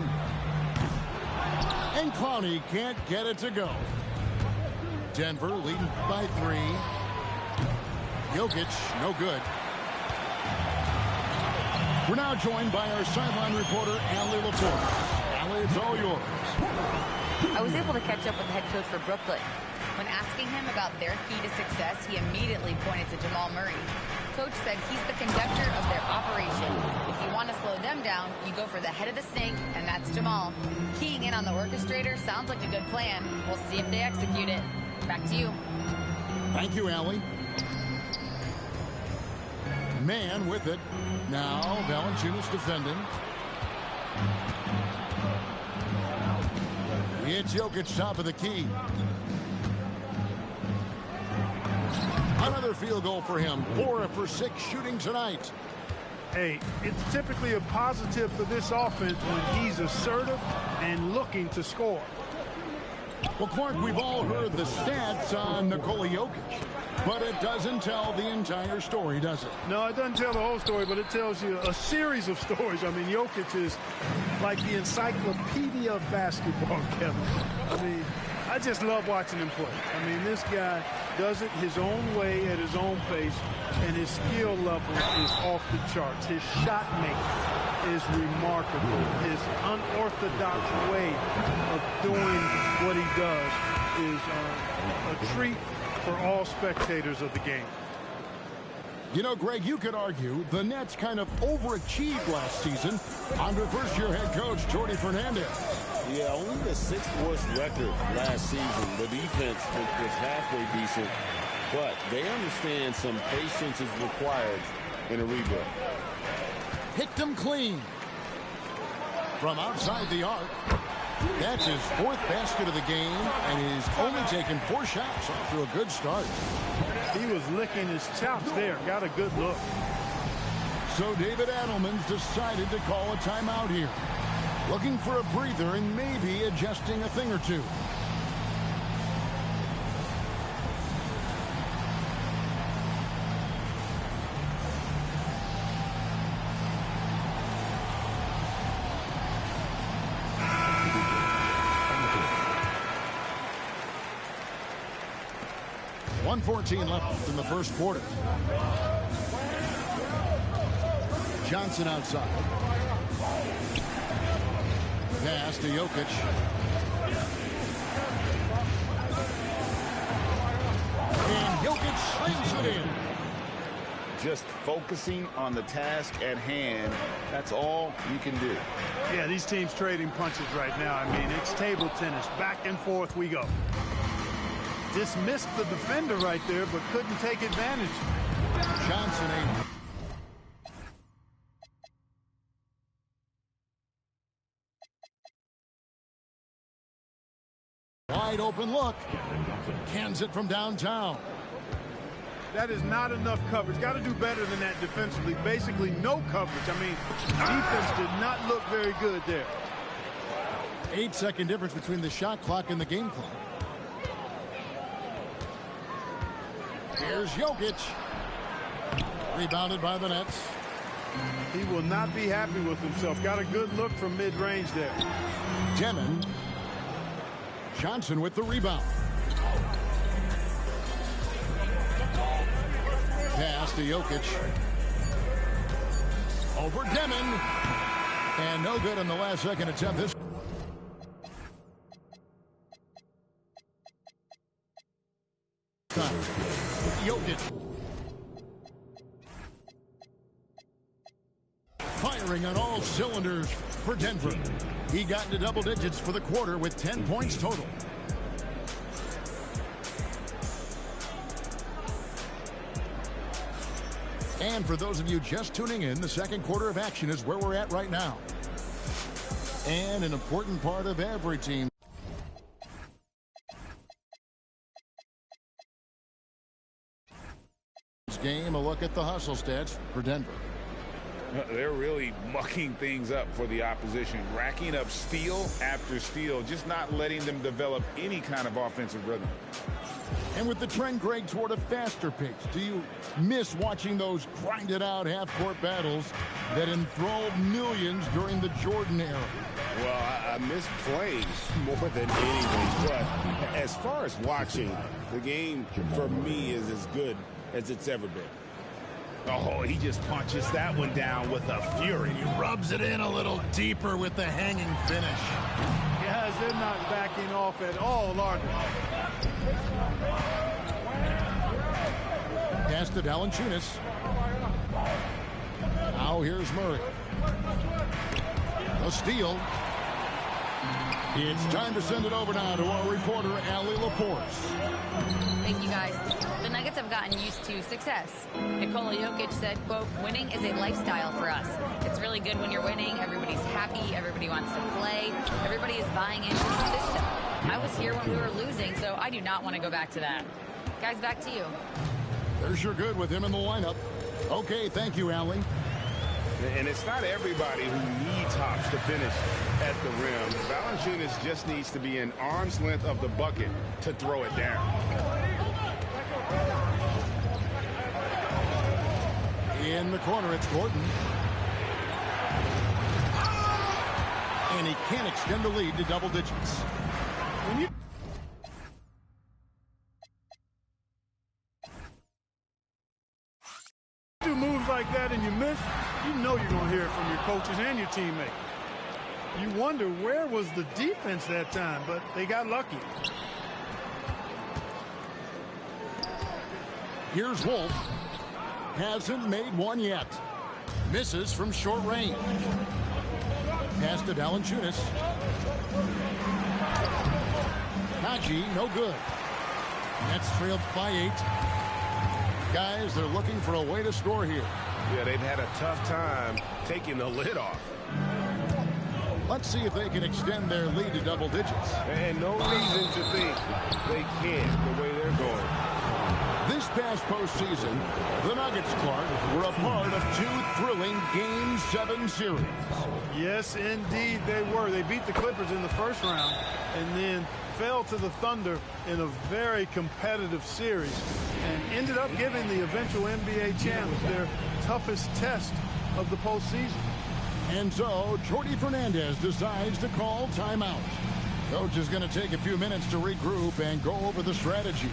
And Clowney can't get it to go. Denver leading by 3. Jokic, no good. We're now joined by our sideline reporter, Allie LaForge. Allie, it's all yours. I was able to catch up with the head coach for Brooklyn. When asking him about their key to success, he immediately pointed to Jamal Murray. Coach said he's the conductor of their operation. If you want to slow them down, you go for the head of the snake, and that's Jamal. Keying in on the orchestrator sounds like a good plan. We'll see if they execute it. Back to you. Thank you, Allie. Man with it. Now Valanciunas defending. It's Jokic top of the key. Another field goal for him. 4 for 6 shooting tonight. Hey, it's typically a positive for this offense when he's assertive and looking to score. Well, Clark, we've all heard the stats on Nikola Jokic, but it doesn't tell the entire story, does it? No, it doesn't tell the whole story, but it tells you a series of stories. I mean, Jokic is like the encyclopedia of basketball, Kevin. I mean, I just love watching him play. I mean, this guy does it his own way at his own pace, and his skill level is off the charts. His shot making is remarkable. His unorthodox way of doing what he does is a treat for all spectators of the game. You know, Greg, you could argue the Nets kind of overachieved last season under first-year head coach Jordi Fernandez. Yeah, only the 6th worst record last season. The defense was halfway decent, but they understand some patience is required in a rebuild. Picked him clean. From outside the arc. That's his 4th basket of the game, and he's only taken 4 shots off to a good start. He was licking his chops there. Got a good look. So David Adelman's decided to call a timeout here. Looking for a breather and maybe adjusting a thing or two. .114 left in the first quarter. Johnson outside. Pass to Jokic. Jokic slings it in. Just focusing on the task at hand, that's all you can do. Yeah, these teams trading punches right now. I mean, it's table tennis. Back and forth we go. Dismissed the defender right there, but couldn't take advantage. Johnson ain't. Wide open look. Cans it from downtown. That is not enough coverage. Got to do better than that defensively. Basically no coverage. I mean, defense did not look very good there. 8-second difference between the shot clock and the game clock. Here's Jokic. Rebounded by the Nets. He will not be happy with himself. Got a good look from mid-range there. Demon. Johnson with the rebound. Pass to Jokic. Over Demon. And no good in the last second attempt. This time. Jokic. Firing on all cylinders for Denver. He got into double digits for the quarter with 10 points total. And for those of you just tuning in, the second quarter of action is where we're at right now. And an important part of every team. Game, a look at the hustle stats for Denver. They're really mucking things up for the opposition, racking up steal after steal, just not letting them develop any kind of offensive rhythm. And with the trend, Greg, toward a faster pace, do you miss watching those grinded-out half-court battles that enthralled millions during the Jordan era? Well, I miss playing more than anything, but as far as watching, the game for me is as good as it's ever been. Oh, he just punches that one down with a fury. He rubs it in a little deeper with the hanging finish. Guys, they're not backing off at all, are they? Pass to Valanciunas. Now here's Murray. A steal. It's time to send it over now to our reporter, Allie LaForce. Thank you, guys. The Nuggets have gotten used to success. Nikola Jokic said, quote, winning is a lifestyle for us. It's really good when you're winning. Everybody's happy. Everybody wants to play. Everybody is buying into the system. I was here when we were losing, so I do not want to go back to that. Guys, back to you. There's your good with him in the lineup. Okay, thank you, Allie. And it's not everybody who needs hops to finish at the rim. Valanciunas just needs to be an arm's length of the bucket to throw it down. In the corner, it's Gordon. And he can't extend the lead to double digits. When you do moves like that and you miss, you know you're going to hear it from your coaches and your teammates. You wonder where was the defense that time, but they got lucky. Here's Wolf. Hasn't made one yet. Misses from short range. Pass to Valanciunas. Haji, no good. Nets trailed by 8. Guys, they're looking for a way to score here. Yeah, they've had a tough time taking the lid off. Let's see if they can extend their lead to double digits. And no reason to think they can't the way they're going. This past postseason, the Nuggets, Clark, were a part of 2 thrilling Game 7 series. Yes, indeed they were. They beat the Clippers in the first round and then fell to the Thunder in a very competitive series and ended up giving the eventual NBA champs their toughest test of the postseason. And so, Jordi Fernandez decides to call timeout. Coach is going to take a few minutes to regroup and go over the strategy.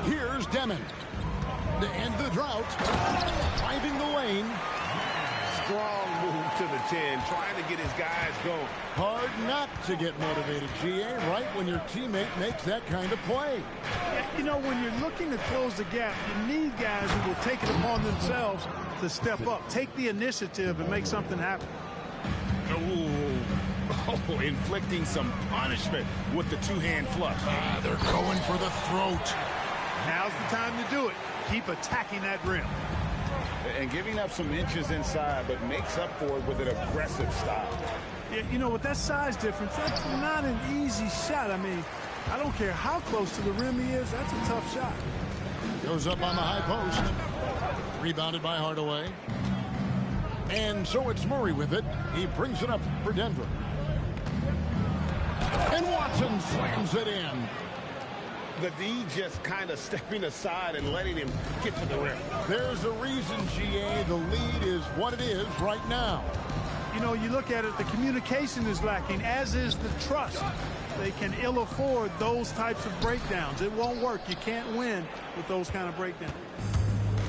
Here's Demon. to end the drought. Driving the lane. Strong move to the 10, trying to get his guys going. Hard not to get motivated, GA, right when your teammate makes that kind of play. You know, when you're looking to close the gap, you need guys who will take it upon themselves to step up, take the initiative, and make something happen. Oh, inflicting some punishment with the two-hand flush. They're going for the throat. Now's the time to do it. Keep attacking that rim. And giving up some inches inside, but makes up for it with an aggressive style. Yeah, you know, with that size difference, that's not an easy shot. I mean, I don't care how close to the rim he is, that's a tough shot. Goes up on the high post. Rebounded by Hardaway. And so it's Murray with it. He brings it up for Denver. And Watson slams it in. The D just kind of stepping aside and letting him get to the rim. There's a reason, GA, the lead is what it is right now. You know, you look at it, the communication is lacking, as is the trust. They can ill afford those types of breakdowns. It won't work. You can't win with those kind of breakdowns.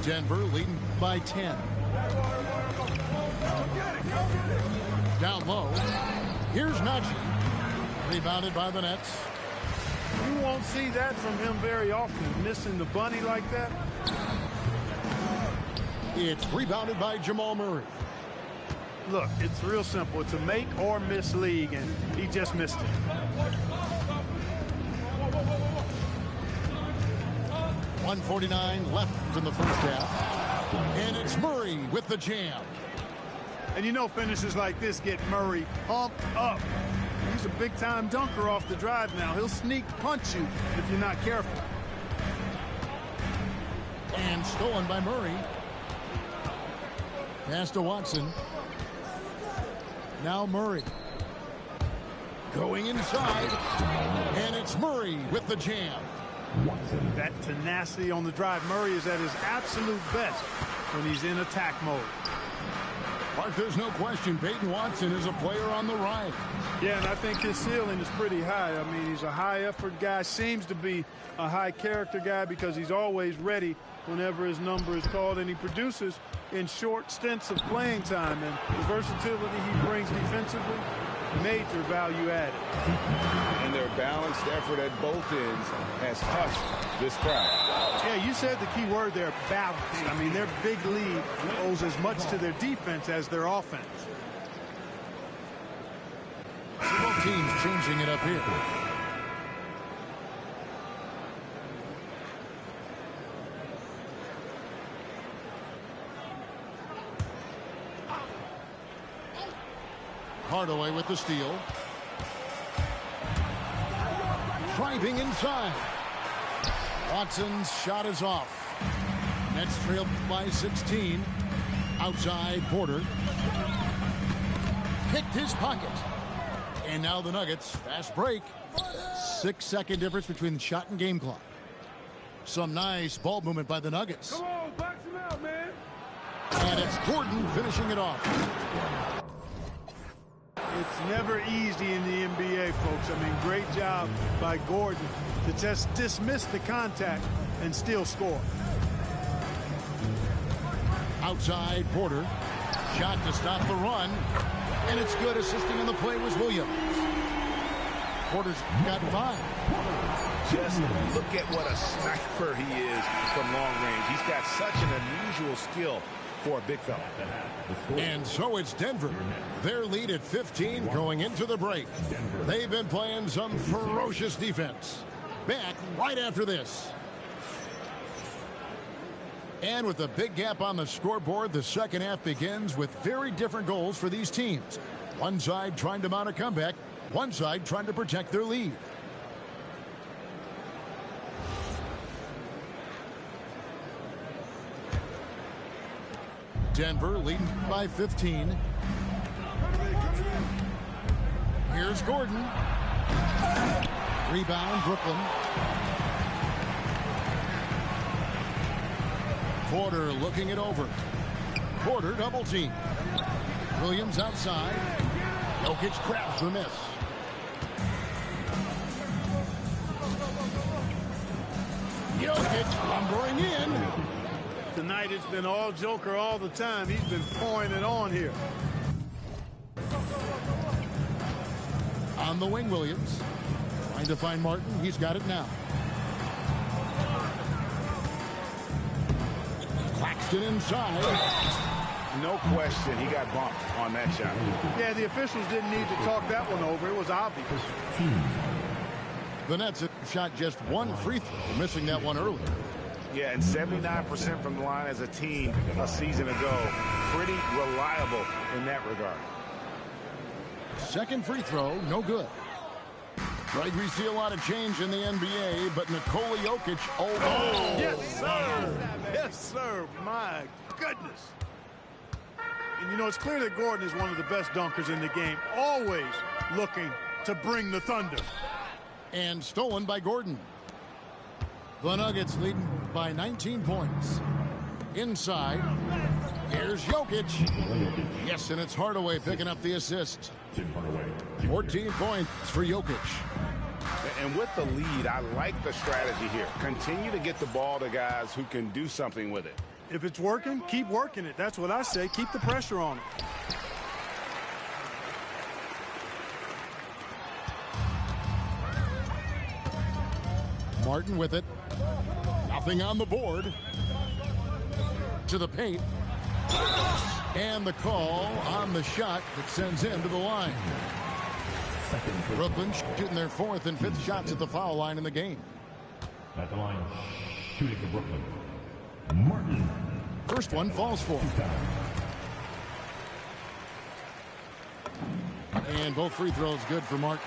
Denver leading by 10. Down low. Here's Najee. Rebounded by the Nets. You won't see that from him very often, missing the bunny like that. It's rebounded by Jamal Murray. Look, it's real simple. It's a make or miss league, and he just missed it. .149 left in the first half. And it's Murray with the jam. And you know finishes like this get Murray pumped up. He's a big-time dunker off the drive now. He'll sneak punch you if you're not careful. And stolen by Murray. Pass to Watson. Now Murray. Going inside. And it's Murray with the jam. That tenacity on the drive. Murray is at his absolute best when he's in attack mode. Mark, there's no question Peyton Watson is a player on the rise. Yeah, and I think his ceiling is pretty high. I mean, he's a high-effort guy, seems to be a high-character guy because he's always ready whenever his number is called, and he produces in short stints of playing time. And the versatility he brings defensively, major value added. And their balanced effort at both ends has hushed this crowd. Yeah, you said the key word there, balance. I mean, their big lead owes as much to their defense as their offense. Both teams changing it up here. Hardaway with the steal. Driving inside. Watson's shot is off. Nets trailed by 16. Outside Porter. Picked his pocket. And now the Nuggets, fast break. 6-second difference between the shot and game clock. Some nice ball movement by the Nuggets. Come on, box him out, man. And it's Gordon finishing it off. It's never easy in the NBA, folks. I mean, great job by Gordon to just dismiss the contact and still score. Outside Porter. Shot to stop the run. And it's good. Assisting on the play was Williams. Porter's got 5. Just look at what a sniper he is from long range. He's got such an unusual skill for a big fella. And so it's Denver. Their lead at 15 going into the break. They've been playing some ferocious defense. Back right after this. And with a big gap on the scoreboard, the second half begins with very different goals for these teams. One side trying to mount a comeback, one side trying to protect their lead. Denver leading by 15. Here's Gordon. Rebound, Brooklyn. Porter looking it over. Porter double team. Williams outside. Jokic grabs the miss. Jokic lumbering in. Tonight it's been all Joker all the time. He's been pouring it on here. On the wing, Williams. Trying to find Martin. He's got it now. Claxton inside. No question, he got bumped on that shot. Yeah, the officials didn't need to talk that one over. It was obvious. The Nets have shot just one free throw, missing that one earlier. Yeah, and 79% from the line as a team a season ago. Pretty reliable in that regard. Second free throw, no good. Greg, we see a lot of change in the NBA, but Nikola Jokic, oh. Yes, sir. Yes, sir. My goodness. And, you know, it's clear that Gordon is one of the best dunkers in the game, always looking to bring the thunder. And stolen by Gordon. The Nuggets leading by 19 points. Inside, here's Jokic. Yes, and it's Hardaway picking up the assist. 14 points for Jokic. And with the lead, I like the strategy here. Continue to get the ball to guys who can do something with it. If it's working, keep working it. That's what I say. Keep the pressure on it. Martin with it. Nothing on the board. To the paint. And the call on the shot that sends him to the line. Brooklyn shooting their fourth and fifth shots at the foul line in the game. At the line, shooting for Brooklyn, Martin. First one falls for him. And both free throws good for Martin.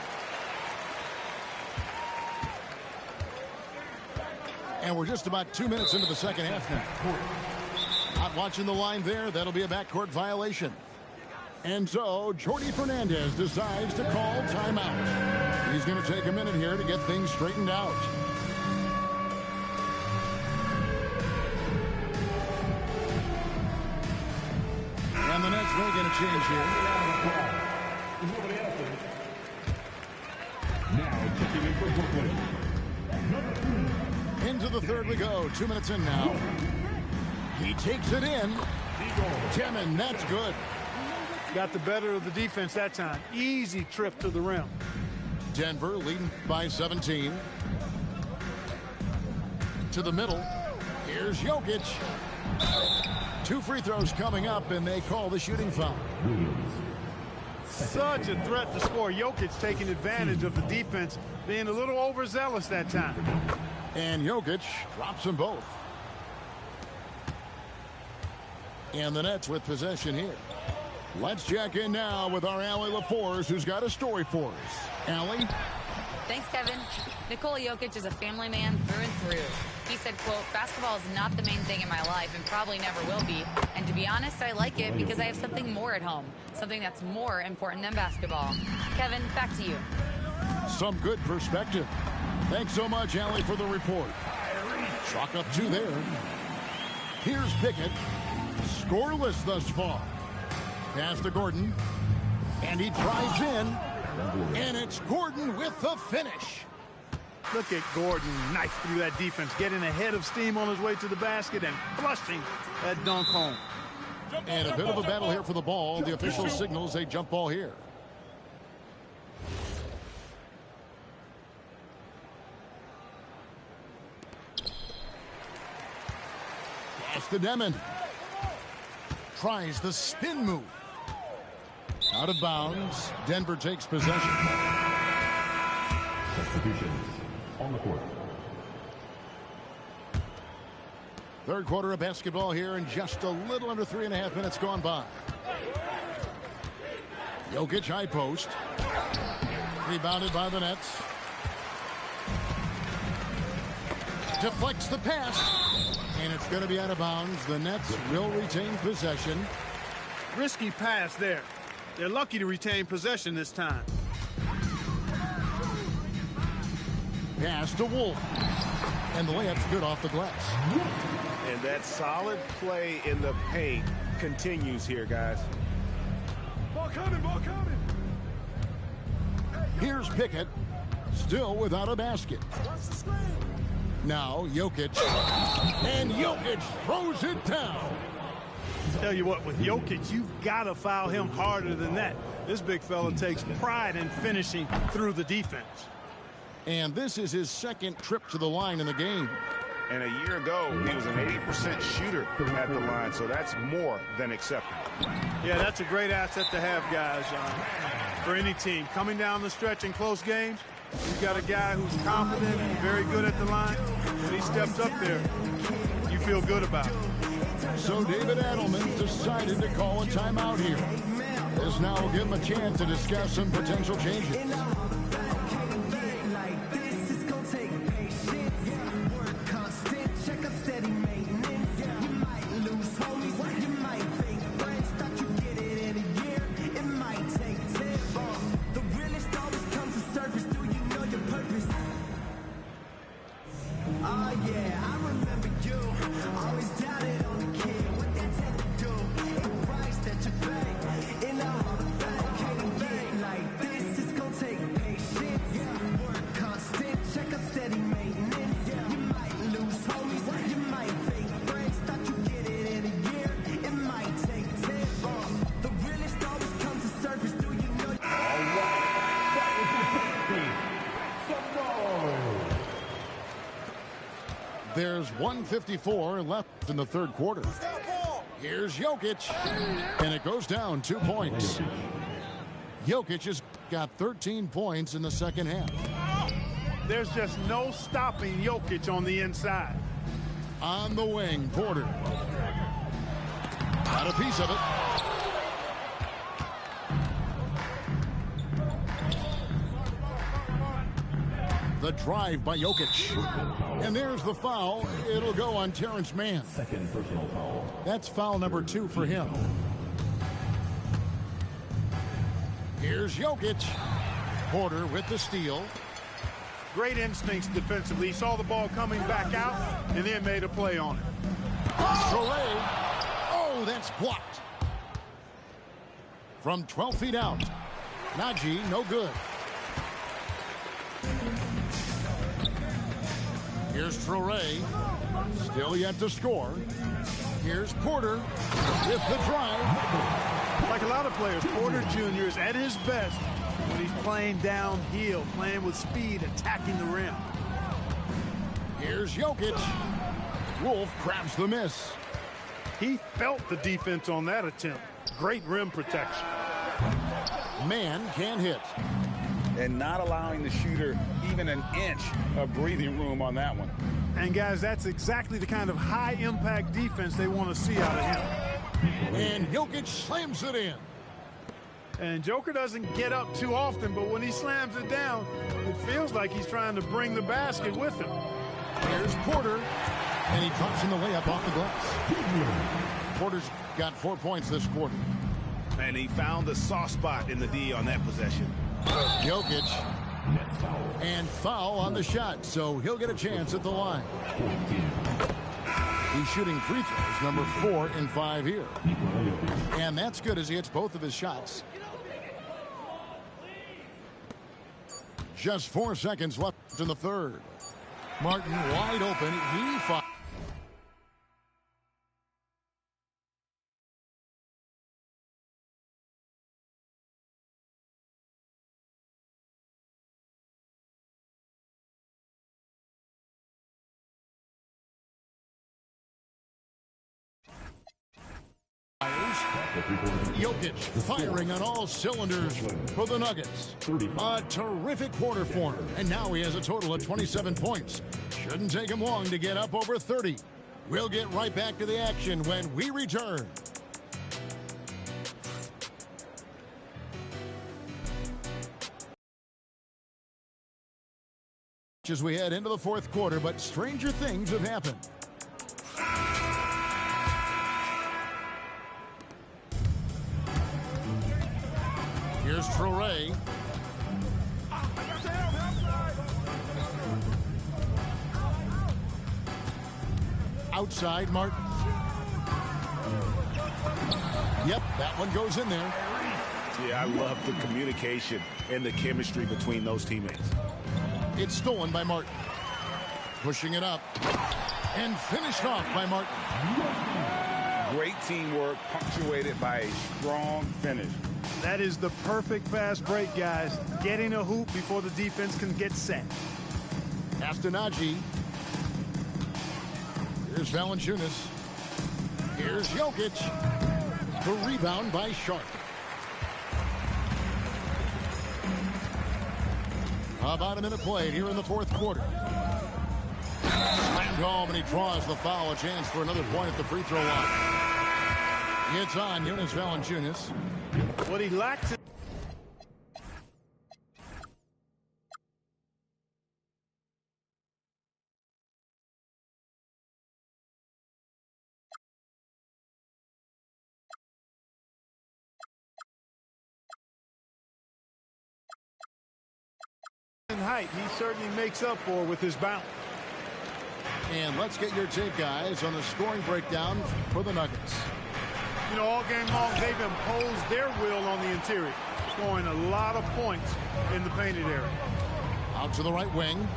And we're just about 2 minutes into the second half now. Not watching the line there. That'll be a backcourt violation. And so Jordi Fernandez decides to call timeout. He's going to take a minute here to get things straightened out. And the Nets making a change here. Now checking in for Brooklyn. Into the third we go. 2 minutes in now. He takes it in. Timmon, that's good. Got the better of the defense that time. Easy trip to the rim. Denver leading by 17. To the middle. Here's Jokic. 2 free throws coming up, and they call the shooting foul. Such a threat to score. Jokic taking advantage of the defense, being a little overzealous that time. And Jokic drops them both. And the Nets with possession here. Let's check in now with our Allie LaForce, who's got a story for us. Allie? Thanks, Kevin. Nikola Jokic is a family man through and through. He said, quote, basketball is not the main thing in my life and probably never will be. And to be honest, I like it because I have something more at home, something that's more important than basketball. Kevin, back to you. Some good perspective. Thanks so much, Allie, for the report. Chalk up 2 there. Here's Pickett. Scoreless thus far. Pass to Gordon. And he drives in. And it's Gordon with the finish. Look at Gordon knife through that defense, getting ahead of steam on his way to the basket and flushing that dunk home. And a bit of a battle here for the ball. The official signals a jump ball here. Pass to Demon. Tries the spin move. Out of bounds. Denver takes possession. Substitutions on the court. Third quarter of basketball here, and just a little under 3.5 minutes gone by. Jokic high post. Rebounded by the Nets. Deflects the pass. And it's going to be out of bounds. The Nets will retain possession. Risky pass there. They're lucky to retain possession this time. Pass to Wolf. And the layup's good off the glass. And that solid play in the paint continues here, guys. Ball coming, ball coming. Here's Pickett. Still without a basket. Now Jokic. And Jokic throws it down. Tell you what, with Jokic, you've got to foul him harder than that. This big fella takes pride in finishing through the defense. And this is his second trip to the line in the game. And a year ago, he was an 80% shooter at the line, so that's more than acceptable. Yeah, that's a great asset to have, guys, for any team. Coming down the stretch in close games, you've got a guy who's confident and very good at the line. When he steps up there, you feel good about it. So David Adelman decided to call a timeout here. This now will give him a chance to discuss some potential changes. There's 1:54 left in the third quarter. Here's Jokic, and it goes down 2 points. Jokic has got 13 points in the second half. There's just no stopping Jokic on the inside. On the wing, Porter. Got a piece of it. The drive by Jokic. And there's the foul. It'll go on Terrence Mann. Second personal foul. That's foul number 2 for him. Here's Jokic. Porter with the steal. Great instincts defensively. He saw the ball coming back out and then made a play on it. Traore. Oh, that's blocked. From 12 feet out. Najee, no good. Here's Traore. Still yet to score. Here's Porter with the drive. Like a lot of players, Porter Jr. is at his best when he's playing downhill, playing with speed, attacking the rim. Here's Jokic. Wolf grabs the miss. He felt the defense on that attempt. Great rim protection. Man can't hit. And not allowing the shooter even an inch of breathing room on that one. And guys, that's exactly the kind of high-impact defense they want to see out of him. And Jokic slams it in. And Joker doesn't get up too often, but when he slams it down, it feels like he's trying to bring the basket with him. Here's Porter, and he drops in the layup off the glass. Porter's got 4 points this quarter. And he found the soft spot in the D on that possession. Jokic. And foul on the shot, so he'll get a chance at the line. He's shooting free throws, number 4 in 5 here. And that's good as he hits both of his shots. Just 4 seconds left in the third. Martin wide open. He fought. Jokic firing on all cylinders for the Nuggets. A terrific quarter for him. And now he has a total of 27 points. Shouldn't take him long to get up over 30. We'll get right back to the action when we return. As we head into the fourth quarter, but stranger things have happened. Here's Traore. Outside, Martin. Yep, that one goes in there. Yeah, I love the communication and the chemistry between those teammates. It's stolen by Martin. Pushing it up. And finished off by Martin. Great teamwork, punctuated by a strong finish. That is the perfect fast break, guys. Getting a hoop before the defense can get set. Castanagi. Here's Valanciunas. Here's Jokic. The rebound by Sharp. About a minute played here in the fourth quarter. Slammed home, and he draws the foul. A chance for another point at the free throw line. It's on Jonas Valanciunas. What he lacks. In height, he certainly makes up for with his bounce. And let's get your take, guys, on the scoring breakdown for the Nuggets. You know, all game long, they've imposed their will on the interior, scoring a lot of points in the painted area. Out to the right wing.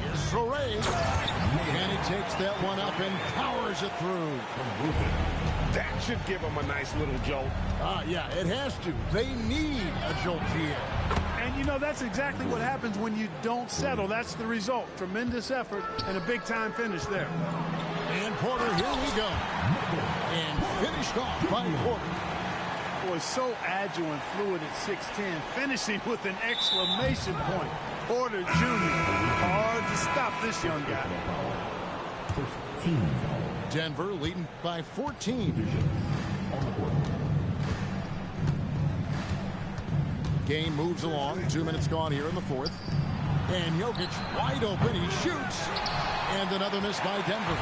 Here's Sorey. And he takes that one up and powers it through. That should give him a nice little jolt. Yeah, it has to. They need a jolt here. And, you know, that's exactly what happens when you don't settle. That's the result. Tremendous effort and a big-time finish there. And Porter, here we go. And finished off by Porter. Boy, so agile and fluid at 6'10", finishing with an exclamation point. Porter Jr. Hard to stop this young guy. Denver leading by 14. Game moves along. 2 minutes gone here in the fourth. And Jokic wide open. He shoots. And another miss by Denver.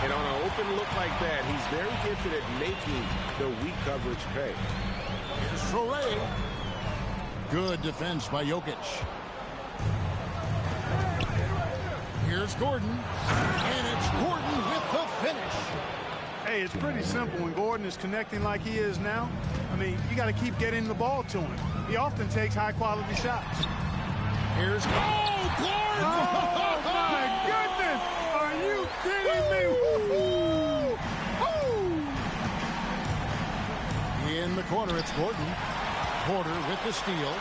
And on an open look like that, he's very gifted at making the weak coverage pay. Here's Sorey. Good defense by Jokic. Here's Gordon. And it's Gordon with the finish. Hey, it's pretty simple when Gordon is connecting like he is now. I mean, you got to keep getting the ball to him. He often takes high-quality shots. Here's Gordon! Oh, my goodness! Are you kidding me? In the corner, it's Gordon. Porter with the steal.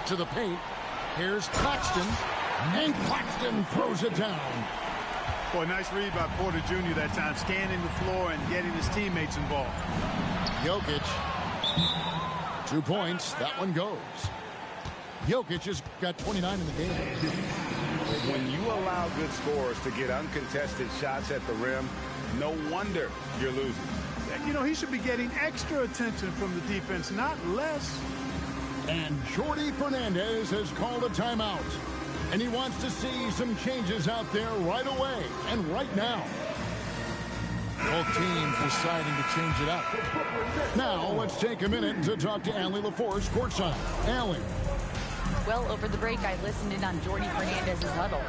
To the paint. Here's Claxton. And Claxton throws it down. Boy, nice read by Porter Jr. that time, scanning the floor and getting his teammates involved. Jokic. 2 points. That one goes. Jokic has got 29 in the game. When you allow good scorers to get uncontested shots at the rim, no wonder you're losing. You know, he should be getting extra attention from the defense, not less. And Jordi Fernandez has called a timeout. And he wants to see some changes out there right away and right now. Both teams deciding to change it up. Now, let's take a minute to talk to Allie LaForce courtside. Allie. Well, over the break, I listened in on Jordi Fernandez's huddle.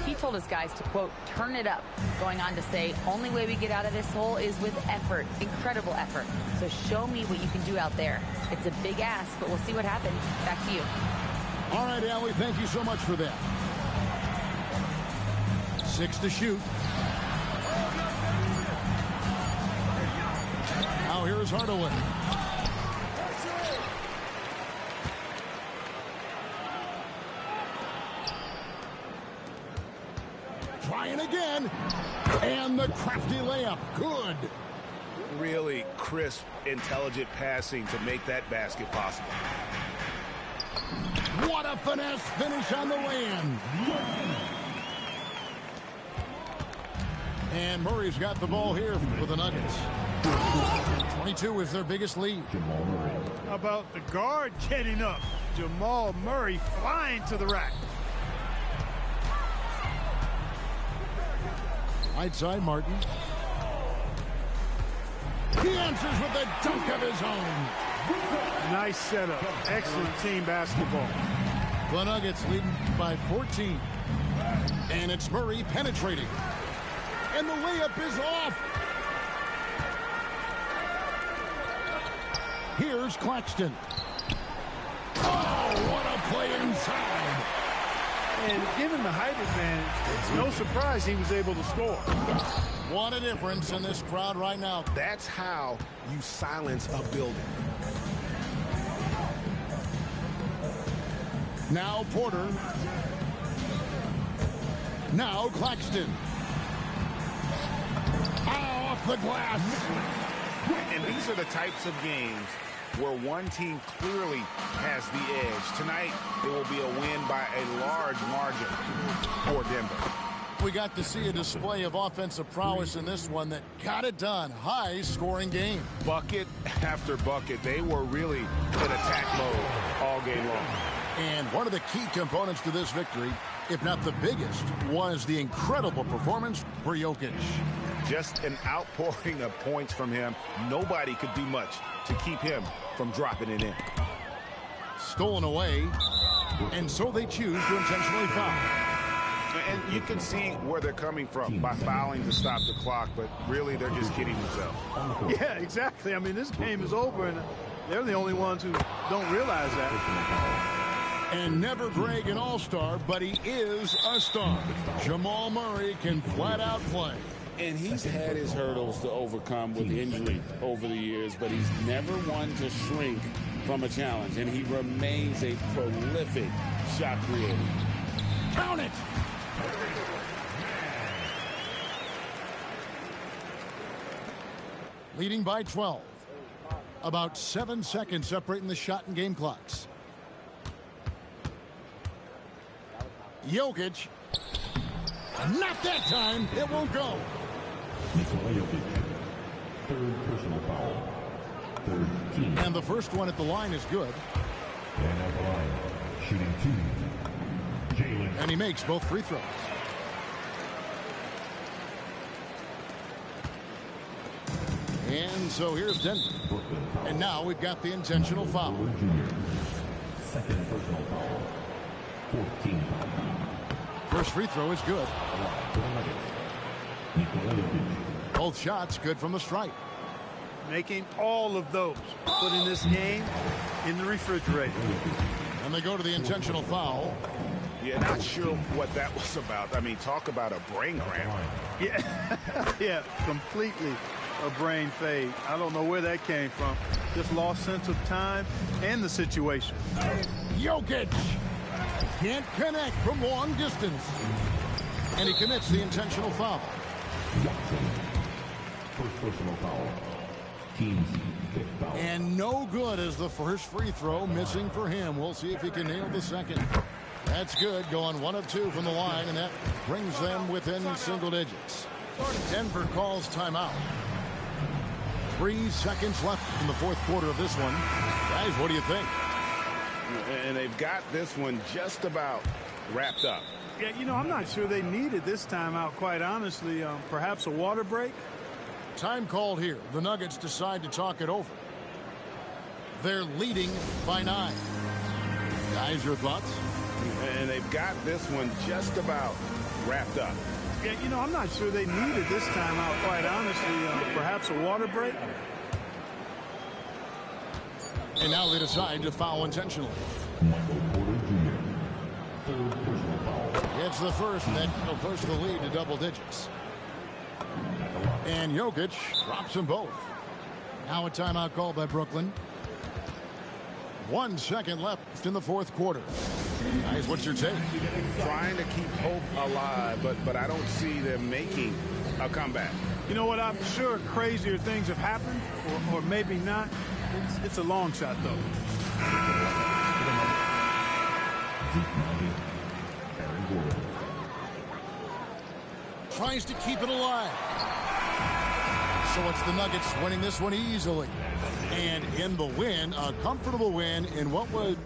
He told his guys to, quote, turn it up, going on to say, only way we get out of this hole is with effort, incredible effort. So show me what you can do out there. It's a big ask, but we'll see what happens. Back to you. All right, Allie, thank you so much for that. 6 to shoot. Now here's Hardaway. Trying again. And the crafty layup. Good. Really crisp, intelligent passing to make that basket possible. What a finesse finish on the land. And Murray's got the ball here for the Nuggets. 22 is their biggest lead. How about the guard getting up? Jamal Murray flying to the rack. Right side, Martin. He answers with a dunk of his own. Nice setup. Excellent team basketball. The Nuggets leading by 14. And it's Murray penetrating. And the layup is off. Here's Claxton. Oh, what a play inside. And given the height advantage, it's no surprise he was able to score. What a difference in this crowd right now. That's how you silence a building. Now Porter. Now Claxton. Off the glass. And these are the types of games where one team clearly has the edge. Tonight, it will be a win by a large margin for Denver. We got to see a display of offensive prowess in this one that got it done. High-scoring game. Bucket after bucket. They were really in attack mode all game long. And one of the key components to this victory, if not the biggest, was the incredible performance for Jokic. Just an outpouring of points from him. Nobody could do much to keep him from dropping it in. Stolen away, and so they choose to intentionally foul. And you can see where they're coming from by fouling to stop the clock, but really they're just kidding themselves. Yeah, exactly. I mean, this game is over, and they're the only ones who don't realize that. And never brag an all-star, but he is a star. Jamal Murray can flat out play. And he's had his hurdles to overcome with injury over the years, but he's never one to shrink from a challenge, and he remains a prolific shot creator. Count it! Leading by 12. About 7 seconds separating the shot and game clocks. Jokic. Not that time. It won't go. Nikola Jokic. Third personal foul. Third team. And the first one at the line is good. And at the line, shooting 2. Jalen. And he makes both free throws. And so here's Denver. And now we've got the intentional foul. Second personal foul. 14 foul. First free throw is good. Both shots good from the stripe. Making all of those. Putting this game in the refrigerator. And they go to the intentional foul. Yeah, not sure what that was about. I mean, talk about a brain cramp. Yeah, yeah, completely a brain fade. I don't know where that came from. Just lost sense of time and the situation. Jokic can't connect from long distance. And he commits the intentional foul. First personal foul. Team's fifth foul. And no good as the first free throw missing for him. We'll see if he can nail the second. That's good, going 1 of 2 from the line, and that brings them within single digits. Denver calls timeout. 3 seconds left in the fourth quarter of this one. Guys, what do you think? And they've got this one just about wrapped up. Yeah, you know, I'm not sure they needed this timeout, quite honestly. Perhaps a water break? Time called here. The Nuggets decide to talk it over. They're leading by 9. Guys, your thoughts? And they've got this one just about wrapped up. Yeah, you know, I'm not sure they needed this timeout, quite honestly. Perhaps a water break? And now they decide to foul intentionally. Michael Porter Jr. Third personal foul. It's the first, and that'll push the lead to double digits. And Jokic drops them both. Now a timeout called by Brooklyn. 1 second left in the fourth quarter. Guys, what's your take? Trying to keep hope alive, but I don't see them making a comeback. You know what? I'm sure crazier things have happened, or maybe not. It's a long shot, though. Tries to keep it alive. So it's the Nuggets winning this one easily. And in the win, a comfortable win in what would